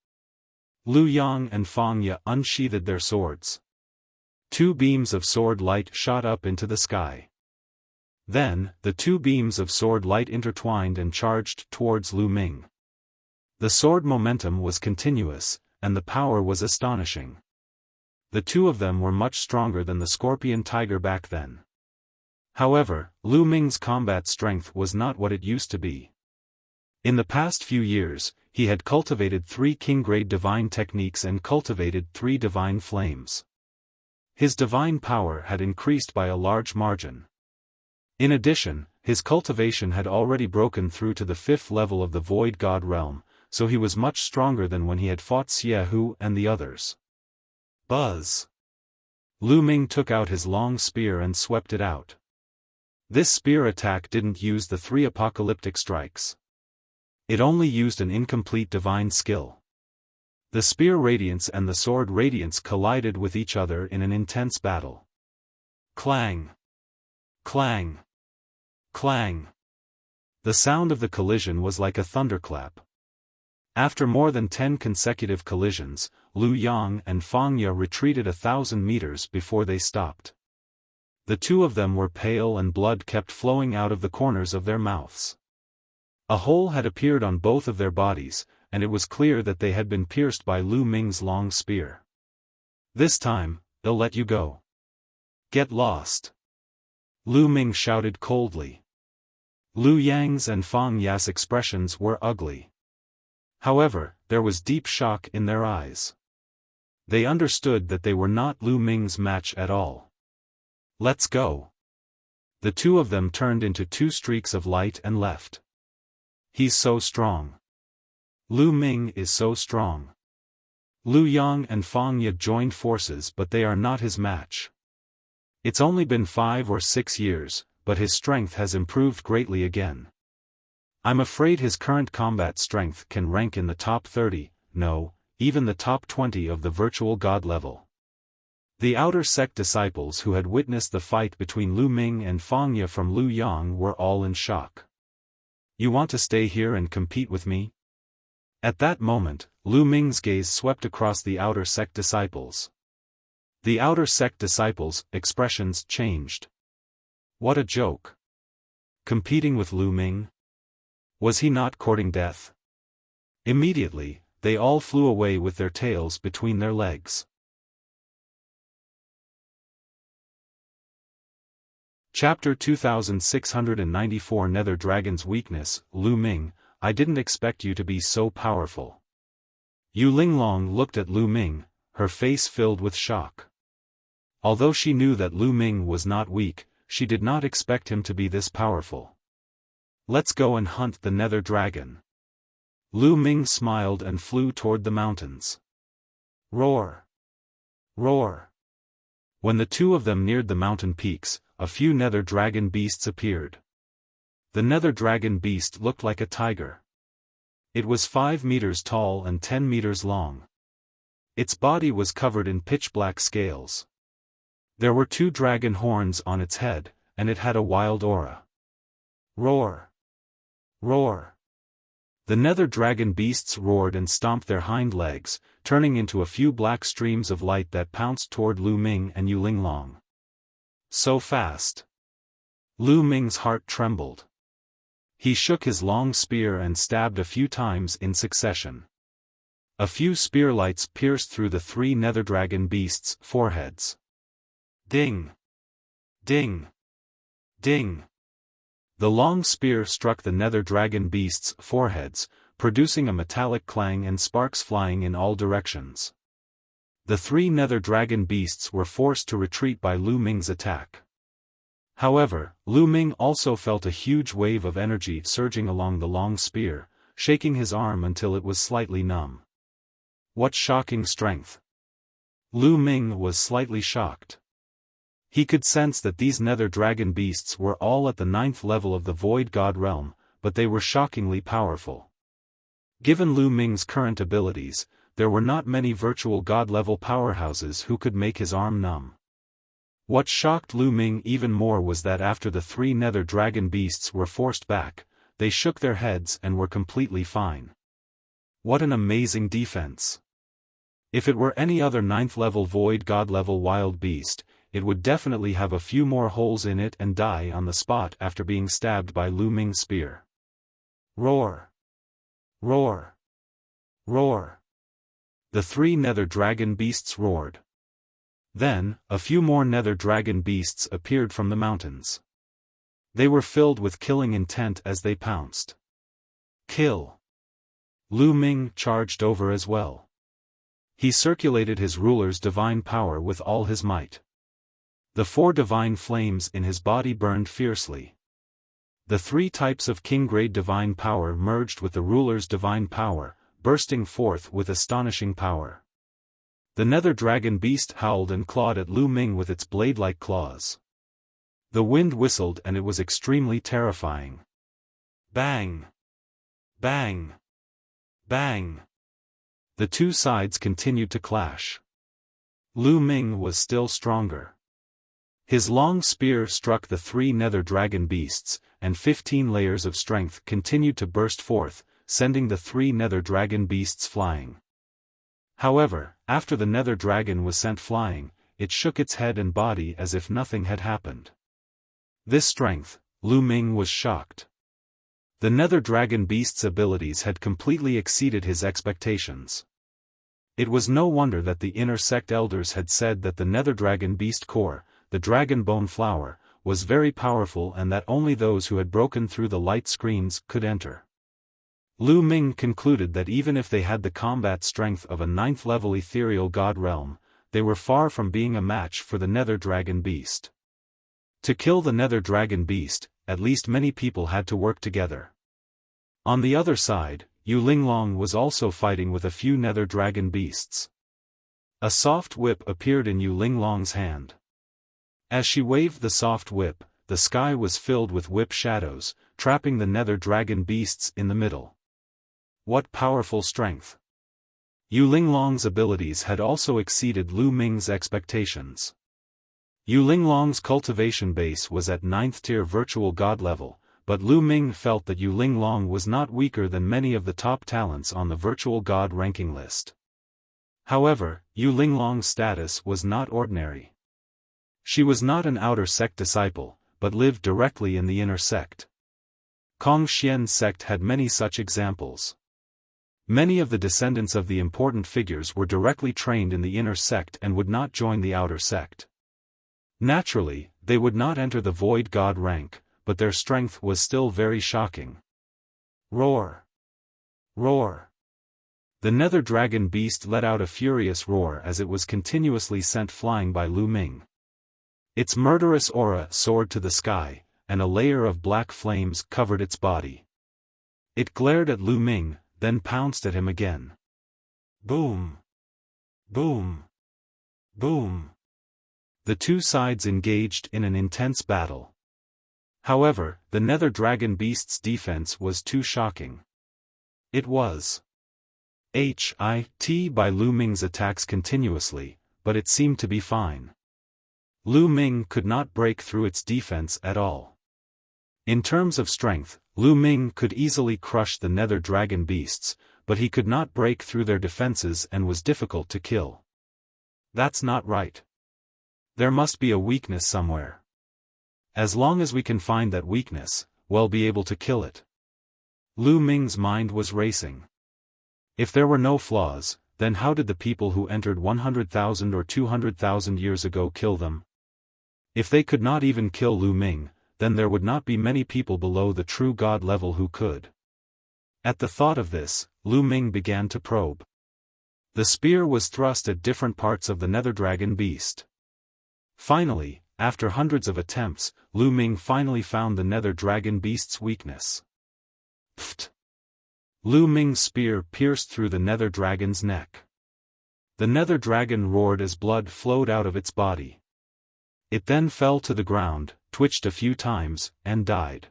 Lu Yang and Fangya unsheathed their swords. Two beams of sword light shot up into the sky. Then, the two beams of sword light intertwined and charged towards Lu Ming. The sword momentum was continuous, and the power was astonishing. The two of them were much stronger than the Scorpion Tiger back then. However, Lu Ming's combat strength was not what it used to be. In the past few years, he had cultivated 3 king-grade divine techniques and cultivated 3 divine flames. His divine power had increased by a large margin. In addition, his cultivation had already broken through to the 5th level of the Void God realm, so he was much stronger than when he had fought Xie Hu and the others. Buzz! Lu Ming took out his long spear and swept it out. This spear attack didn't use the 3 apocalyptic strikes. It only used an incomplete divine skill. The spear radiance and the sword radiance collided with each other in an intense battle. Clang! Clang! Clang! The sound of the collision was like a thunderclap. After more than 10 consecutive collisions, Lu Yang and Fangya retreated 1,000 meters before they stopped. The two of them were pale and blood kept flowing out of the corners of their mouths. A hole had appeared on both of their bodies, and it was clear that they had been pierced by Lu Ming's long spear. This time, they'll let you go. Get lost. Lu Ming shouted coldly. Lu Yang's and Fangya's expressions were ugly. However, there was deep shock in their eyes. They understood that they were not Lu Ming's match at all. Let's go. The two of them turned into 2 streaks of light and left. He's so strong. Lu Ming is so strong. Lu Yang and Fangya joined forces, but they are not his match. It's only been 5 or 6 years, but his strength has improved greatly again. I'm afraid his current combat strength can rank in the top 30, no, even the top 20 of the virtual god level. The outer sect disciples who had witnessed the fight between Lu Ming and Fangya from Lu Yang were all in shock. "You want to stay here and compete with me?" At that moment, Lu Ming's gaze swept across the outer sect disciples. The outer sect disciples' expressions changed. What a joke! Competing with Lu Ming? Was he not courting death? Immediately, they all flew away with their tails between their legs. Chapter 2694 Nether Dragon's Weakness. Lu Ming, I didn't expect you to be so powerful. Yu Linglong looked at Lu Ming, her face filled with shock. Although she knew that Lu Ming was not weak, she did not expect him to be this powerful. Let's go and hunt the Nether Dragon. Lu Ming smiled and flew toward the mountains. Roar! Roar! When the two of them neared the mountain peaks, a few Nether Dragon beasts appeared. The Nether Dragon beast looked like a tiger. It was 5 meters tall and 10 meters long. Its body was covered in pitch-black scales. There were 2 dragon horns on its head, and it had a wild aura. Roar! Roar! The Nether Dragon beasts roared and stomped their hind legs, turning into a few black streams of light that pounced toward Lu Ming and Yu Linglong. So fast! Lu Ming's heart trembled. He shook his long spear and stabbed a few times in succession. A few spear lights pierced through the 3 Nether Dragon beasts' foreheads. Ding! Ding! Ding! The long spear struck the Nether Dragon beasts' foreheads, producing a metallic clang and sparks flying in all directions. The 3 Nether Dragon beasts were forced to retreat by Lu Ming's attack. However, Lu Ming also felt a huge wave of energy surging along the long spear, shaking his arm until it was slightly numb. What shocking strength! Lu Ming was slightly shocked. He could sense that these Nether Dragon beasts were all at the 9th level of the Void God realm, but they were shockingly powerful. Given Lu Ming's current abilities, there were not many virtual God-level powerhouses who could make his arm numb. What shocked Lu Ming even more was that after the 3 Nether Dragon beasts were forced back, they shook their heads and were completely fine. What an amazing defense! If it were any other 9th level Void God level wild beast, it would definitely have a few more holes in it and die on the spot after being stabbed by Lu Ming's spear. Roar! Roar! Roar! The 3 Nether Dragon beasts roared. Then, a few more Nether Dragon beasts appeared from the mountains. They were filled with killing intent as they pounced. Kill! Lu Ming charged over as well. He circulated his ruler's divine power with all his might. The 4 divine flames in his body burned fiercely. The 3 types of king-grade divine power merged with the ruler's divine power, bursting forth with astonishing power. The Nether Dragon beast howled and clawed at Lu Ming with its blade-like claws. The wind whistled and it was extremely terrifying. Bang! Bang! Bang! The 2 sides continued to clash. Lu Ming was still stronger. His long spear struck the 3 Nether Dragon beasts, and 15 layers of strength continued to burst forth, sending the 3 Nether Dragon beasts flying. However, after the Nether Dragon was sent flying, it shook its head and body as if nothing had happened. This strength, Lu Ming was shocked. The Nether Dragon beast's abilities had completely exceeded his expectations. It was no wonder that the inner sect elders had said that the Nether Dragon beast core, the Dragon Bone Flower, was very powerful and that only those who had broken through the light screens could enter. Lu Ming concluded that even if they had the combat strength of a 9th level ethereal god realm, they were far from being a match for the Nether Dragon beast. To kill the Nether Dragon beast, at least many people had to work together. On the other side, Yu Linglong was also fighting with a few Nether Dragon beasts. A soft whip appeared in Yu Linglong's hand. As she waved the soft whip, the sky was filled with whip shadows, trapping the Nether Dragon beasts in the middle. What powerful strength! Yu Linglong's abilities had also exceeded Lu Ming's expectations. Yu Linglong's cultivation base was at 9th tier virtual god level, but Lu Ming felt that Yu Linglong was not weaker than many of the top talents on the virtual god ranking list. However, Yu Linglong's status was not ordinary. She was not an outer sect disciple, but lived directly in the inner sect. Kong Xian's sect had many such examples. Many of the descendants of the important figures were directly trained in the inner sect and would not join the outer sect. Naturally, they would not enter the void god rank, but their strength was still very shocking. Roar! Roar! The nether dragon beast let out a furious roar as it was continuously sent flying by Lu Ming. Its murderous aura soared to the sky, and a layer of black flames covered its body. It glared at Lu Ming, then pounced at him again. Boom! Boom! Boom! The two sides engaged in an intense battle. However, the nether dragon beast's defense was too shocking. It was hit by Lu Ming's attacks continuously, but it seemed to be fine. Lu Ming could not break through its defense at all. In terms of strength, Lu Ming could easily crush the nether dragon beasts, but he could not break through their defenses and was difficult to kill. That's not right. There must be a weakness somewhere. As long as we can find that weakness, we'll be able to kill it. Lu Ming's mind was racing. If there were no flaws, then how did the people who entered 100,000 or 200,000 years ago kill them? If they could not even kill Lu Ming, then there would not be many people below the true god level who could. At the thought of this, Lu Ming began to probe. The spear was thrust at different parts of the nether dragon beast. Finally, after hundreds of attempts, Lu Ming finally found the nether dragon beast's weakness. Pfft! Lu Ming's spear pierced through the nether dragon's neck. The nether dragon roared as blood flowed out of its body. It then fell to the ground, twitched a few times, and died.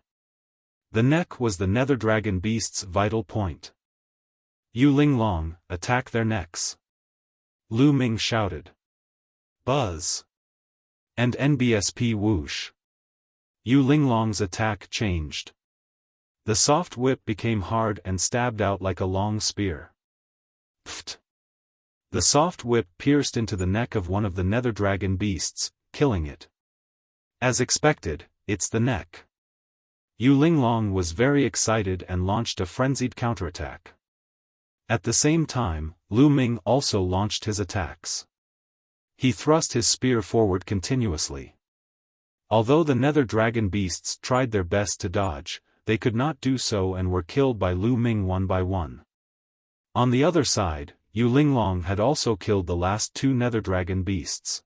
The neck was the nether dragon beast's vital point. Yu Linglong, attack their necks! Lu Ming shouted. Buzz! And NBSP whoosh. Yu Linglong's attack changed. The soft whip became hard and stabbed out like a long spear. Pfft! The soft whip pierced into the neck of one of the nether dragon beasts, killing it. As expected, it's the neck. Yu Linglong was very excited and launched a frenzied counterattack. At the same time, Lu Ming also launched his attacks. He thrust his spear forward continuously. Although the nether dragon beasts tried their best to dodge, they could not do so and were killed by Lu Ming one by one. On the other side, Yu Linglong had also killed the last two nether dragon beasts.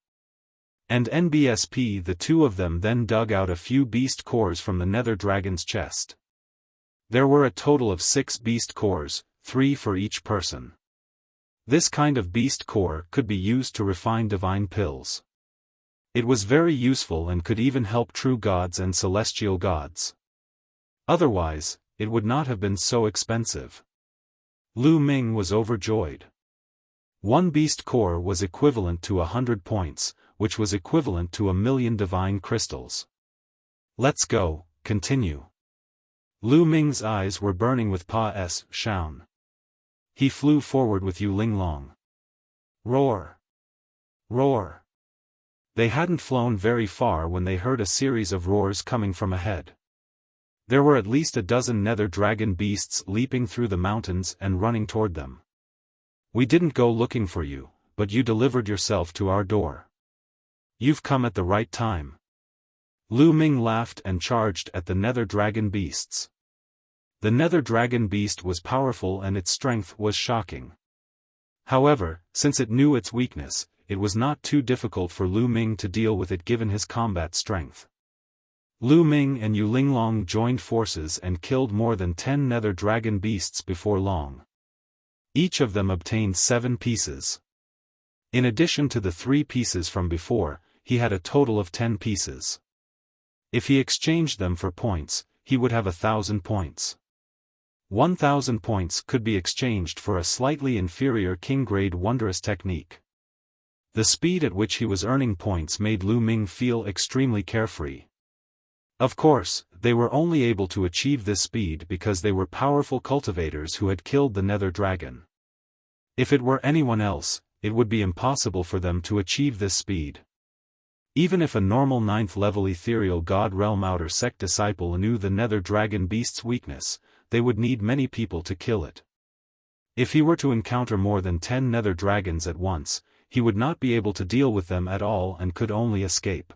And NBSP, the two of them then dug out a few beast cores from the nether dragon's chest. There were a total of 6 beast cores, 3 for each person. This kind of beast core could be used to refine divine pills. It was very useful and could even help true gods and celestial gods. Otherwise, it would not have been so expensive. Lu Ming was overjoyed. One beast core was equivalent to 100 points, which was equivalent to 1,000,000 divine crystals. Let's go, continue. Lu Ming's eyes were burning with Pa-S, Shaun. He flew forward with Yu Linglong. Roar! Roar! They hadn't flown very far when they heard a series of roars coming from ahead. There were at least a dozen nether dragon beasts leaping through the mountains and running toward them. We didn't go looking for you, but you delivered yourself to our door. You've come at the right time. Lu Ming laughed and charged at the nether dragon beasts. The nether dragon beast was powerful and its strength was shocking. However, since it knew its weakness, it was not too difficult for Lu Ming to deal with it given his combat strength. Lu Ming and Yu Linglong joined forces and killed more than 10 nether dragon beasts before long. Each of them obtained 7 pieces. In addition to the 3 pieces from before, he had a total of 10 pieces. If he exchanged them for points, he would have 1,000 points. 1,000 points could be exchanged for a slightly inferior king-grade wondrous technique. The speed at which he was earning points made Lu Ming feel extremely carefree. Of course, they were only able to achieve this speed because they were powerful cultivators who had killed the Nether Dragon. If it were anyone else, it would be impossible for them to achieve this speed. Even if a normal 9th-level ethereal god realm outer sect disciple knew the Nether Dragon beast's weakness, they would need many people to kill it. If he were to encounter more than 10 Nether Dragons at once, he would not be able to deal with them at all and could only escape.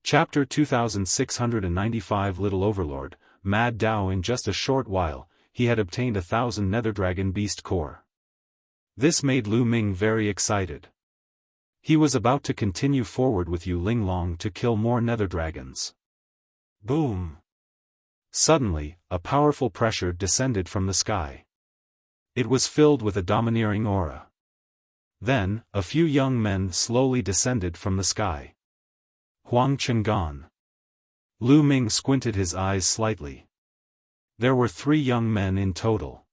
Chapter 2695 Little Overlord, Mad Dao. In just a short while, he had obtained 1,000 Nether Dragon Beast Core. This made Lu Ming very excited. He was about to continue forward with Yu Linglong to kill more Nether Dragons. Boom! Suddenly, a powerful pressure descended from the sky. It was filled with a domineering aura. Then, a few young men slowly descended from the sky. Huang Chengan. Lu Ming squinted his eyes slightly. There were 3 young men in total.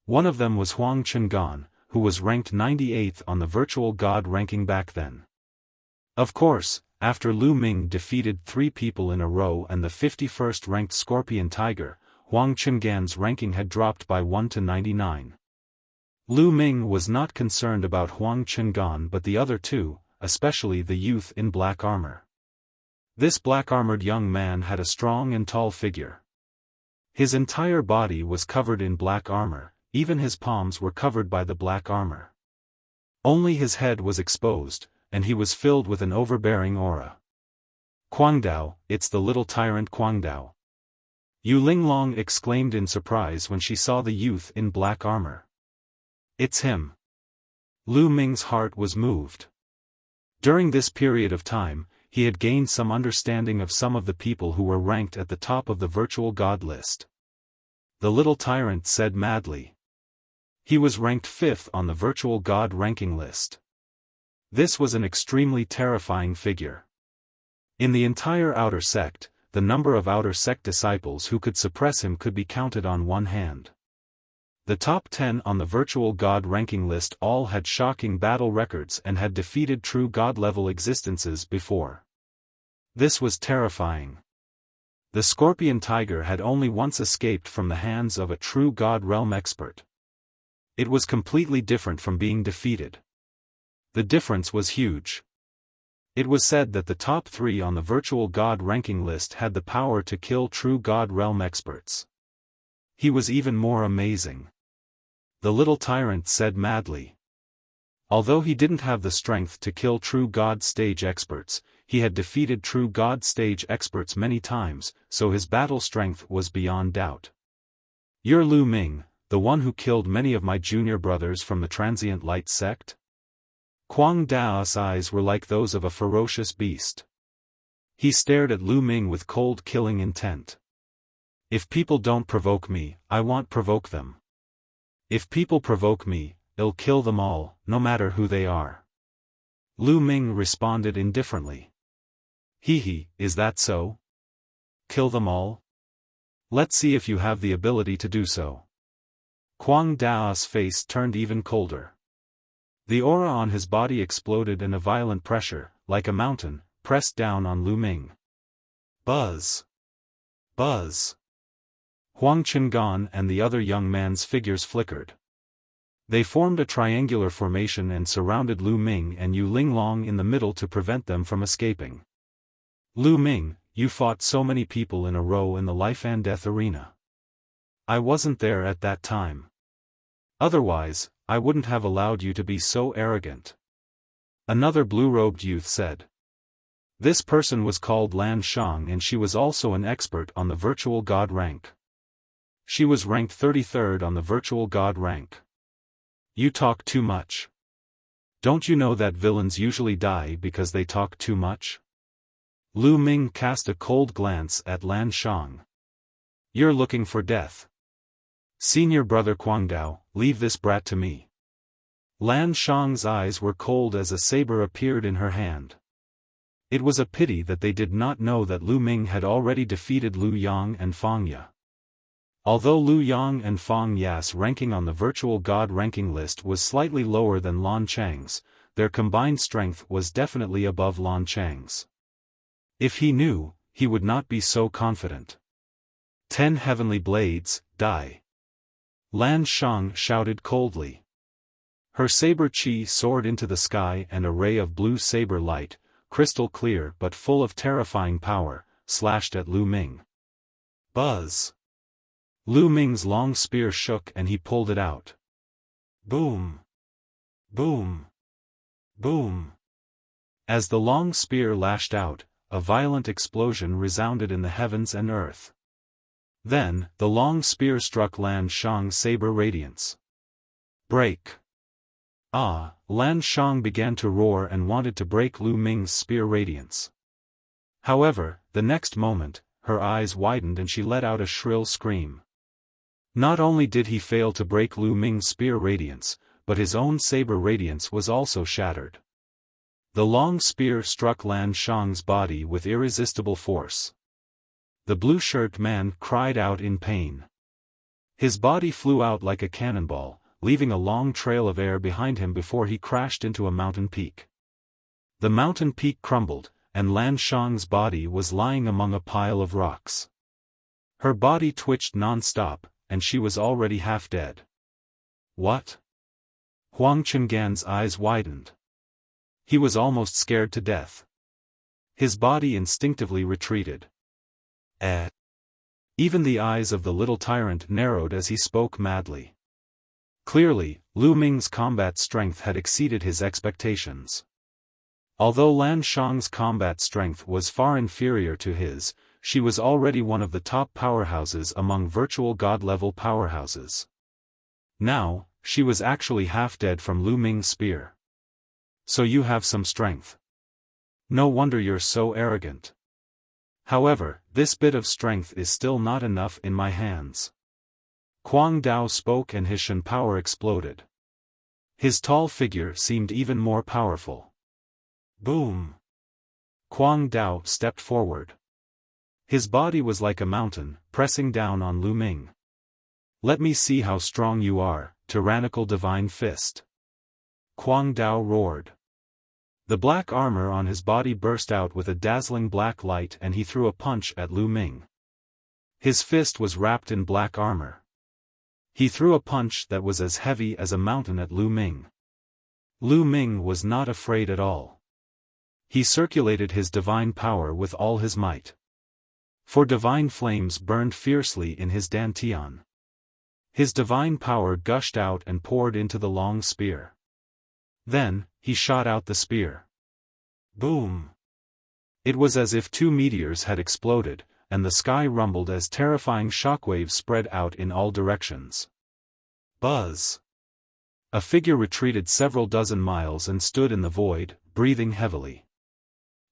One of them was Huang Chengan, who was ranked 98th on the virtual god ranking back then. Of course, after Lu Ming defeated 3 people in a row and the 51st ranked Scorpion Tiger, Huang Chengan's ranking had dropped by 1 to 99. Lu Ming was not concerned about Huang Chengan but the other 2, especially the youth in black armor. This black-armored young man had a strong and tall figure. His entire body was covered in black armor, even his palms were covered by the black armor. Only his head was exposed, and he was filled with an overbearing aura. Guangdao, it's the little tyrant Guangdao. Yu Linglong exclaimed in surprise when she saw the youth in black armor. It's him. Lu Ming's heart was moved. During this period of time, he had gained some understanding of some of the people who were ranked at the top of the virtual god list. The little tyrant said madly. He was ranked 5th on the virtual god ranking list. This was an extremely terrifying figure. In the entire outer sect, the number of outer sect disciples who could suppress him could be counted on one hand. The top 10 on the virtual god ranking list all had shocking battle records and had defeated true god-level existences before. This was terrifying. The Scorpion Tiger had only once escaped from the hands of a true god realm expert. It was completely different from being defeated. The difference was huge. It was said that the top 3 on the virtual god ranking list had the power to kill true god realm experts. He was even more amazing. The little tyrant said madly. Although he didn't have the strength to kill true god stage experts, he had defeated true god stage experts many times, so his battle strength was beyond doubt. You're Lu Ming, the one who killed many of my junior brothers from the Transient Light sect? Guangdao's eyes were like those of a ferocious beast. He stared at Lu Ming with cold killing intent. If people don't provoke me, I won't provoke them. If people provoke me, I'll kill them all, no matter who they are. Lu Ming responded indifferently. Hee, is that so? Kill them all? Let's see if you have the ability to do so. Guangdao's face turned even colder. The aura on his body exploded and a violent pressure, like a mountain, pressed down on Lu Ming. Buzz! Buzz! Huang Chengan and the other young man's figures flickered. They formed a triangular formation and surrounded Lu Ming and Yu Linglong in the middle to prevent them from escaping. Lu Ming, you fought so many people in a row in the life and death arena. I wasn't there at that time. Otherwise, I wouldn't have allowed you to be so arrogant. Another blue-robed youth said. This person was called Lan Shang and she was also an expert on the virtual god rank. She was ranked 33rd on the virtual god rank. You talk too much. Don't you know that villains usually die because they talk too much? Lu Ming cast a cold glance at Lan Shang. You're looking for death. Senior brother Guangdao, leave this brat to me. Lan Shang's eyes were cold as a saber appeared in her hand. It was a pity that they did not know that Lu Ming had already defeated Lu Yang and Fang Ya. Although Lu Yang and Fang Ya's ranking on the virtual god ranking list was slightly lower than Lan Chang's, their combined strength was definitely above Lan Chang's. If he knew, he would not be so confident. 10 heavenly blades, die. Lan Shang shouted coldly. Her saber chi soared into the sky, and a ray of blue saber light, crystal clear but full of terrifying power, slashed at Lu Ming. Buzz! Lu Ming's long spear shook and he pulled it out. Boom! Boom! Boom! As the long spear lashed out, a violent explosion resounded in the heavens and earth. Then, the long spear struck Lan Shang's saber radiance. Break! Ah! Lan Shang began to roar and wanted to break Lu Ming's spear radiance. However, the next moment, her eyes widened and she let out a shrill scream. Not only did he fail to break Lu Ming's spear radiance, but his own saber radiance was also shattered. The long spear struck Lan Shang's body with irresistible force. The blue-shirt man cried out in pain. His body flew out like a cannonball, leaving a long trail of air behind him before he crashed into a mountain peak. The mountain peak crumbled, and Lan Shang's body was lying among a pile of rocks. Her body twitched non-stop, and she was already half dead. What? Huang Chengan's eyes widened. He was almost scared to death. His body instinctively retreated. Even the eyes of the little tyrant narrowed as he spoke madly. Clearly, Lu Ming's combat strength had exceeded his expectations. Although Lan Shang's combat strength was far inferior to his, she was already one of the top powerhouses among virtual god-level powerhouses. Now, she was actually half dead from Lu Ming's spear. So you have some strength. No wonder you're so arrogant. However, this bit of strength is still not enough in my hands. Kuang Dao spoke and his Shen power exploded. His tall figure seemed even more powerful. Boom! Kuang Dao stepped forward. His body was like a mountain, pressing down on Lu Ming. Let me see how strong you are, tyrannical divine fist. Kuang Dao roared. The black armor on his body burst out with a dazzling black light and he threw a punch at Lu Ming. His fist was wrapped in black armor. He threw a punch that was as heavy as a mountain at Lu Ming. Lu Ming was not afraid at all. He circulated his divine power with all his might. For divine flames burned fiercely in his dantian. His divine power gushed out and poured into the long spear. Then, he shot out the spear. Boom! It was as if two meteors had exploded, and the sky rumbled as terrifying shockwaves spread out in all directions. Buzz! A figure retreated several dozen miles and stood in the void, breathing heavily.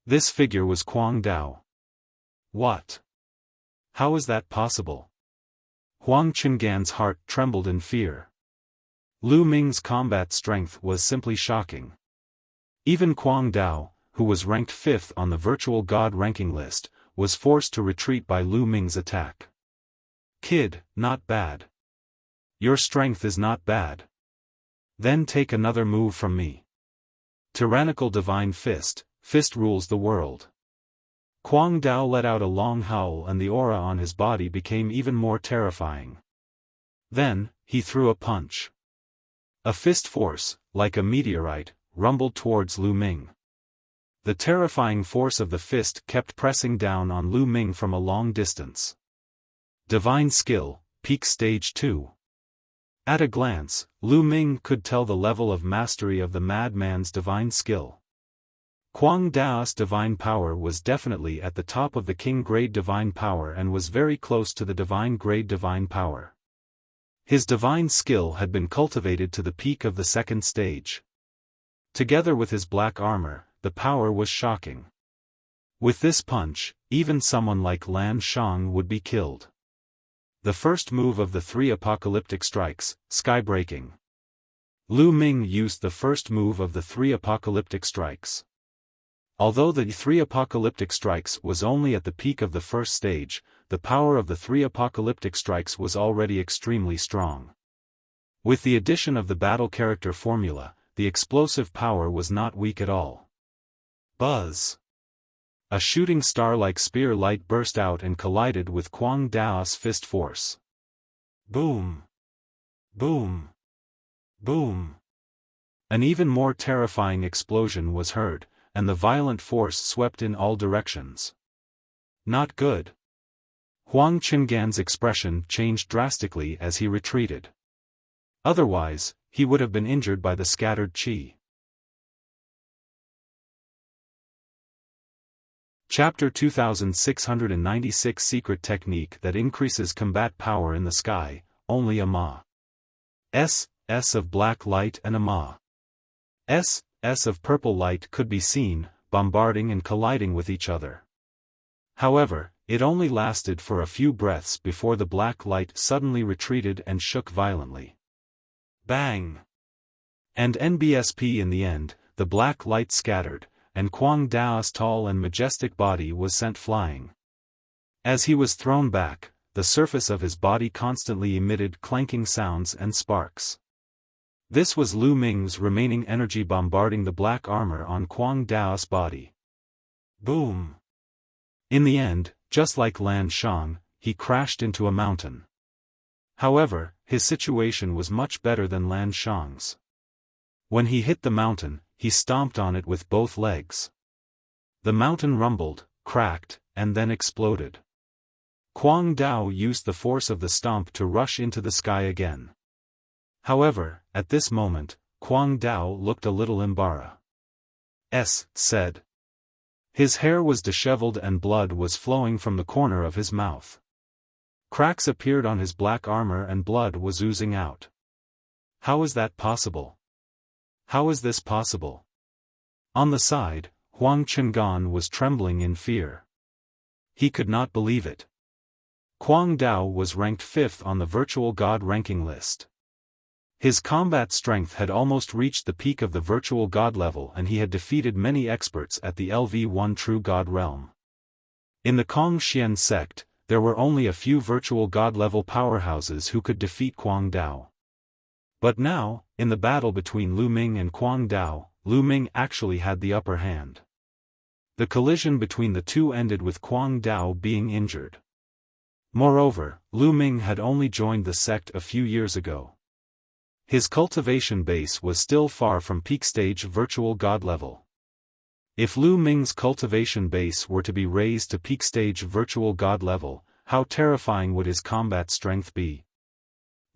This figure was Kuang Dao. What? How is that possible? Huang Chengan's heart trembled in fear. Lu Ming's combat strength was simply shocking. Even Kuang Dao, who was ranked 5th on the virtual god ranking list, was forced to retreat by Lu Ming's attack. Kid, not bad. Your strength is not bad. Then take another move from me. Tyrannical divine fist, fist rules the world. Kuang Dao let out a long howl and the aura on his body became even more terrifying. Then, he threw a punch. A fist force, like a meteorite, rumbled towards Lu Ming. The terrifying force of the fist kept pressing down on Lu Ming from a long distance. Divine skill, peak stage 2. At a glance, Lu Ming could tell the level of mastery of the madman's divine skill. Kuang Dao's divine power was definitely at the top of the king-grade divine power and was very close to the divine-grade divine power. His divine skill had been cultivated to the peak of the second stage. Together with his black armor, the power was shocking. With this punch, even someone like Lan Shang would be killed. The first move of the 3 apocalyptic strikes, sky-breaking. Lu Ming used the first move of the 3 apocalyptic strikes. Although the 3 apocalyptic strikes was only at the peak of the first stage, the power of the 3 apocalyptic strikes was already extremely strong. With the addition of the battle character formula, the explosive power was not weak at all. Buzz! A shooting star-like spear light burst out and collided with Kwang Dao's fist force. Boom! Boom! Boom! An even more terrifying explosion was heard, and the violent force swept in all directions. Not good. Huang Qinggan's expression changed drastically as he retreated. Otherwise, he would have been injured by the scattered qi. Chapter 2696 Secret Technique that increases combat power in the sky, only a Ma. S of black light and a Ma. S of purple light could be seen, bombarding and colliding with each other. However, it only lasted for a few breaths before the black light suddenly retreated and shook violently. Bang! And NBSP in the end, the black light scattered, and Kwang Dao's tall and majestic body was sent flying. As he was thrown back, the surface of his body constantly emitted clanking sounds and sparks. This was Lu Ming's remaining energy bombarding the black armor on Kwang Dao's body. Boom! In the end, just like Lan Shang, he crashed into a mountain. However, his situation was much better than Lan Shang's. When he hit the mountain, he stomped on it with both legs. The mountain rumbled, cracked, and then exploded. Kwang Dao used the force of the stomp to rush into the sky again. However, at this moment, Kwang Dao looked a little embarrassed. Said. His hair was disheveled and blood was flowing from the corner of his mouth. Cracks appeared on his black armor and blood was oozing out. How is that possible? How is this possible? On the side, Huang Qinggan was trembling in fear. He could not believe it. Kwang Dao was ranked 5th on the virtual god ranking list. His combat strength had almost reached the peak of the virtual god level and he had defeated many experts at the LV1 True God realm. In the Kongxian sect, there were only a few virtual god level powerhouses who could defeat Kwang Dao. But now, in the battle between Lu Ming and Kwang Dao, Lu Ming actually had the upper hand. The collision between the two ended with Kwang Dao being injured. Moreover, Lu Ming had only joined the sect a few years ago. His cultivation base was still far from peak stage virtual god level. If Lu Ming's cultivation base were to be raised to peak stage virtual god level, how terrifying would his combat strength be?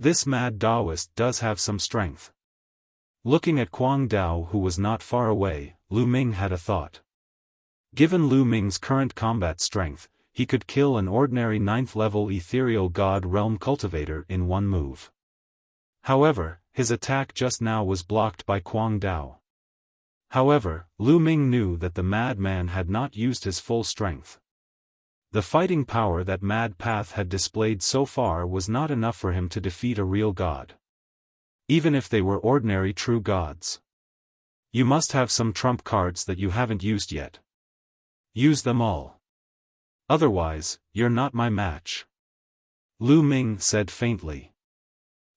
This mad Taoist does have some strength. Looking at Kwang Dao who was not far away, Lu Ming had a thought. Given Lu Ming's current combat strength, he could kill an ordinary 9th level ethereal god realm cultivator in one move. However, his attack just now was blocked by Kwang Dao. However, Lu Ming knew that the madman had not used his full strength. The fighting power that Mad Path had displayed so far was not enough for him to defeat a real god. Even if they were ordinary true gods. You must have some trump cards that you haven't used yet. Use them all. Otherwise, you're not my match. Lu Ming said faintly.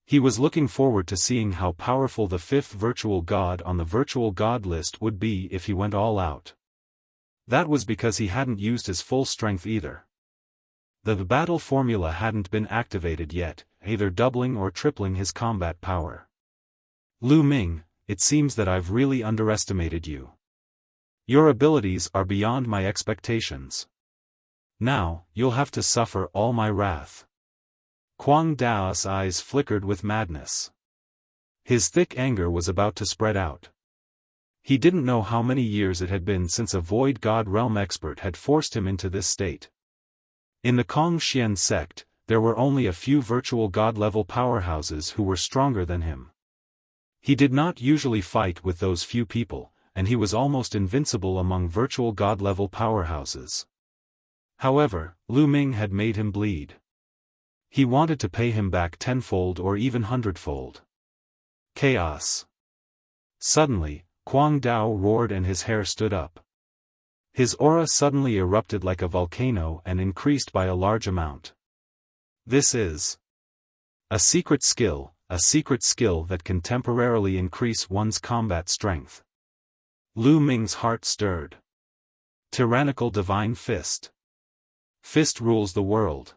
He was looking forward to seeing how powerful the 5th virtual god on the virtual god list would be if he went all out. That was because he hadn't used his full strength either. The battle formula hadn't been activated yet, either doubling or tripling his combat power. Lu Ming, it seems that I've really underestimated you. Your abilities are beyond my expectations. Now, you'll have to suffer all my wrath. Kwang Dao's eyes flickered with madness. His thick anger was about to spread out. He didn't know how many years it had been since a Void God Realm expert had forced him into this state. In the Kongxian sect, there were only a few virtual god-level powerhouses who were stronger than him. He did not usually fight with those few people, and he was almost invincible among virtual god-level powerhouses. However, Lu Ming had made him bleed. He wanted to pay him back tenfold or even hundredfold. Chaos. Suddenly, Kwang Dao roared and his hair stood up. His aura suddenly erupted like a volcano and increased by a large amount. This is a secret skill that can temporarily increase one's combat strength. Lu Ming's heart stirred. Tyrannical Divine Fist. Fist rules the world.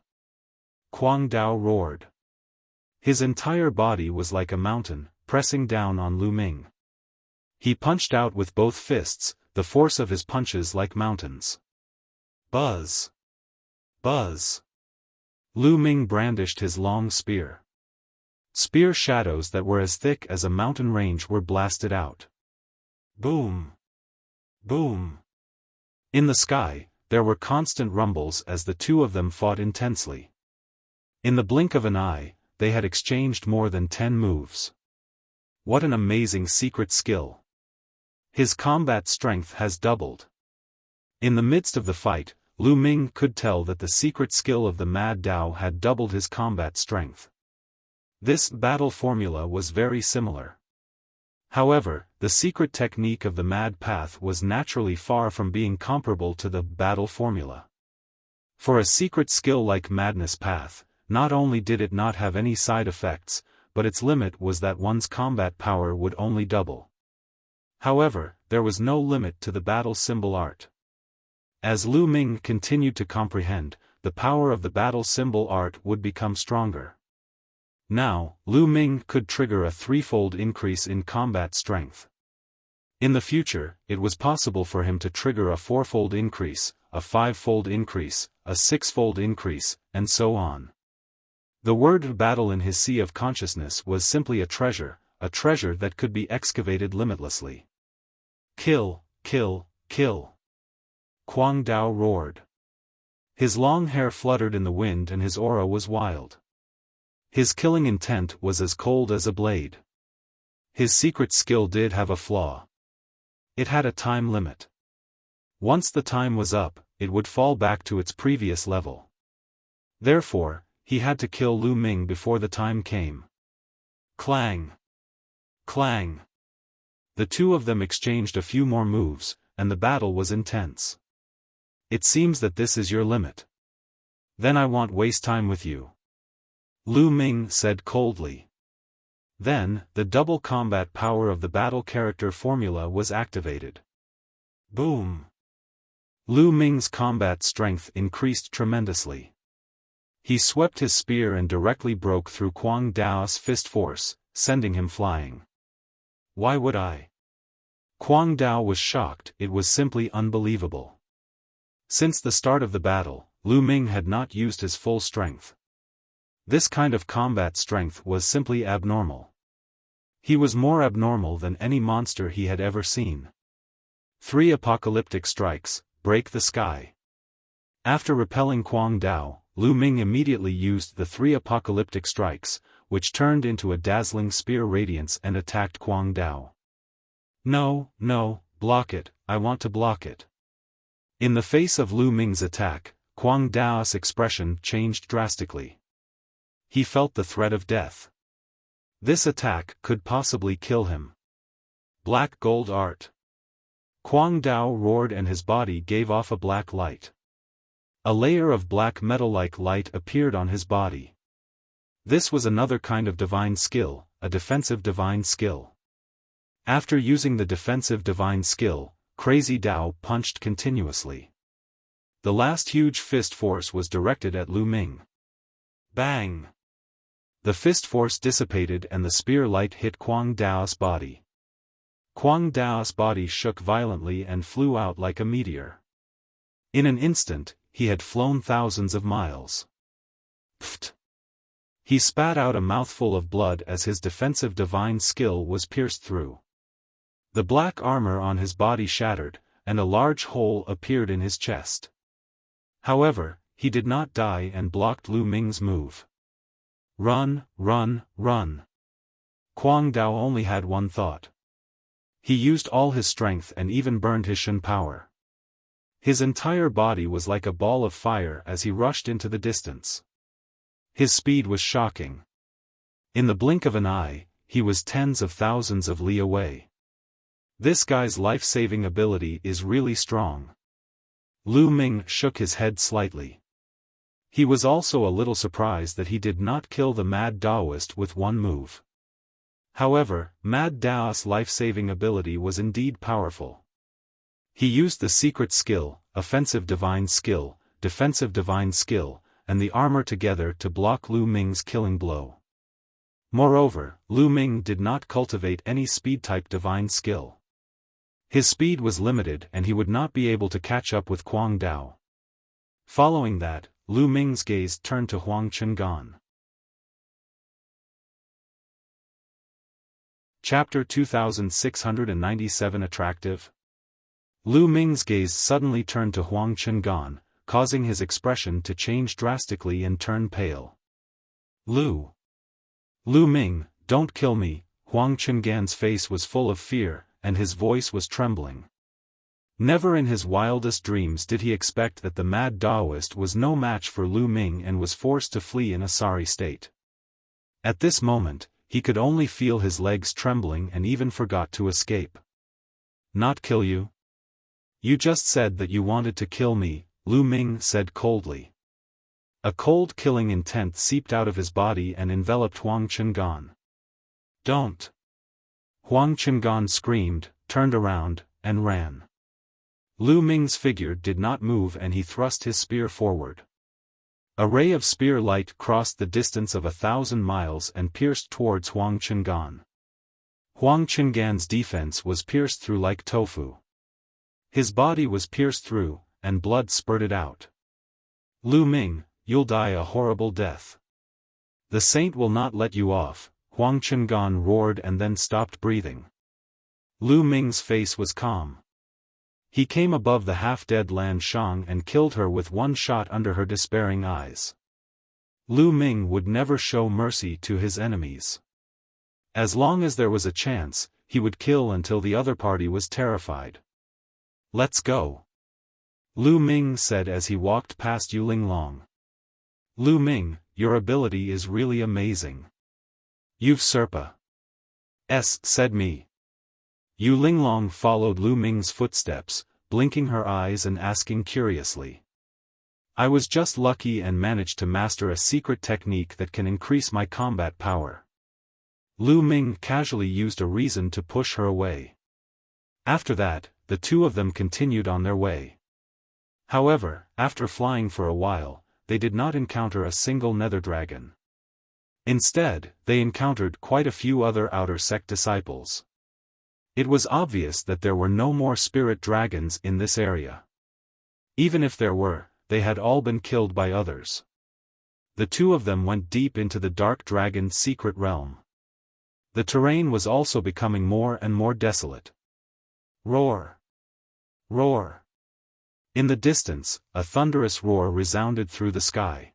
Kuang Dao roared. His entire body was like a mountain, pressing down on Lu Ming. He punched out with both fists, the force of his punches like mountains. Buzz! Buzz! Lu Ming brandished his long spear. Spear shadows that were as thick as a mountain range were blasted out. Boom! Boom! In the sky, there were constant rumbles as the two of them fought intensely. In the blink of an eye, they had exchanged more than 10 moves. What an amazing secret skill! His combat strength has doubled. In the midst of the fight, Lu Ming could tell that the secret skill of the Mad Dao had doubled his combat strength. This battle formula was very similar. However, the secret technique of the Mad Path was naturally far from being comparable to the battle formula. For a secret skill like Madness Path, not only did it not have any side effects, but its limit was that one's combat power would only double. However, there was no limit to the battle symbol art. As Lu Ming continued to comprehend, the power of the battle symbol art would become stronger. Now, Lu Ming could trigger a 3-fold increase in combat strength. In the future, it was possible for him to trigger a 4-fold increase, a 5-fold increase, a 6-fold increase, and so on. The word battle in his sea of consciousness was simply a treasure that could be excavated limitlessly. Kill, kill, kill! Kuang Dao roared. His long hair fluttered in the wind and his aura was wild. His killing intent was as cold as a blade. His secret skill did have a flaw. It had a time limit. Once the time was up, it would fall back to its previous level. Therefore, he had to kill Lu Ming before the time came. Clang! Clang! The two of them exchanged a few more moves, and the battle was intense. It seems that this is your limit. Then I won't waste time with you. Lu Ming said coldly. Then, the double combat power of the battle character formula was activated. Boom! Lu Ming's combat strength increased tremendously. He swept his spear and directly broke through Kuang Dao's fist force, sending him flying. Why would I? Kuang Dao was shocked. It was simply unbelievable. Since the start of the battle, Lu Ming had not used his full strength. This kind of combat strength was simply abnormal. He was more abnormal than any monster he had ever seen. 3 apocalyptic strikes, break the sky. After repelling Kuang Dao, Lu Ming immediately used the 3 apocalyptic strikes, which turned into a dazzling spear radiance and attacked Kuang Dao. No, no, block it, I want to block it. In the face of Lu Ming's attack, Kuang Dao's expression changed drastically. He felt the threat of death. This attack could possibly kill him. Black gold art. Kuang Dao roared and his body gave off a black light. A layer of black metal-like light appeared on his body. This was another kind of divine skill, a defensive divine skill. After using the defensive divine skill, Crazy Dao punched continuously. The last huge fist force was directed at Lu Ming. Bang! The fist force dissipated and the spear light hit Kuang Dao's body. Kuang Dao's body shook violently and flew out like a meteor. In an instant, he had flown thousands of miles. Pfft! He spat out a mouthful of blood as his defensive divine skill was pierced through. The black armor on his body shattered, and a large hole appeared in his chest. However, he did not die and blocked Lu Ming's move. Run, run, run. Kuang Dao only had one thought. He used all his strength and even burned his Shen power. His entire body was like a ball of fire as he rushed into the distance. His speed was shocking. In the blink of an eye, he was tens of thousands of li away. This guy's life-saving ability is really strong. Lu Ming shook his head slightly. He was also a little surprised that he did not kill the Mad Daoist with one move. However, Mad Dao's life-saving ability was indeed powerful. He used the secret skill, offensive divine skill, defensive divine skill, and the armor together to block Lu Ming's killing blow. Moreover, Lu Ming did not cultivate any speed-type divine skill. His speed was limited and he would not be able to catch up with Kuang Dao. Following that, Lu Ming's gaze turned to Huang Chengan. Chapter 2697 Attractive. Lu Ming's gaze suddenly turned to Huang Chengan, causing his expression to change drastically and turn pale. Lu Ming, don't kill me. Huang Chengan's face was full of fear, and his voice was trembling. Never in his wildest dreams did he expect that the Mad Daoist was no match for Lu Ming and was forced to flee in a sorry state. At this moment, he could only feel his legs trembling and even forgot to escape. Not kill you? You just said that you wanted to kill me, Lu Ming said coldly. A cold killing intent seeped out of his body and enveloped Huang Chengan. Don't! Huang Chengan screamed, turned around, and ran. Lu Ming's figure did not move and he thrust his spear forward. A ray of spear light crossed the distance of 1,000 miles and pierced towards Huang Chengan. Huang Chengan's defense was pierced through like tofu. His body was pierced through, and blood spurted out. Lu Ming, you'll die a horrible death. The saint will not let you off, Huang Chengan roared and then stopped breathing. Lu Ming's face was calm. He came above the half-dead Lan Shang and killed her with one shot under her despairing eyes. Lu Ming would never show mercy to his enemies. As long as there was a chance, he would kill until the other party was terrified. Let's go. Lu Ming said as he walked past Yu Linglong. Lu Ming, your ability is really amazing. You've Serpa. Said me. Yu Linglong followed Lu Ming's footsteps, blinking her eyes and asking curiously. I was just lucky and managed to master a secret technique that can increase my combat power. Lu Ming casually used a reason to push her away. After that, the two of them continued on their way. However, after flying for a while, they did not encounter a single nether dragon. Instead, they encountered quite a few other outer sect disciples. It was obvious that there were no more spirit dragons in this area. Even if there were, they had all been killed by others. The two of them went deep into the dark dragon's secret realm. The terrain was also becoming more and more desolate. Roar! Roar! In the distance, a thunderous roar resounded through the sky.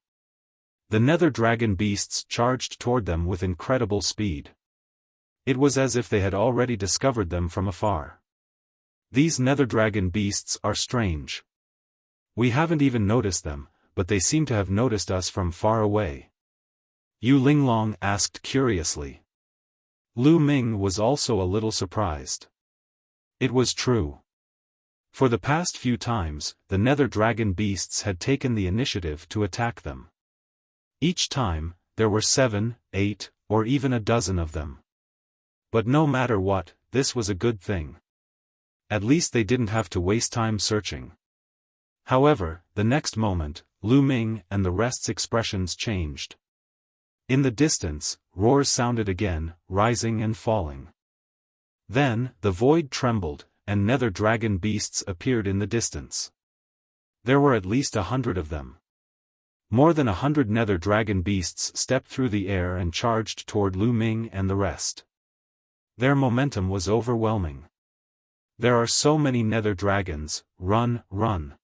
The nether dragon beasts charged toward them with incredible speed. It was as if they had already discovered them from afar. These nether dragon beasts are strange. We haven't even noticed them, but they seem to have noticed us from far away. Yu Linglong asked curiously. Lu Ming was also a little surprised. It was true. For the past few times, the nether dragon beasts had taken the initiative to attack them. Each time, there were 7, 8, or even a dozen of them. But no matter what, this was a good thing. At least they didn't have to waste time searching. However, the next moment, Lu Ming and the rest's expressions changed. In the distance, roars sounded again, rising and falling. Then, the void trembled, and nether dragon beasts appeared in the distance. There were at least 100 of them. More than 100 nether dragon beasts stepped through the air and charged toward Lu Ming and the rest. Their momentum was overwhelming. There are so many nether dragons, run, run!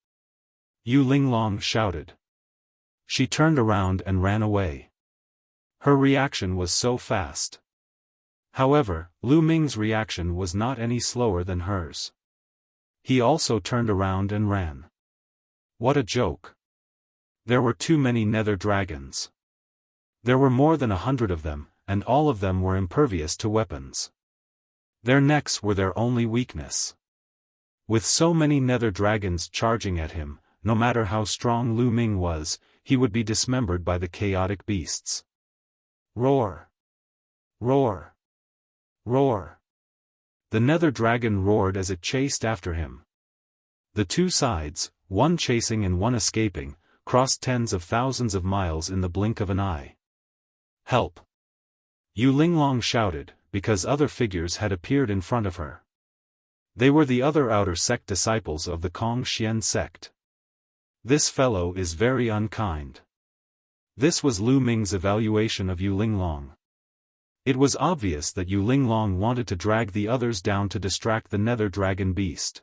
Yu Linglong shouted. She turned around and ran away. Her reaction was so fast. However, Lu Ming's reaction was not any slower than hers. He also turned around and ran. What a joke! There were too many nether dragons. There were more than 100 of them, and all of them were impervious to weapons. Their necks were their only weakness. With so many nether dragons charging at him, no matter how strong Lu Ming was, he would be dismembered by the chaotic beasts. Roar! Roar! Roar! The nether dragon roared as it chased after him. The two sides, one chasing and one escaping, crossed tens of thousands of miles in the blink of an eye. Help! Yu Linglong shouted, because other figures had appeared in front of her. They were the other outer sect disciples of the Kong Xian sect. This fellow is very unkind. This was Lu Ming's evaluation of Yu Linglong. It was obvious that Yu Linglong wanted to drag the others down to distract the nether dragon beast.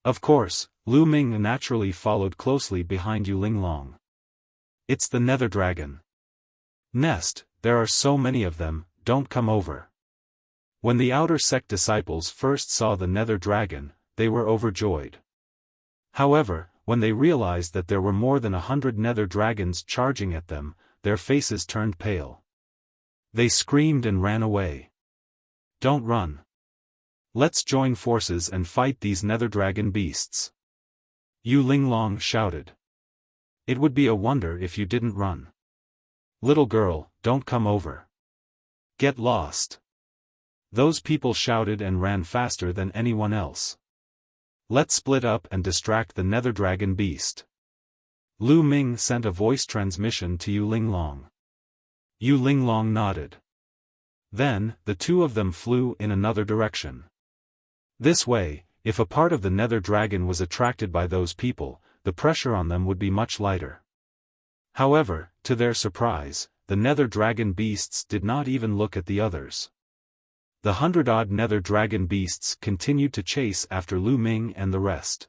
Of course, Lu Ming naturally followed closely behind Yu Linglong. It's the nether dragon. Nest, there are so many of them, don't come over. When the outer sect disciples first saw the nether dragon, they were overjoyed. However, when they realized that there were more than 100 nether dragons charging at them, their faces turned pale. They screamed and ran away. Don't run. Let's join forces and fight these nether dragon beasts. Yu Linglong shouted. It would be a wonder if you didn't run. Little girl, don't come over. Get lost. Those people shouted and ran faster than anyone else. Let's split up and distract the nether dragon beast. Lu Ming sent a voice transmission to Yu Linglong. Yu Linglong nodded. Then, the two of them flew in another direction. This way, if a part of the nether dragon was attracted by those people, the pressure on them would be much lighter. However, to their surprise, the nether dragon beasts did not even look at the others. The 100-odd nether dragon beasts continued to chase after Lu Ming and the rest.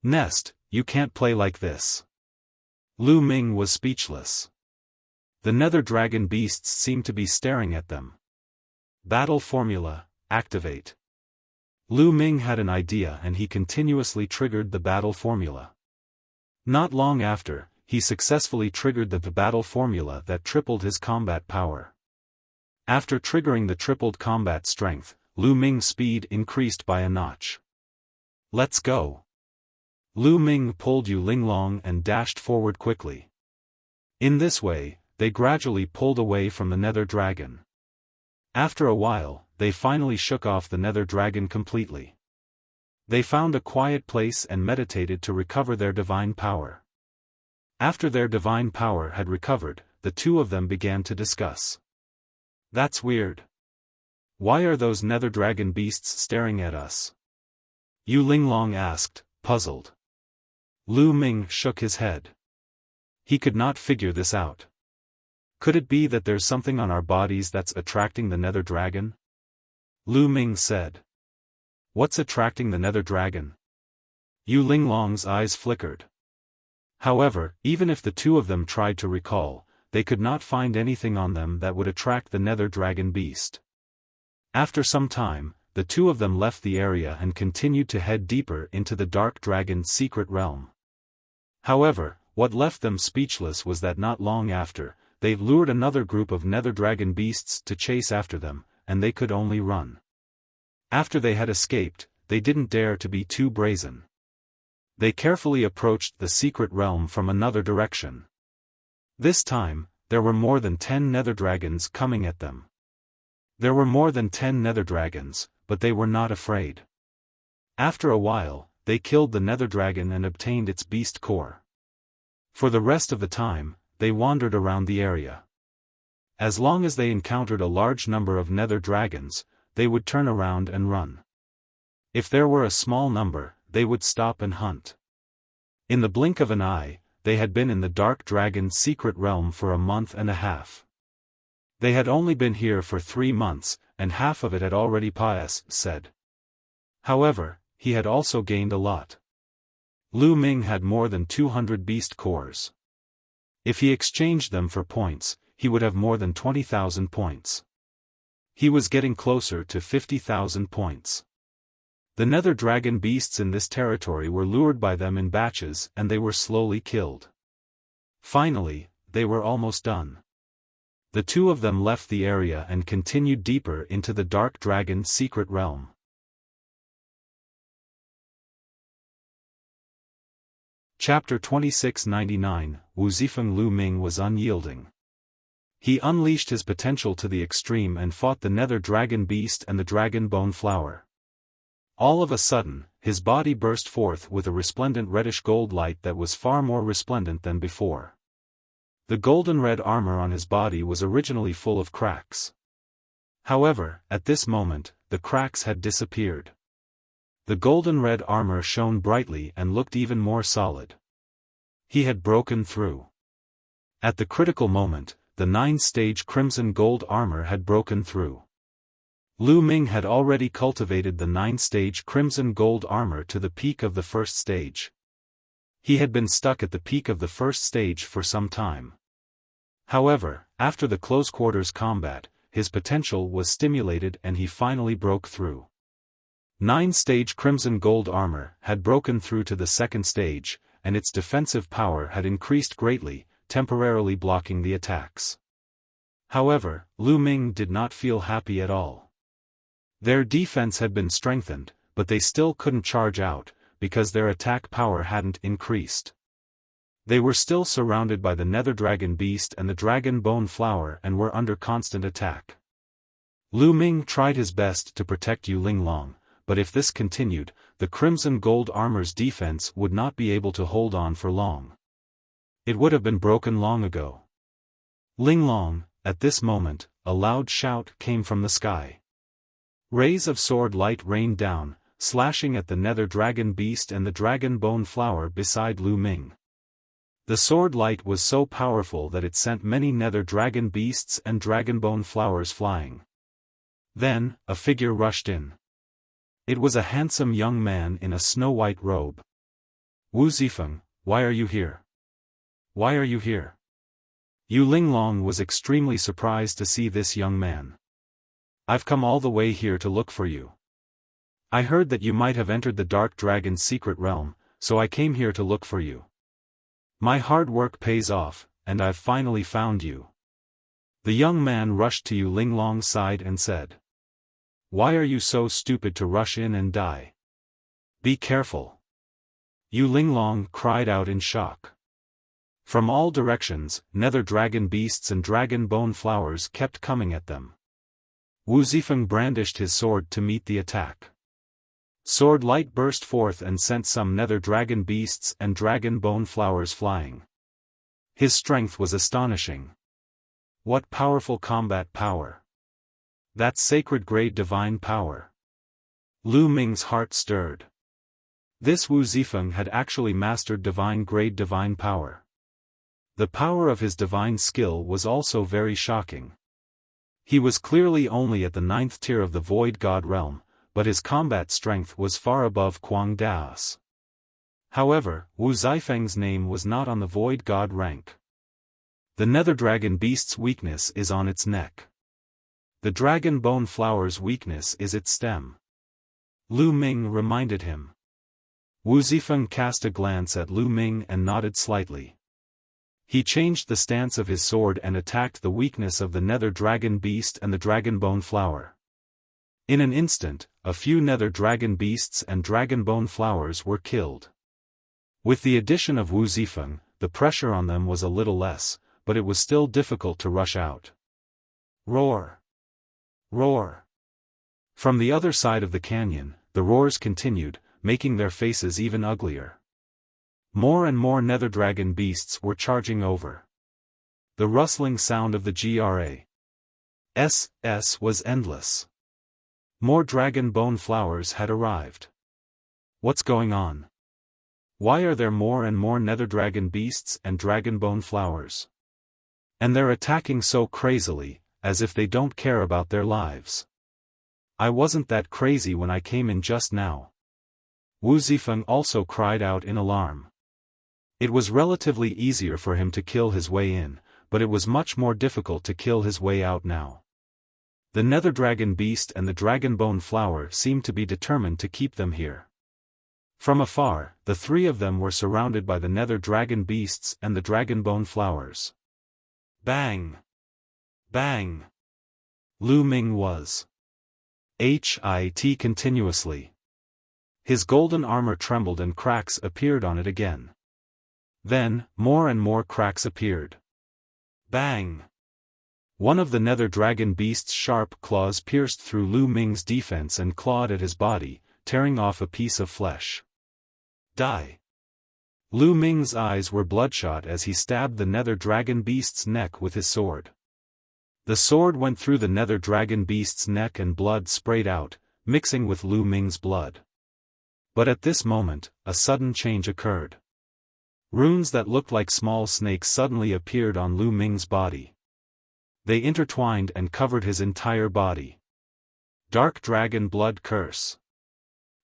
Nest, you can't play like this. Lu Ming was speechless. The nether dragon beasts seemed to be staring at them. Battle formula, activate. Lu Ming had an idea and he continuously triggered the battle formula. Not long after, he successfully triggered the battle formula that tripled his combat power. After triggering the tripled combat strength, Lu Ming's speed increased by a notch. Let's go. Lu Ming pulled Yu Linglong and dashed forward quickly. In this way, they gradually pulled away from the nether dragon. After a while, they finally shook off the nether dragon completely. They found a quiet place and meditated to recover their divine power. After their divine power had recovered, the two of them began to discuss. That's weird. Why are those nether dragon beasts staring at us? Yu Linglong asked, puzzled. Lu Ming shook his head. He could not figure this out. Could it be that there's something on our bodies that's attracting the nether dragon? Lu Ming said. What's attracting the nether dragon? Yu Linglong's eyes flickered. However, even if the two of them tried to recall, they could not find anything on them that would attract the nether dragon beast. After some time, the two of them left the area and continued to head deeper into the dark dragon's secret realm. However, what left them speechless was that not long after, they lured another group of nether dragon beasts to chase after them, and they could only run. After they had escaped, they didn't dare to be too brazen. They carefully approached the secret realm from another direction. This time, there were more than 10 nether dragons coming at them. There were more than 10 nether dragons, but they were not afraid. After a while, they killed the nether dragon and obtained its beast core. For the rest of the time, they wandered around the area. As long as they encountered a large number of nether dragons, they would turn around and run. If there were a small number, they would stop and hunt. In the blink of an eye, they had been in the dark dragon's secret realm for a month and a half. They had only been here for 3 months, and half of it had already said. However, he had also gained a lot. Lu Ming had more than 200 beast cores. If he exchanged them for points, he would have more than 20,000 points. He was getting closer to 50,000 points. The nether dragon beasts in this territory were lured by them in batches and they were slowly killed. Finally, they were almost done. The two of them left the area and continued deeper into the dark dragon's secret realm. Chapter 2699, Wu Zifeng. Lu Ming was unyielding. He unleashed his potential to the extreme and fought the nether dragon beast and the dragon bone flower. All of a sudden, his body burst forth with a resplendent reddish gold light that was far more resplendent than before. The golden red armor on his body was originally full of cracks. However, at this moment, the cracks had disappeared. The golden red armor shone brightly and looked even more solid. He had broken through. At the critical moment, the 9-stage crimson gold armor had broken through. Lu Ming had already cultivated the 9-stage crimson gold armor to the peak of the 1st stage. He had been stuck at the peak of the 1st stage for some time. However, after the close-quarters combat, his potential was stimulated and he finally broke through. 9-stage crimson gold armor had broken through to the 2nd stage, and its defensive power had increased greatly, temporarily blocking the attacks. However, Lu Ming did not feel happy at all. Their defense had been strengthened, but they still couldn't charge out, because their attack power hadn't increased. They were still surrounded by the nether dragon beast and the dragon bone flower and were under constant attack. Lu Ming tried his best to protect Yu Linglong, but if this continued, the crimson gold armor's defense would not be able to hold on for long. It would have been broken long ago. Linglong, at this moment, a loud shout came from the sky. Rays of sword light rained down, slashing at the nether dragon beast and the dragon bone flower beside Lu Ming. The sword light was so powerful that it sent many nether dragon beasts and dragon bone flowers flying. Then, a figure rushed in. It was a handsome young man in a snow-white robe. Wu Zifeng, why are you here? Why are you here? Yu Linglong was extremely surprised to see this young man. I've come all the way here to look for you. I heard that you might have entered the Dark Dragon's secret realm, so I came here to look for you. My hard work pays off, and I've finally found you. The young man rushed to Yu Linglong's side and said. Why are you so stupid to rush in and die? Be careful. Yu Linglong cried out in shock. From all directions, nether dragon beasts and dragon bone flowers kept coming at them. Wu Zifeng brandished his sword to meet the attack. Sword light burst forth and sent some nether dragon beasts and dragon bone flowers flying. His strength was astonishing. What powerful combat power! That's sacred grade divine power. Lu Ming's heart stirred. This Wu Zifeng had actually mastered divine grade divine power. The power of his divine skill was also very shocking. He was clearly only at the 9th tier of the Void God realm, but his combat strength was far above Kuang Da's. However, Wu Zifeng's name was not on the Void God rank. The nether dragon beast's weakness is on its neck. The dragon bone flower's weakness is its stem. Lu Ming reminded him. Wu Zifeng cast a glance at Lu Ming and nodded slightly. He changed the stance of his sword and attacked the weakness of the nether dragon beast and the dragon bone flower. In an instant, a few nether dragon beasts and dragon bone flowers were killed. With the addition of Wu Zifeng, the pressure on them was a little less, but it was still difficult to rush out. Roar! Roar! From the other side of the canyon, the roars continued, making their faces even uglier. More and more nether dragon beasts were charging over. The rustling sound of the GRASS was endless. More dragon bone flowers had arrived. What's going on? Why are there more and more nether dragon beasts and dragon bone flowers? And they're attacking so crazily, as if they don't care about their lives. I wasn't that crazy when I came in just now. Wu Zifeng also cried out in alarm. It was relatively easier for him to kill his way in, but it was much more difficult to kill his way out now. The nether dragon beast and the dragon bone flower seemed to be determined to keep them here. From afar, the three of them were surrounded by the nether dragon beasts and the dragon bone flowers. Bang! Bang! Lu Ming was hit continuously. His golden armor trembled and cracks appeared on it again. Then, more and more cracks appeared. Bang! One of the nether dragon beast's sharp claws pierced through Lu Ming's defense and clawed at his body, tearing off a piece of flesh. Die! Lu Ming's eyes were bloodshot as he stabbed the nether dragon beast's neck with his sword. The sword went through the nether dragon beast's neck and blood sprayed out, mixing with Lu Ming's blood. But at this moment, a sudden change occurred. Runes that looked like small snakes suddenly appeared on Lu Ming's body. They intertwined and covered his entire body. Dark Dragon Blood Curse.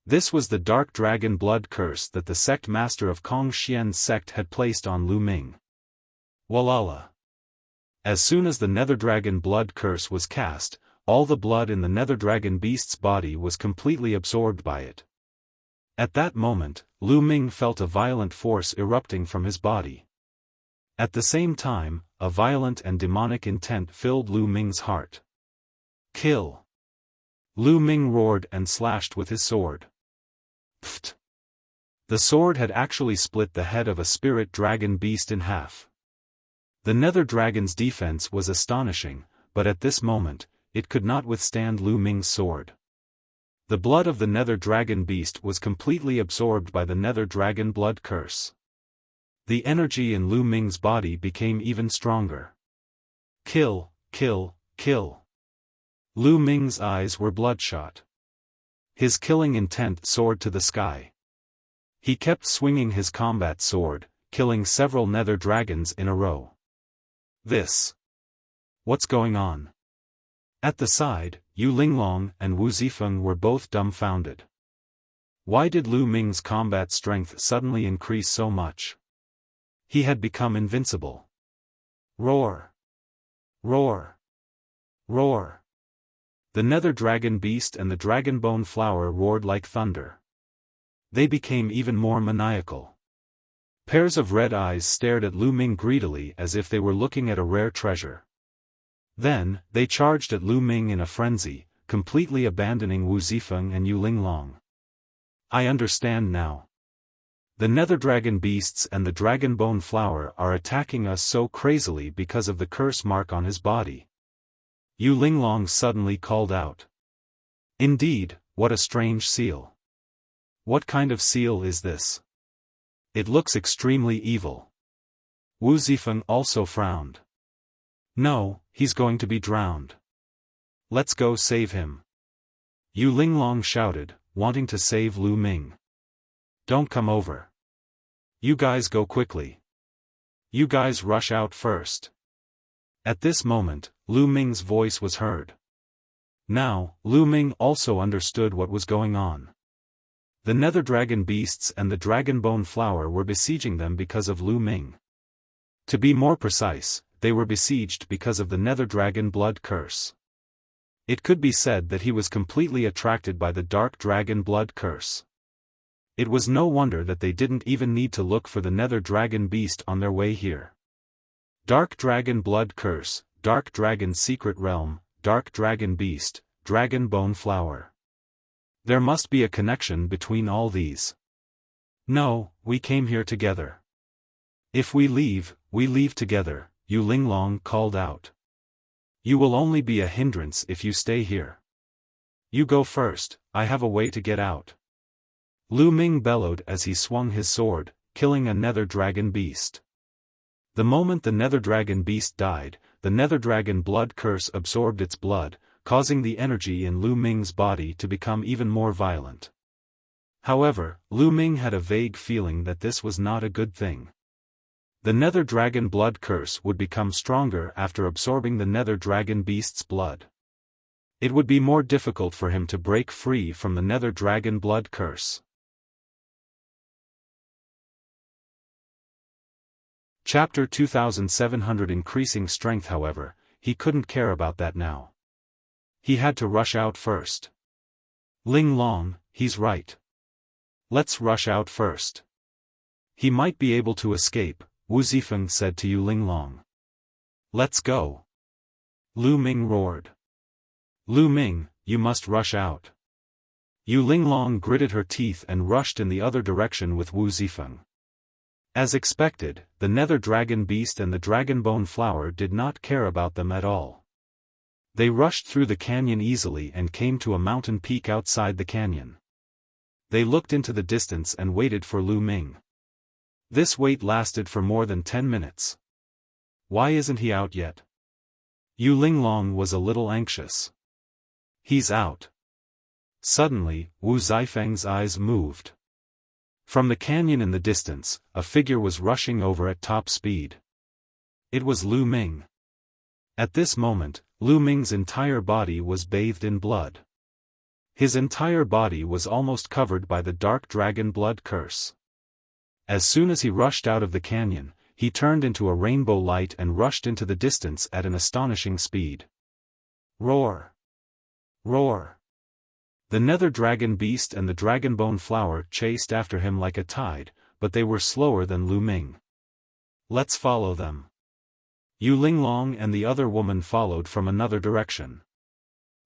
This was the Dark Dragon Blood Curse that the sect master of Kong Xian's sect had placed on Lu Ming. Walala. As soon as the Nether Dragon Blood Curse was cast, all the blood in the Nether Dragon beast's body was completely absorbed by it. At that moment, Lu Ming felt a violent force erupting from his body. At the same time, a violent and demonic intent filled Lu Ming's heart. Kill! Lu Ming roared and slashed with his sword. Pfft! The sword had actually split the head of a spirit dragon beast in half. The Nether Dragon's defense was astonishing, but at this moment, it could not withstand Lu Ming's sword. The blood of the Nether Dragon beast was completely absorbed by the Nether Dragon Blood Curse. The energy in Lu Ming's body became even stronger. Kill, kill, kill. Lu Ming's eyes were bloodshot. His killing intent soared to the sky. He kept swinging his combat sword, killing several nether dragons in a row. What's going on? At the side, Yu Linglong and Wu Zifeng were both dumbfounded. Why did Lu Ming's combat strength suddenly increase so much? He had become invincible. Roar! Roar! Roar! The Nether Dragon Beast and the Dragon Bone Flower roared like thunder. They became even more maniacal. Pairs of red eyes stared at Lu Ming greedily as if they were looking at a rare treasure. Then, they charged at Lu Ming in a frenzy, completely abandoning Wu Zifeng and Yu Linglong. I understand now. The Nether Dragon Beasts and the Dragon Bone Flower are attacking us so crazily because of the curse mark on his body. Yu Linglong suddenly called out. Indeed, what a strange seal. What kind of seal is this? It looks extremely evil. Wu Zifeng also frowned. No, he's going to be drowned. Let's go save him. Yu Linglong shouted, wanting to save Lu Ming. Don't come over. You guys go quickly. You guys rush out first. At this moment, Lu Ming's voice was heard. Now, Lu Ming also understood what was going on. The Nether Dragon Beasts and the Dragon Bone Flower were besieging them because of Lu Ming. To be more precise, they were besieged because of the Nether Dragon Blood Curse. It could be said that he was completely attracted by the Dark Dragon Blood Curse. It was no wonder that they didn't even need to look for the Nether Dragon Beast on their way here. Dark Dragon Blood Curse, Dark Dragon Secret Realm, Dark Dragon Beast, Dragon Bone Flower. There must be a connection between all these. No, we came here together. If we leave together, Yu Linglong called out. You will only be a hindrance if you stay here. You go first, I have a way to get out. Lu Ming bellowed as he swung his sword, killing a Nether Dragon Beast. The moment the Nether Dragon Beast died, the Nether Dragon Blood Curse absorbed its blood, causing the energy in Lu Ming's body to become even more violent. However, Lu Ming had a vague feeling that this was not a good thing. The Nether Dragon Blood Curse would become stronger after absorbing the Nether Dragon Beast's blood. It would be more difficult for him to break free from the Nether Dragon Blood Curse. Chapter 2700 Increasing Strength. However, he couldn't care about that now. He had to rush out first. Linglong, he's right. Let's rush out first. He might be able to escape, Wu Zifeng said to Yu Linglong. Let's go. Lu Ming roared. Lu Ming, you must rush out. Yu Linglong gritted her teeth and rushed in the other direction with Wu Zifeng. As expected, the nether dragon beast and the dragonbone flower did not care about them at all. They rushed through the canyon easily and came to a mountain peak outside the canyon. They looked into the distance and waited for Lu Ming. This wait lasted for more than 10 minutes. Why isn't he out yet? Yu Linglong was a little anxious. He's out. Suddenly, Wu Zifeng's eyes moved. From the canyon in the distance, a figure was rushing over at top speed. It was Lu Ming. At this moment, Lu Ming's entire body was bathed in blood. His entire body was almost covered by the dark dragon blood curse. As soon as he rushed out of the canyon, he turned into a rainbow light and rushed into the distance at an astonishing speed. Roar! Roar! The nether dragon beast and the dragonbone flower chased after him like a tide, but they were slower than Lu Ming. Let's follow them. Yu Linglong and the other woman followed from another direction.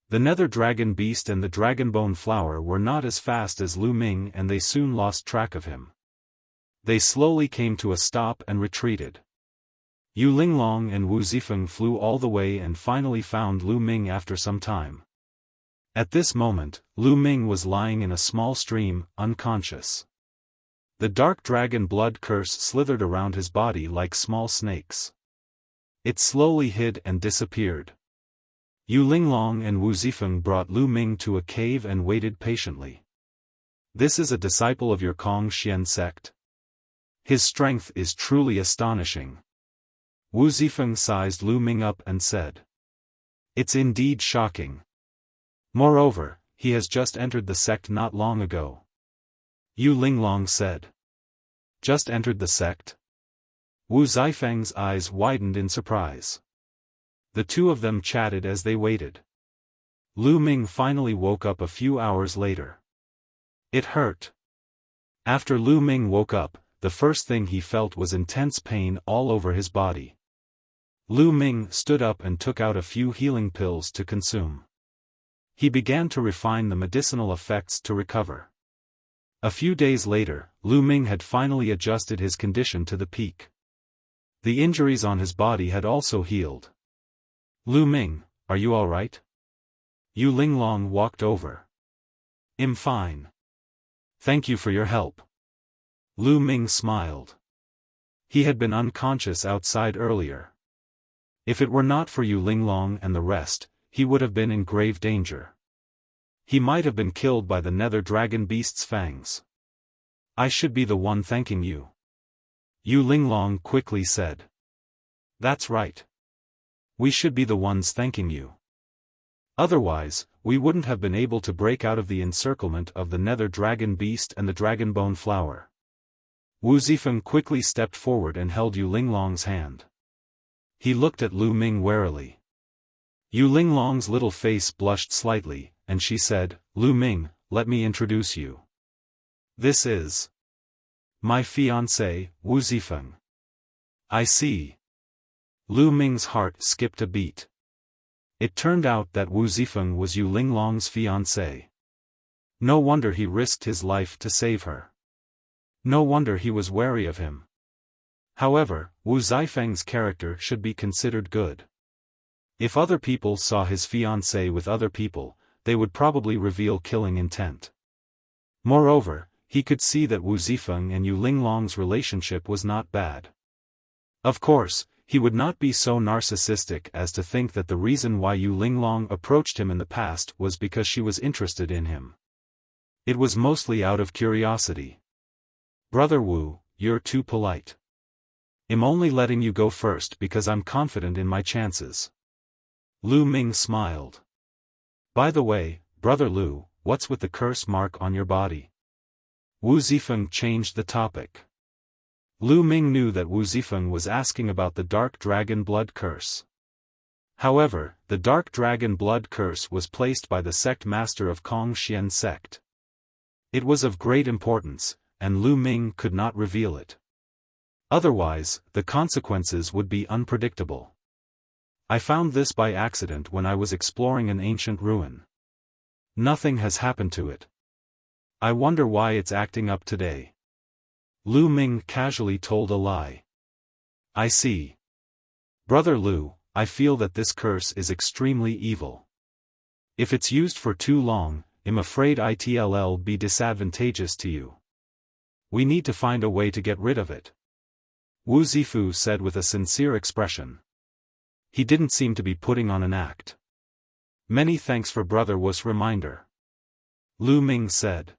The nether dragon beast and the dragonbone flower were not as fast as Lu Ming and they soon lost track of him. They slowly came to a stop and retreated. Yu Linglong and Wu Zifeng flew all the way and finally found Lu Ming after some time. At this moment, Lu Ming was lying in a small stream, unconscious. The dark dragon blood curse slithered around his body like small snakes. It slowly hid and disappeared. Yu Linglong and Wu Zifeng brought Lu Ming to a cave and waited patiently. This is a disciple of your Kong Xian sect. His strength is truly astonishing. Wu Zifeng sized Lu Ming up and said. It's indeed shocking. Moreover, he has just entered the sect not long ago. Yu Linglong said. Just entered the sect? Wu Zifeng's eyes widened in surprise. The two of them chatted as they waited. Lu Ming finally woke up a few hours later. It hurt. After Lu Ming woke up, the first thing he felt was intense pain all over his body. Lu Ming stood up and took out a few healing pills to consume. He began to refine the medicinal effects to recover. A few days later, Lu Ming had finally adjusted his condition to the peak. The injuries on his body had also healed. Lu Ming, are you all right? Yu Linglong walked over. I'm fine. Thank you for your help. Lu Ming smiled. He had been unconscious outside earlier. If it were not for Yu Linglong and the rest, he would have been in grave danger. He might have been killed by the nether dragon beast's fangs. I should be the one thanking you. Yu Linglong quickly said. That's right. We should be the ones thanking you. Otherwise, we wouldn't have been able to break out of the encirclement of the nether dragon beast and the dragonbone flower. Wu Zifeng quickly stepped forward and held Yu Linglong's hand. He looked at Lu Ming warily. Yu Linglong's little face blushed slightly, and she said, Lu Ming, let me introduce you. This is my fiancé, Wu Zifeng. I see. Lu Ming's heart skipped a beat. It turned out that Wu Zifeng was Yu Linglong's fiancé. No wonder he risked his life to save her. No wonder he was wary of him. However, Wu Zifeng's character should be considered good. If other people saw his fiancé with other people, they would probably reveal killing intent. Moreover, he could see that Wu Zifeng and Yu Linglong's relationship was not bad. Of course, he would not be so narcissistic as to think that the reason why Yu Linglong approached him in the past was because she was interested in him. It was mostly out of curiosity. Brother Wu, you're too polite. I'm only letting you go first because I'm confident in my chances. Lu Ming smiled. By the way, Brother Lu, what's with the curse mark on your body? Wu Zifeng changed the topic. Lu Ming knew that Wu Zifeng was asking about the dark dragon blood curse. However, the dark dragon blood curse was placed by the sect master of Kong Xian sect. It was of great importance, and Lu Ming could not reveal it. Otherwise, the consequences would be unpredictable. I found this by accident when I was exploring an ancient ruin. Nothing has happened to it. I wonder why it's acting up today. Lu Ming casually told a lie. I see. Brother Lu, I feel that this curse is extremely evil. If it's used for too long, I'm afraid it'll be disadvantageous to you. We need to find a way to get rid of it. Wu Zifu said with a sincere expression. He didn't seem to be putting on an act. Many thanks for Brother Wu's reminder. Lu Ming said.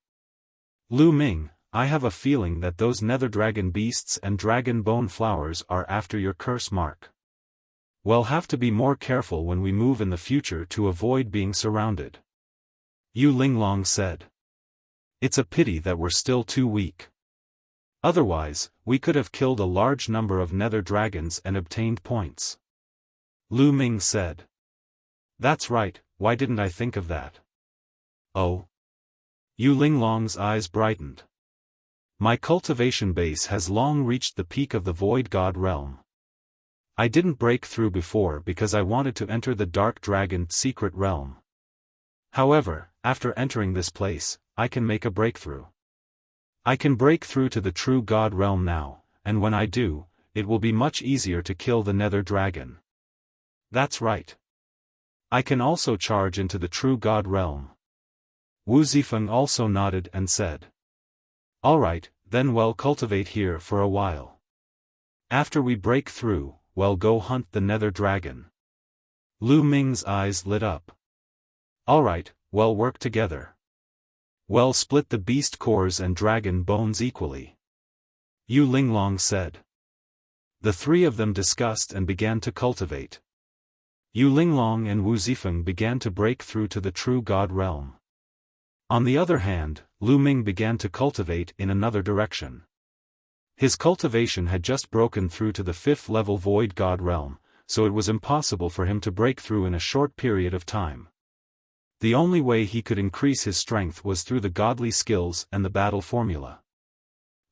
Lu Ming, I have a feeling that those nether dragon beasts and dragon bone flowers are after your curse mark. We'll have to be more careful when we move in the future to avoid being surrounded. Yu Linglong said. It's a pity that we're still too weak. Otherwise, we could have killed a large number of nether dragons and obtained points. Lu Ming said. That's right, why didn't I think of that? Oh. Yu Linglong's eyes brightened. My cultivation base has long reached the peak of the Void God realm. I didn't break through before because I wanted to enter the Dark Dragon secret realm. However, after entering this place, I can make a breakthrough. I can break through to the true God realm now, and when I do, it will be much easier to kill the nether dragon. That's right. I can also charge into the true God realm. Wu Zifeng also nodded and said. Alright, then we'll cultivate here for a while. After we break through, we'll go hunt the nether dragon. Lu Ming's eyes lit up. Alright, we'll work together. We'll split the beast cores and dragon bones equally. Yu Linglong said. The three of them discussed and began to cultivate. Yu Linglong and Wu Zifeng began to break through to the true God realm. On the other hand, Lu Ming began to cultivate in another direction. His cultivation had just broken through to the 5th level Void God realm, so it was impossible for him to break through in a short period of time. The only way he could increase his strength was through the godly skills and the battle formula.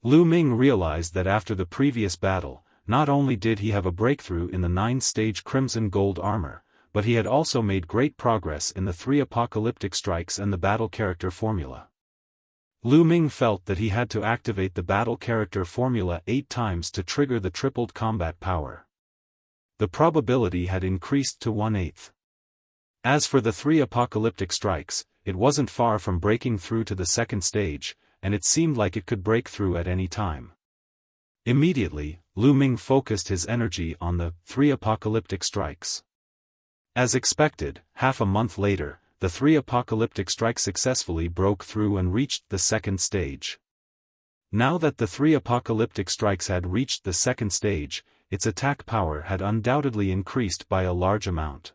Lu Ming realized that after the previous battle, not only did he have a breakthrough in the 9-stage crimson gold armor, but he had also made great progress in the 3 apocalyptic strikes and the battle character formula. Lu Ming felt that he had to activate the battle character formula 8 times to trigger the tripled combat power. The probability had increased to 1/8. As for the 3 apocalyptic strikes, it wasn't far from breaking through to the 2nd stage, and it seemed like it could break through at any time. Immediately, Lu Ming focused his energy on the 3 apocalyptic strikes. As expected, half a month later, the 3 apocalyptic strikes successfully broke through and reached the 2nd stage. Now that the 3 apocalyptic strikes had reached the 2nd stage, its attack power had undoubtedly increased by a large amount.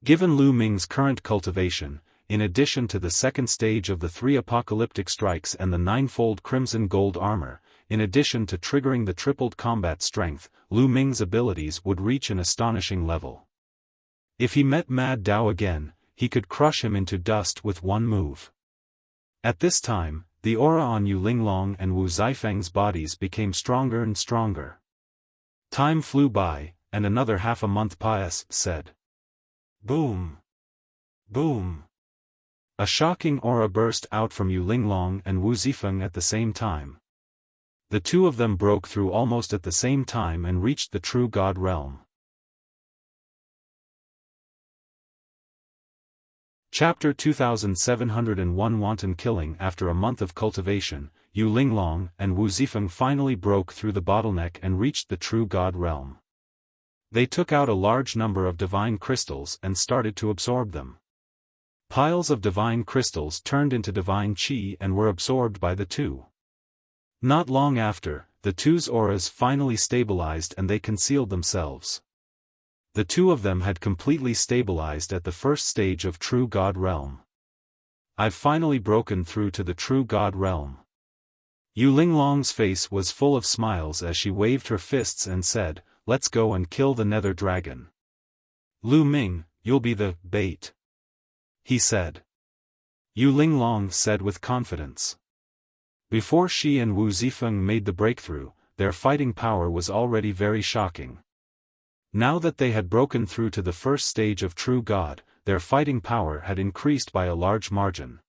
Given Lu Ming's current cultivation, in addition to the 2nd stage of the 3 apocalyptic strikes and the 9-fold crimson gold armor, in addition to triggering the tripled combat strength, Lu Ming's abilities would reach an astonishing level. If he met Mad Dao again, he could crush him into dust with one move. At this time, the aura on Yu Linglong and Wu Zifeng's bodies became stronger and stronger. Time flew by, and another half a month said. Boom! Boom! A shocking aura burst out from Yu Linglong and Wu Zifeng at the same time. The two of them broke through almost at the same time and reached the true God realm. Chapter 2701 Wanton Killing. After a month of cultivation, Yu Linglong and Wu Zifeng finally broke through the bottleneck and reached the true God realm. They took out a large number of divine crystals and started to absorb them. Piles of divine crystals turned into divine chi and were absorbed by the two. Not long after, the two's auras finally stabilized and they concealed themselves. The two of them had completely stabilized at the 1st stage of True God Realm. I've finally broken through to the True God Realm. Yu Linglong's face was full of smiles as she waved her fists and said, "Let's go and kill the nether dragon." "Lu Ming, you'll be the bait," he said. Yu Linglong said with confidence. Before she and Wu Zifeng made the breakthrough, their fighting power was already very shocking. Now that they had broken through to the 1st stage of True God, their fighting power had increased by a large margin.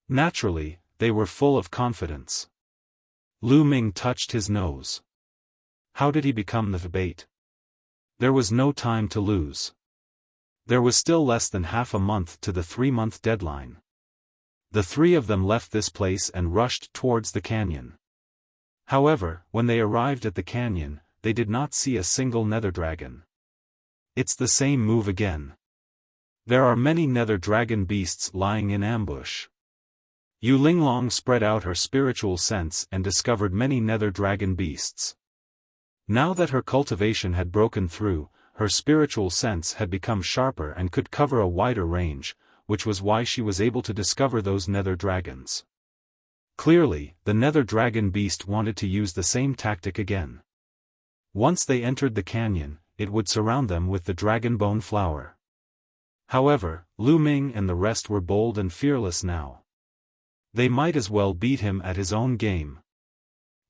Naturally, they were full of confidence. Lu Ming touched his nose. How did he become the bait? There was no time to lose. There was still less than half a month to the 3-month deadline. The three of them left this place and rushed towards the canyon. However, when they arrived at the canyon, they did not see a single nether dragon. It's the same move again. There are many nether dragon beasts lying in ambush. Yu Linglong spread out her spiritual sense and discovered many nether dragon beasts. Now that her cultivation had broken through, her spiritual sense had become sharper and could cover a wider range, which was why she was able to discover those nether dragons. Clearly, the nether dragon beast wanted to use the same tactic again. Once they entered the canyon, it would surround them with the dragon bone flower. However, Lu Ming and the rest were bold and fearless now. They might as well beat him at his own game.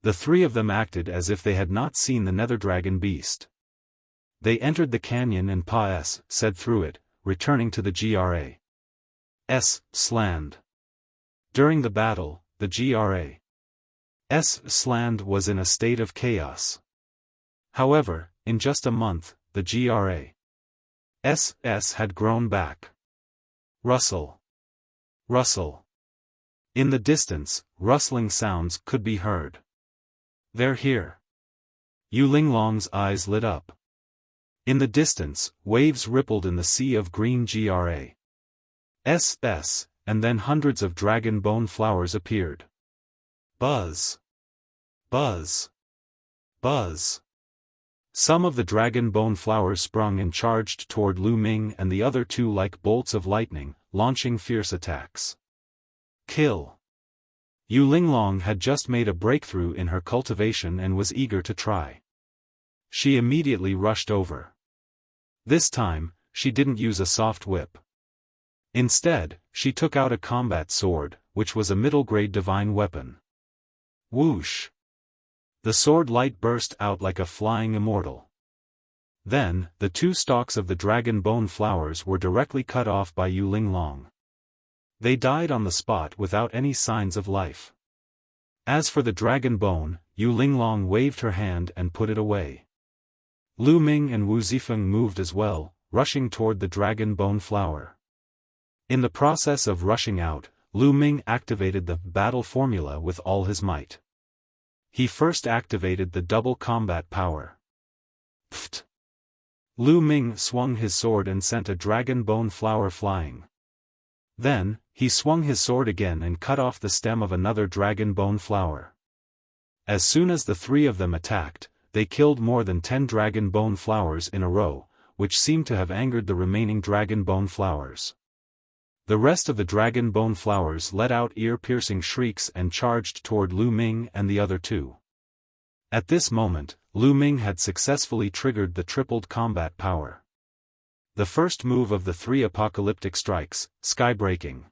The three of them acted as if they had not seen the nether dragon beast. They entered the canyon and Pa S said through it, returning to the GRA's land. During the battle, the GRA's land was in a state of chaos. However, in just a month, the GRA's had grown back. Rustle. Rustle. In the distance, rustling sounds could be heard. They're here. Yu Linglong's eyes lit up. In the distance, waves rippled in the sea of green GRA's, and then hundreds of dragon bone flowers appeared. Buzz. Buzz. Buzz. Some of the dragon bone flowers sprung and charged toward Lu Ming and the other two like bolts of lightning, launching fierce attacks. Kill. Yu Linglong had just made a breakthrough in her cultivation and was eager to try. She immediately rushed over. This time, she didn't use a soft whip. Instead, she took out a combat sword, which was a middle-grade divine weapon. Whoosh! The sword light burst out like a flying immortal. Then, the two stalks of the dragon bone flowers were directly cut off by Yu Linglong. They died on the spot without any signs of life. As for the dragon bone, Yu Linglong waved her hand and put it away. Lu Ming and Wu Zifeng moved as well, rushing toward the dragon bone flower. In the process of rushing out, Lu Ming activated the battle formula with all his might. He first activated the double combat power. Pfft! Lu Ming swung his sword and sent a dragon bone flower flying. Then, he swung his sword again and cut off the stem of another dragon bone flower. As soon as the three of them attacked, they killed more than 10 dragon bone flowers in a row, which seemed to have angered the remaining dragon bone flowers. The rest of the dragon bone flowers let out ear-piercing shrieks and charged toward Lu Ming and the other two. At this moment, Lu Ming had successfully triggered the tripled combat power. The first move of the 3 apocalyptic strikes, sky-breaking.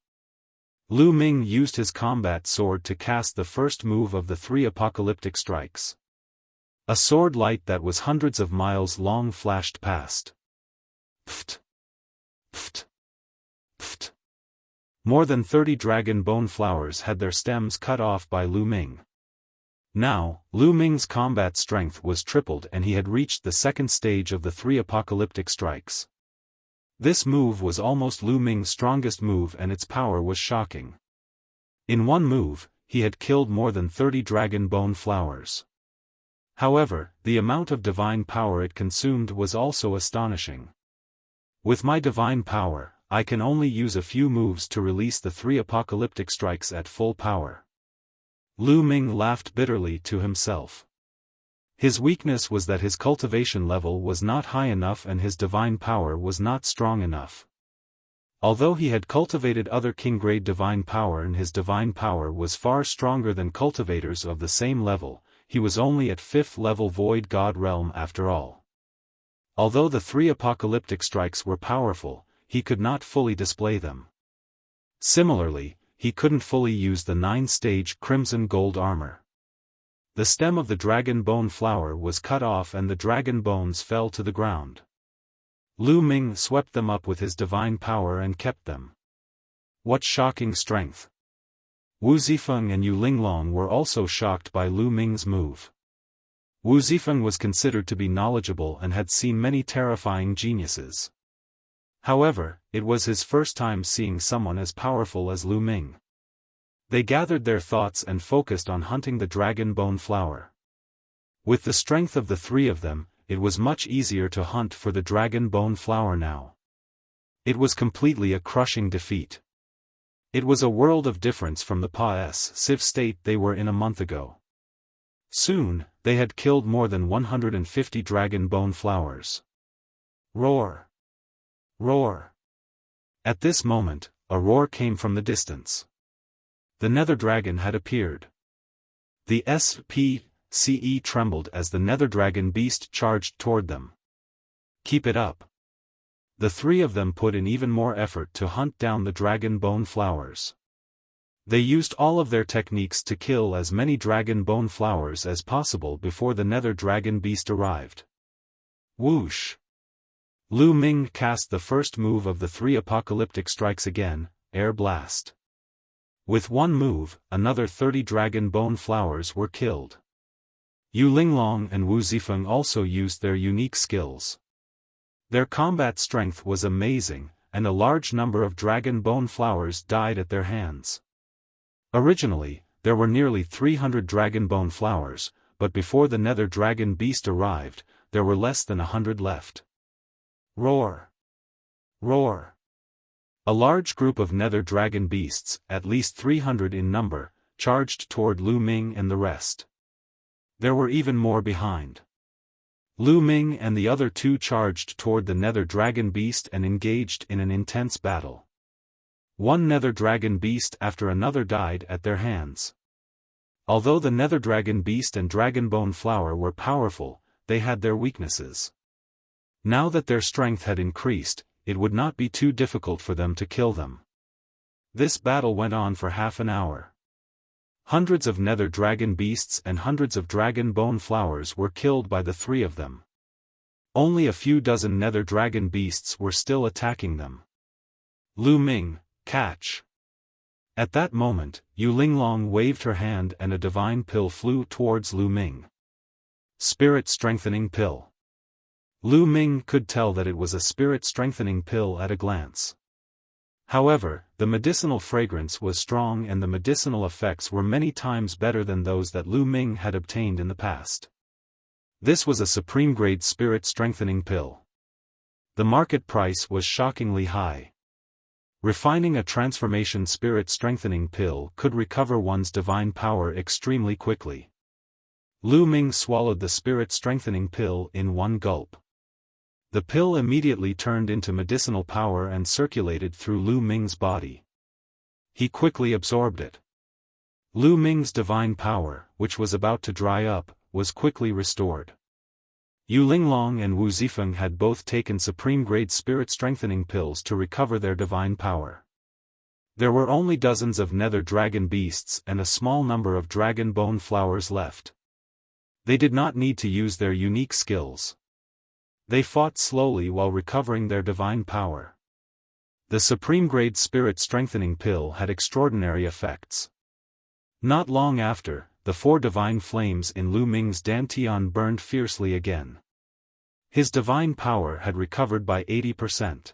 Lu Ming used his combat sword to cast the first move of the 3 apocalyptic strikes. A sword light that was hundreds of miles long flashed past. Pfft! Pfft! Pfft! More than 30 dragon bone flowers had their stems cut off by Lu Ming. Now, Lu Ming's combat strength was tripled and he had reached the second stage of the 3 apocalyptic strikes. This move was almost Lu Ming's strongest move and its power was shocking. In one move, he had killed more than 30 dragon bone flowers. However, the amount of divine power it consumed was also astonishing. With my divine power, I can only use a few moves to release the 3 apocalyptic strikes at full power. Lu Ming laughed bitterly to himself. His weakness was that his cultivation level was not high enough and his divine power was not strong enough. Although he had cultivated other king-grade divine power and his divine power was far stronger than cultivators of the same level, he was only at 5th level Void God Realm after all. Although the 3 apocalyptic strikes were powerful, he could not fully display them. Similarly, he couldn't fully use the 9-stage crimson gold armor. The stem of the dragon bone flower was cut off and the dragon bones fell to the ground. Lu Ming swept them up with his divine power and kept them. What shocking strength! Wu Zifeng and Yu Linglong were also shocked by Lu Ming's move. Wu Zifeng was considered to be knowledgeable and had seen many terrifying geniuses. However, it was his first time seeing someone as powerful as Lu Ming. They gathered their thoughts and focused on hunting the dragon bone flower. With the strength of the three of them, it was much easier to hunt for the dragon bone flower now. It was completely a crushing defeat. It was a world of difference from the passive state they were in a month ago. Soon, they had killed more than 150 dragon bone flowers. Roar! Roar! At this moment, a roar came from the distance. The nether dragon had appeared. The SPCE trembled as the nether dragon beast charged toward them. Keep it up. The three of them put in even more effort to hunt down the dragon bone flowers. They used all of their techniques to kill as many dragon bone flowers as possible before the nether dragon beast arrived. Whoosh! Lu Ming cast the first move of the three apocalyptic strikes again, Air Blast. With one move, another 30 dragon bone flowers were killed. Yu Linglong and Wu Zifeng also used their unique skills. Their combat strength was amazing, and a large number of dragon bone flowers died at their hands. Originally, there were nearly 300 dragon bone flowers, but before the nether dragon beast arrived, there were less than 100 left. Roar! Roar! A large group of nether dragon beasts, at least 300 in number, charged toward Lu Ming and the rest. There were even more behind. Lu Ming and the other two charged toward the nether dragon beast and engaged in an intense battle. One nether dragon beast after another died at their hands. Although the nether dragon beast and dragon bone flower were powerful, they had their weaknesses. Now that their strength had increased, it would not be too difficult for them to kill them. This battle went on for half an hour. Hundreds of nether dragon beasts and hundreds of dragon bone flowers were killed by the three of them. Only a few dozen nether dragon beasts were still attacking them. Lu Ming, catch! At that moment, Yu Linglong waved her hand and a divine pill flew towards Lu Ming. Spirit strengthening pill. Lu Ming could tell that it was a spirit strengthening pill at a glance. However, the medicinal fragrance was strong and the medicinal effects were many times better than those that Lu Ming had obtained in the past. This was a supreme-grade spirit-strengthening pill. The market price was shockingly high. Refining a transformation spirit-strengthening pill could recover one's divine power extremely quickly. Lu Ming swallowed the spirit-strengthening pill in one gulp. The pill immediately turned into medicinal power and circulated through Lu Ming's body. He quickly absorbed it. Lu Ming's divine power, which was about to dry up, was quickly restored. Yu Linglong and Wu Zifeng had both taken supreme-grade spirit-strengthening pills to recover their divine power. There were only dozens of nether dragon beasts and a small number of dragon bone flowers left. They did not need to use their unique skills. They fought slowly while recovering their divine power. The supreme-grade spirit-strengthening pill had extraordinary effects. Not long after, the 4 divine flames in Lu Ming's dantian burned fiercely again. His divine power had recovered by 80%.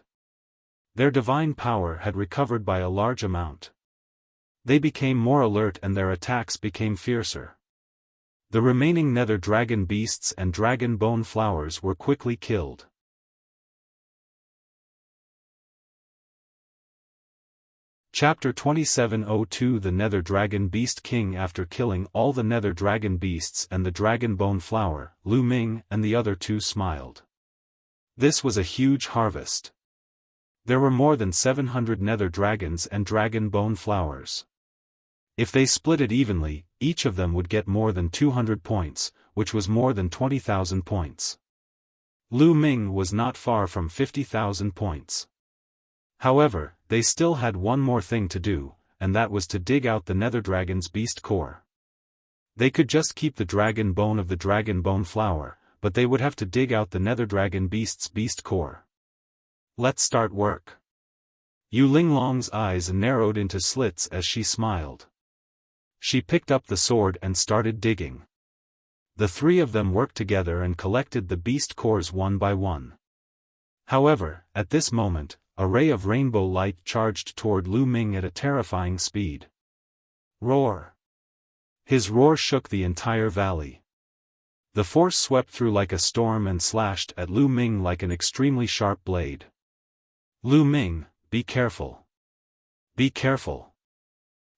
Their divine power had recovered by a large amount. They became more alert and their attacks became fiercer. The remaining nether dragon beasts and dragon bone flowers were quickly killed. Chapter 2702 The Nether Dragon Beast King. After killing all the nether dragon beasts and the dragon bone flower, Lu Ming and the other two smiled. This was a huge harvest. There were more than 700 nether dragons and dragon bone flowers. If they split it evenly, each of them would get more than 200 points, which was more than 20,000 points. Lu Ming was not far from 50,000 points. However, they still had one more thing to do, and that was to dig out the nether dragon's beast core. They could just keep the dragon bone of the dragon bone flower, but they would have to dig out the nether dragon beast's beast core. Let's start work. Yu Linglong's eyes narrowed into slits as she smiled. She picked up the sword and started digging. The three of them worked together and collected the beast cores one by one. However, at this moment, a ray of rainbow light charged toward Lu Ming at a terrifying speed. Roar! His roar shook the entire valley. The force swept through like a storm and slashed at Lu Ming like an extremely sharp blade. Lu Ming, be careful. Be careful.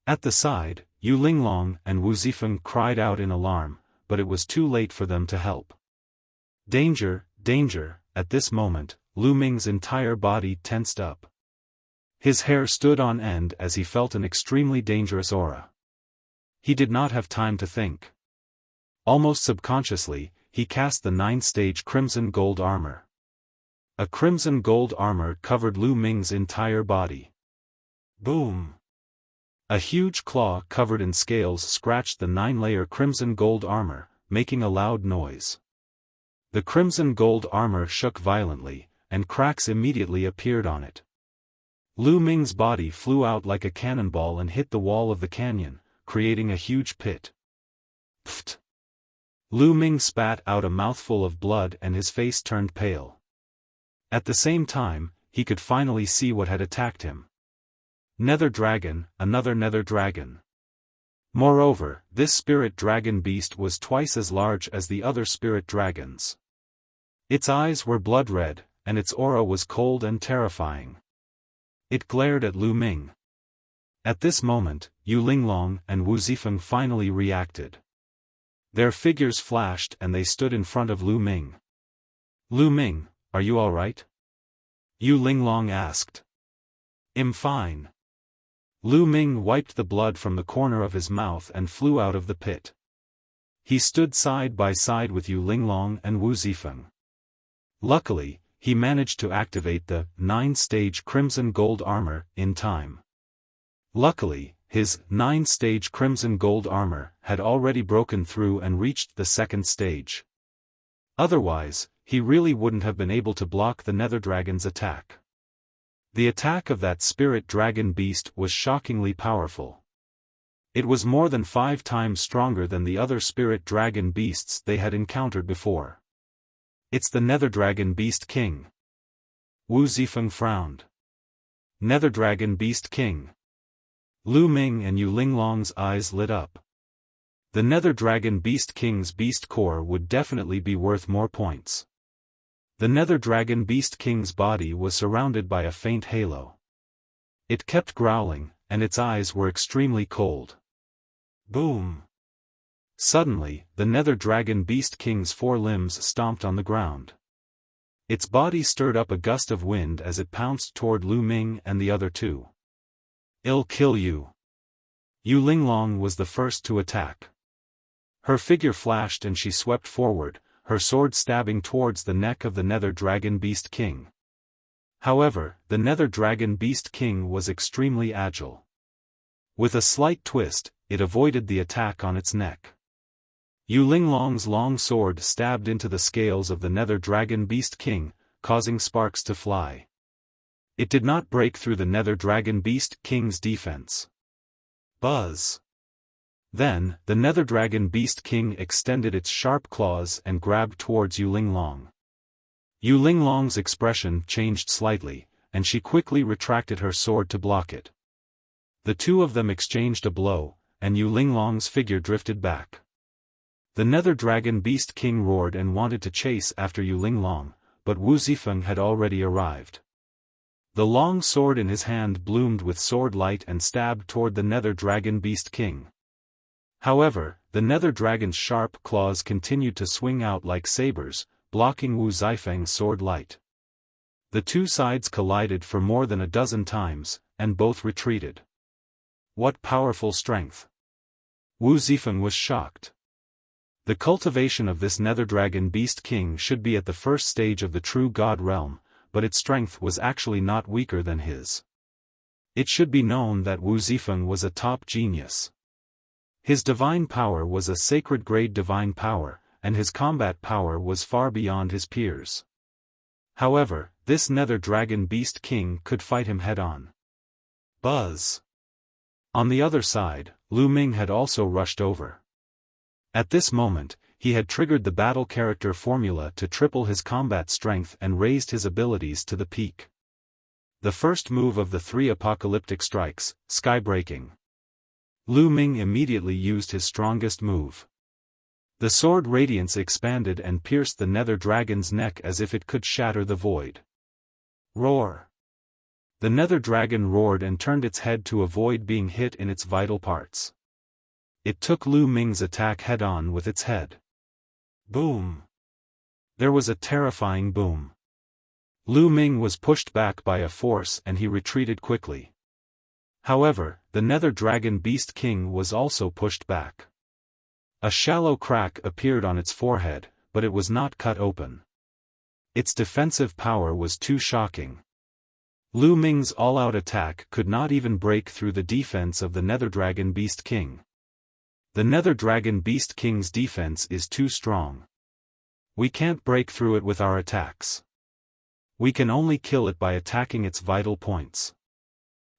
At the side, Yu Linglong and Wu Zifeng cried out in alarm, but it was too late for them to help. Danger, danger! At this moment, Lu Ming's entire body tensed up. His hair stood on end as he felt an extremely dangerous aura. He did not have time to think. Almost subconsciously, he cast the 9-stage crimson gold armor. A crimson gold armor covered Lu Ming's entire body. Boom! A huge claw covered in scales scratched the 9-layer crimson gold armor, making a loud noise. The crimson gold armor shook violently, and cracks immediately appeared on it. Lu Ming's body flew out like a cannonball and hit the wall of the canyon, creating a huge pit. Pfft! Lu Ming spat out a mouthful of blood and his face turned pale. At the same time, he could finally see what had attacked him. Nether dragon, another nether dragon. Moreover, this spirit dragon beast was twice as large as the other spirit dragons. Its eyes were blood red, and its aura was cold and terrifying. It glared at Lu Ming. At this moment, Yu Linglong and Wu Zifeng finally reacted. Their figures flashed and they stood in front of Lu Ming. Lu Ming, are you alright? Yu Linglong asked. I'm fine. Lu Ming wiped the blood from the corner of his mouth and flew out of the pit. He stood side by side with Yu Linglong and Wu Zifeng. Luckily, he managed to activate the 9-stage crimson gold armor in time. Luckily, his 9-stage crimson gold armor had already broken through and reached the 2nd stage. Otherwise, he really wouldn't have been able to block the Nether Dragon's attack. The attack of that spirit dragon beast was shockingly powerful. It was more than 5 times stronger than the other spirit dragon beasts they had encountered before. It's the Nether Dragon Beast King. Wu Zifeng frowned. Nether Dragon Beast King. Lu Ming and Yu Linglong's eyes lit up. The Nether Dragon Beast King's beast core would definitely be worth more points. The Nether Dragon Beast King's body was surrounded by a faint halo. It kept growling, and its eyes were extremely cold. Boom! Suddenly, the Nether Dragon Beast King's 4 limbs stomped on the ground. Its body stirred up a gust of wind as it pounced toward Lu Ming and the other 2. I'll kill you. Yu Linglong was the first to attack. Her figure flashed and she swept forward, her sword stabbing towards the neck of the Nether Dragon Beast King. However, the Nether Dragon Beast King was extremely agile. With a slight twist, it avoided the attack on its neck. Yu Linglong's long sword stabbed into the scales of the Nether Dragon Beast King, causing sparks to fly. It did not break through the Nether Dragon Beast King's defense. Buzz! Then, the Nether Dragon Beast King extended its sharp claws and grabbed towards Yu Linglong. Yu Linglong's expression changed slightly, and she quickly retracted her sword to block it. The 2 of them exchanged a blow, and Yu Linglong's figure drifted back. The Nether Dragon Beast King roared and wanted to chase after Yu Linglong, but Wu Zifeng had already arrived. The long sword in his hand bloomed with sword light and stabbed toward the Nether Dragon Beast King. However, the Nether Dragon's sharp claws continued to swing out like sabers, blocking Wu Zifeng's sword light. The 2 sides collided for more than a dozen times, and both retreated. What powerful strength! Wu Zifeng was shocked. The cultivation of this Nether Dragon Beast King should be at the 1st stage of the true God realm, but its strength was actually not weaker than his. It should be known that Wu Zifeng was a top genius. His divine power was a sacred grade divine power, and his combat power was far beyond his peers. However, this Nether Dragon Beast King could fight him head-on. Buzz! On the other side, Lu Ming had also rushed over. At this moment, he had triggered the battle character formula to triple his combat strength and raised his abilities to the peak. The first move of the 3 apocalyptic strikes, Skybreaking. Lu Ming immediately used his strongest move. The sword radiance expanded and pierced the nether dragon's neck as if it could shatter the void. Roar! The nether dragon roared and turned its head to avoid being hit in its vital parts. It took Lu Ming's attack head-on with its head. Boom! There was a terrifying boom. Lu Ming was pushed back by a force and he retreated quickly. However, the nether dragon beast king was also pushed back. A shallow crack appeared on its forehead, but it was not cut open. Its defensive power was too shocking. Lu Ming's all-out attack could not even break through the defense of the nether dragon beast king. The nether dragon beast king's defense is too strong. We can't break through it with our attacks. We can only kill it by attacking its vital points.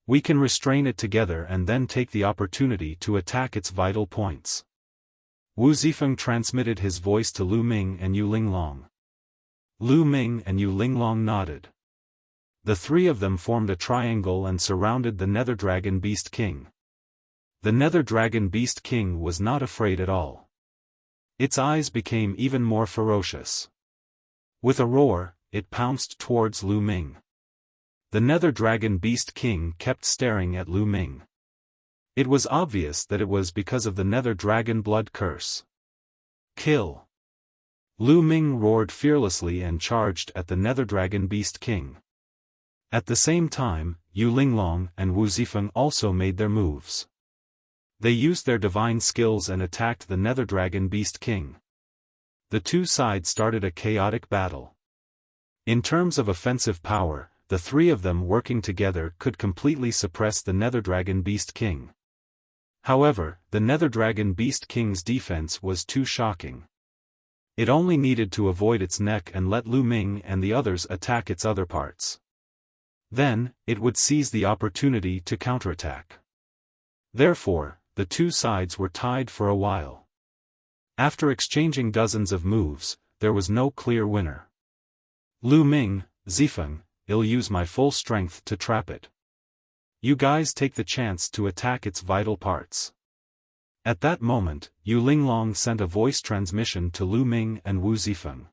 We can restrain it together and then take the opportunity to attack its vital points. Wu Zifeng transmitted his voice to Lu Ming and Yu Linglong. Lu Ming and Yu Linglong nodded. The 3 of them formed a triangle and surrounded the nether dragon beast king. The nether dragon beast king was not afraid at all. Its eyes became even more ferocious. With a roar, it pounced towards Lu Ming. The nether dragon beast king kept staring at Lu Ming. It was obvious that it was because of the nether dragon blood curse. Kill! Lu Ming roared fearlessly and charged at the nether dragon beast king. At the same time, Yu Linglong and Wu Zifeng also made their moves. They used their divine skills and attacked the nether dragon beast king. The 2 sides started a chaotic battle. In terms of offensive power, the 3 of them working together could completely suppress the nether dragon beast king. However, the nether dragon beast king's defense was too shocking. It only needed to avoid its neck and let Lu Ming and the others attack its other parts. Then, it would seize the opportunity to counterattack. Therefore, the 2 sides were tied for a while. After exchanging dozens of moves, there was no clear winner. Lu Ming, Zifeng, I'll use my full strength to trap it. You guys take the chance to attack its vital parts. At that moment, Yu Linglong sent a voice transmission to Lu Ming and Wu Zifeng.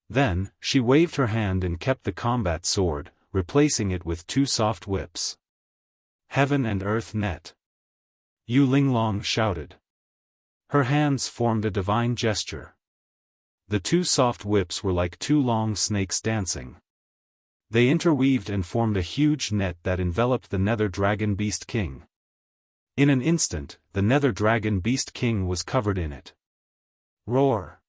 Then, she waved her hand and kept the combat sword, replacing it with 2 soft whips. Heaven and Earth Net. Yu Linglong shouted. Her hands formed a divine gesture. The 2 soft whips were like 2 long snakes dancing. They interweaved and formed a huge net that enveloped the nether dragon beast king. In an instant, the nether dragon beast king was covered in it. Roar!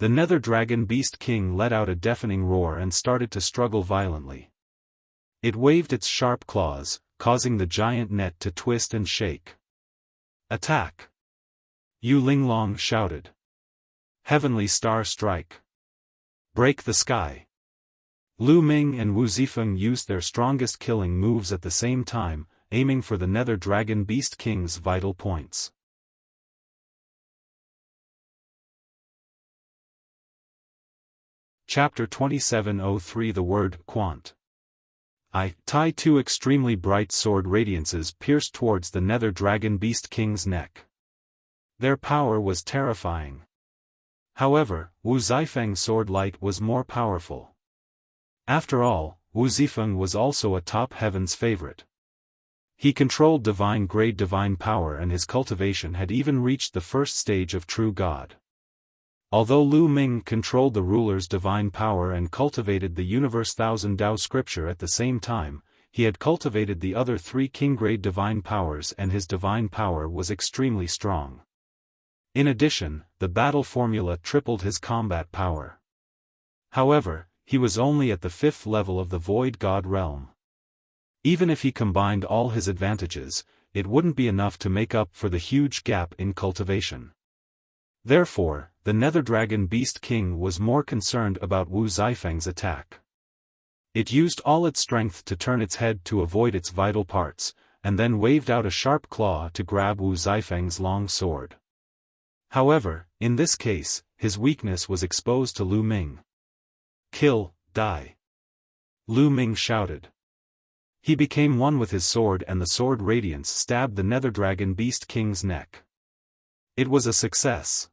The nether dragon beast king let out a deafening roar and started to struggle violently. It waved its sharp claws, causing the giant net to twist and shake. Attack! Yu Linglong shouted. Heavenly Star Strike! Break the sky! Lu Ming and Wu Zifeng used their strongest killing moves at the same time, aiming for the nether dragon beast king's vital points. Chapter 2703 The word Quant. Tai 2 extremely bright sword radiances pierced towards the nether dragon beast king's neck. Their power was terrifying. However, Wu Zifeng's sword light was more powerful. After all, Wu Zifeng was also a top heaven's favorite. He controlled divine-grade divine power and his cultivation had even reached the first stage of true God. Although Lu Ming controlled the ruler's divine power and cultivated the universe thousand Tao scripture at the same time, he had cultivated the other 3 king-grade divine powers and his divine power was extremely strong. In addition, the battle formula tripled his combat power. However, he was only at the 5th level of the Void God realm. Even if he combined all his advantages, it wouldn't be enough to make up for the huge gap in cultivation. Therefore, the Nether Dragon Beast King was more concerned about Wu Zifeng's attack. It used all its strength to turn its head to avoid its vital parts, and then waved out a sharp claw to grab Wu Zifeng's long sword. However, in this case, his weakness was exposed to Lu Ming. "Kill, die!" Lu Ming shouted. He became one with his sword, and the sword radiance stabbed the Nether Dragon Beast King's neck. It was a success.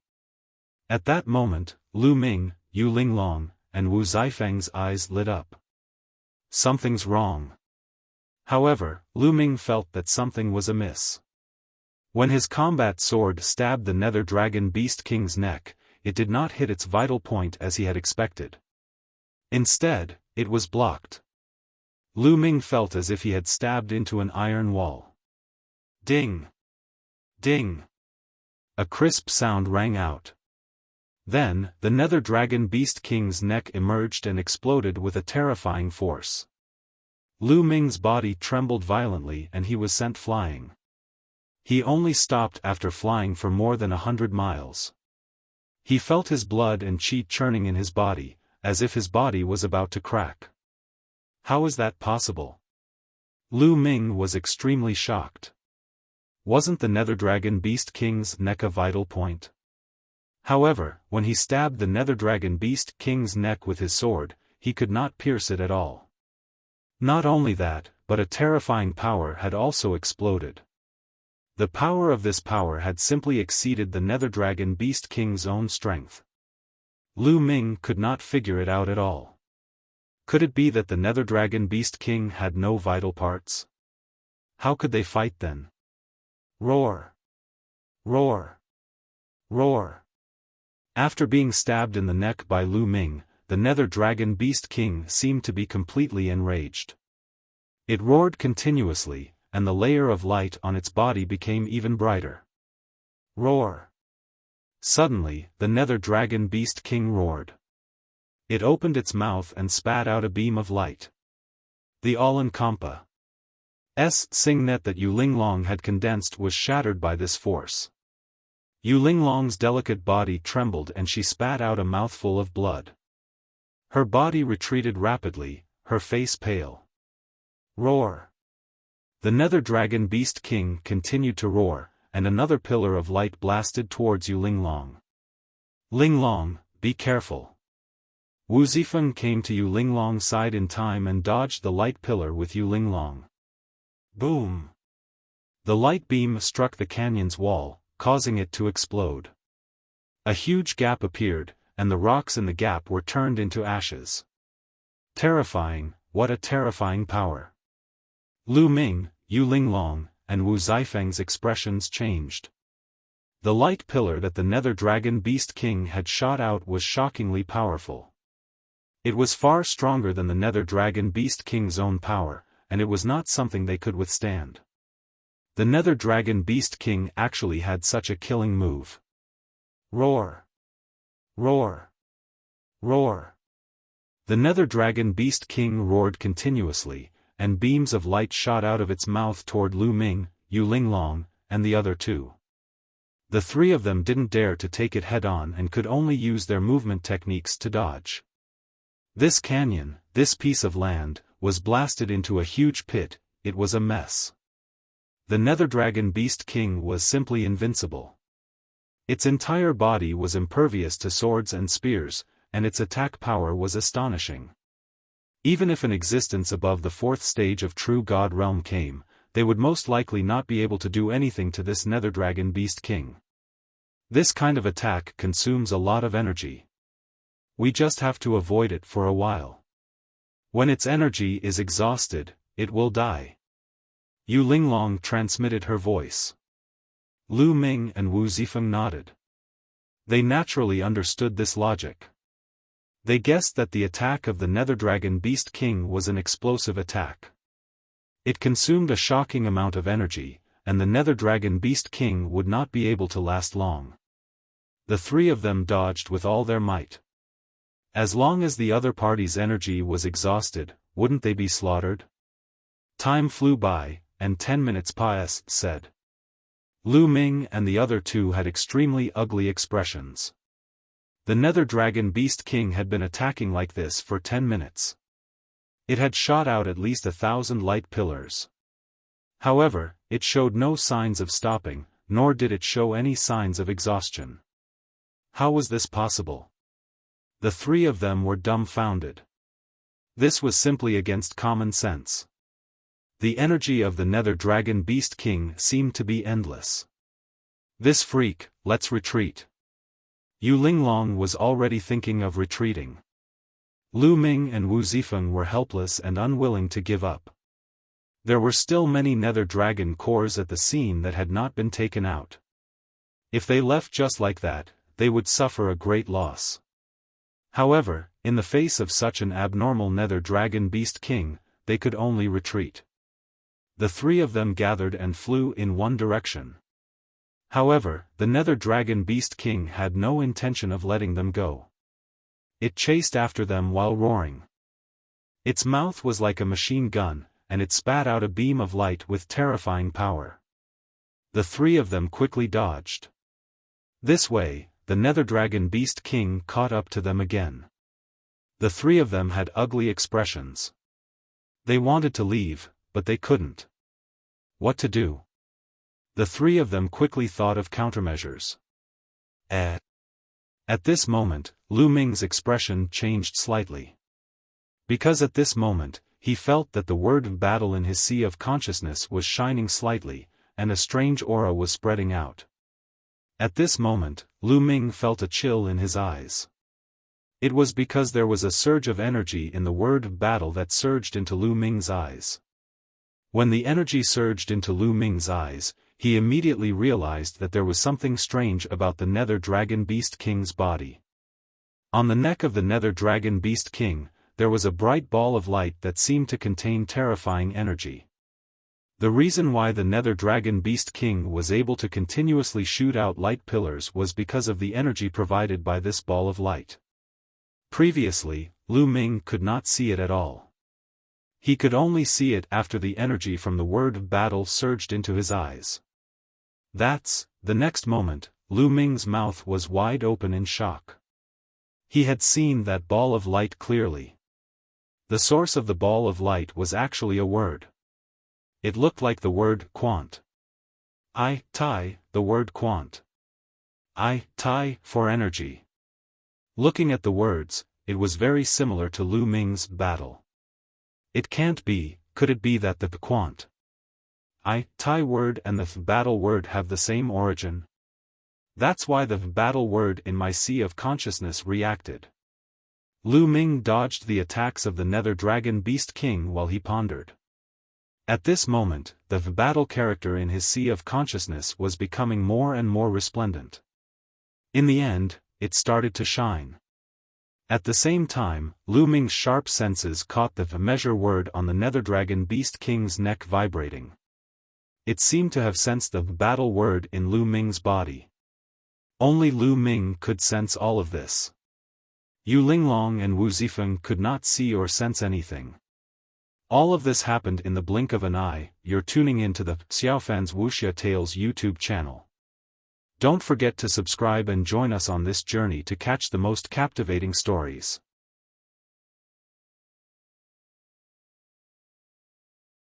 At that moment, Lu Ming, Yu Linglong, and Wu Zifeng's eyes lit up. Something's wrong. However, Lu Ming felt that something was amiss. When his combat sword stabbed the Nether Dragon Beast King's neck, it did not hit its vital point as he had expected. Instead, it was blocked. Lu Ming felt as if he had stabbed into an iron wall. Ding! Ding! A crisp sound rang out. Then, the Nether Dragon Beast King's neck emerged and exploded with a terrifying force. Lu Ming's body trembled violently and he was sent flying. He only stopped after flying for more than 100 miles. He felt his blood and qi churning in his body, as if his body was about to crack. How is that possible? Lu Ming was extremely shocked. Wasn't the Nether Dragon Beast King's neck a vital point? However, when he stabbed the Nether Dragon Beast King's neck with his sword, he could not pierce it at all. Not only that, but a terrifying power had also exploded. The power of this power had simply exceeded the Nether Dragon Beast King's own strength. Lu Ming could not figure it out at all. Could it be that the Nether Dragon Beast King had no vital parts? How could they fight then? Roar! Roar! Roar! After being stabbed in the neck by Lu Ming, the Nether Dragon Beast King seemed to be completely enraged. It roared continuously, and the layer of light on its body became even brighter. Roar! Suddenly, the Nether Dragon Beast King roared. It opened its mouth and spat out a beam of light. The All-Encompass Singnet that Yu Linglong had condensed was shattered by this force. Yu Linglong's delicate body trembled and she spat out a mouthful of blood. Her body retreated rapidly, her face pale. Roar! The Nether Dragon Beast King continued to roar, and another pillar of light blasted towards Yu Linglong. Linglong, be careful. Wu Zifeng came to Yu Linglong's side in time and dodged the light pillar with Yu Linglong. Boom! The light beam struck the canyon's wall, causing it to explode. A huge gap appeared, and the rocks in the gap were turned into ashes. Terrifying, what a terrifying power. Lu Ming, Yu Linglong, and Wu Zifeng's expressions changed. The light pillar that the Nether Dragon Beast King had shot out was shockingly powerful. It was far stronger than the Nether Dragon Beast King's own power, and it was not something they could withstand. The Nether Dragon Beast King actually had such a killing move. Roar! Roar! Roar! The Nether Dragon Beast King roared continuously, and beams of light shot out of its mouth toward Lu Ming, Yu Linglong, and the other two. The three of them didn't dare to take it head-on and could only use their movement techniques to dodge. This canyon, this piece of land, was blasted into a huge pit. It was a mess. The Nether Dragon Beast King was simply invincible. Its entire body was impervious to swords and spears, and its attack power was astonishing. Even if an existence above the 4th stage of True God Realm came, they would most likely not be able to do anything to this Nether Dragon Beast King. This kind of attack consumes a lot of energy. We just have to avoid it for a while. When its energy is exhausted, it will die. Yu Linglong transmitted her voice. Lu Ming and Wu Zifeng nodded. They naturally understood this logic. They guessed that the attack of the Nether Dragon Beast King was an explosive attack. It consumed a shocking amount of energy, and the Nether Dragon Beast King would not be able to last long. The three of them dodged with all their might. As long as the other party's energy was exhausted, wouldn't they be slaughtered? Time flew by, and 10 minutes passed, said. Lu Ming and the other two had extremely ugly expressions. The Nether Dragon Beast King had been attacking like this for 10 minutes. It had shot out at least 1,000 light pillars. However, it showed no signs of stopping, nor did it show any signs of exhaustion. How was this possible? The three of them were dumbfounded. This was simply against common sense. The energy of the Nether Dragon Beast King seemed to be endless. This freak, let's retreat. Yu Linglong was already thinking of retreating. Lu Ming and Wu Zifeng were helpless and unwilling to give up. There were still many Nether Dragon cores at the scene that had not been taken out. If they left just like that, they would suffer a great loss. However, in the face of such an abnormal Nether Dragon Beast King, they could only retreat. The three of them gathered and flew in one direction. However, the Nether Dragon Beast King had no intention of letting them go. It chased after them while roaring. Its mouth was like a machine gun, and it spat out a beam of light with terrifying power. The three of them quickly dodged. This way, the Nether Dragon Beast King caught up to them again. The three of them had ugly expressions. They wanted to leave, but they couldn't. What to do? The three of them quickly thought of countermeasures. At this moment, Lu Ming's expression changed slightly. Because at this moment, he felt that the word of battle in his sea of consciousness was shining slightly, and a strange aura was spreading out. At this moment, Lu Ming felt a chill in his eyes. It was because there was a surge of energy in the word of battle that surged into Lu Ming's eyes. When the energy surged into Lu Ming's eyes, he immediately realized that there was something strange about the Nether Dragon Beast King's body. On the neck of the Nether Dragon Beast King, there was a bright ball of light that seemed to contain terrifying energy. The reason why the Nether Dragon Beast King was able to continuously shoot out light pillars was because of the energy provided by this ball of light. Previously, Lu Ming could not see it at all. He could only see it after the energy from the word of battle surged into his eyes. The next moment, Lu Ming's mouth was wide open in shock. He had seen that ball of light clearly. The source of the ball of light was actually a word. It looked like the word quant. The word quant. For energy. Looking at the words, it was very similar to Lu Ming's battle. It can't be, could it be that the quant word and the battle word have the same origin? That's why the battle word in my sea of consciousness reacted. Lu Ming dodged the attacks of the Nether Dragon Beast King while he pondered. At this moment, the battle character in his sea of consciousness was becoming more and more resplendent. In the end, it started to shine. At the same time, Lu Ming's sharp senses caught the measure word on the Nether Dragon Beast King's neck vibrating. It seemed to have sensed the battle word in Lu Ming's body. Only Lu Ming could sense all of this. Yu Linglong and Wu Zifeng could not see or sense anything. All of this happened in the blink of an eye. You're tuning into the Xiaofan's Wuxia Tales YouTube channel. Don't forget to subscribe and join us on this journey to catch the most captivating stories.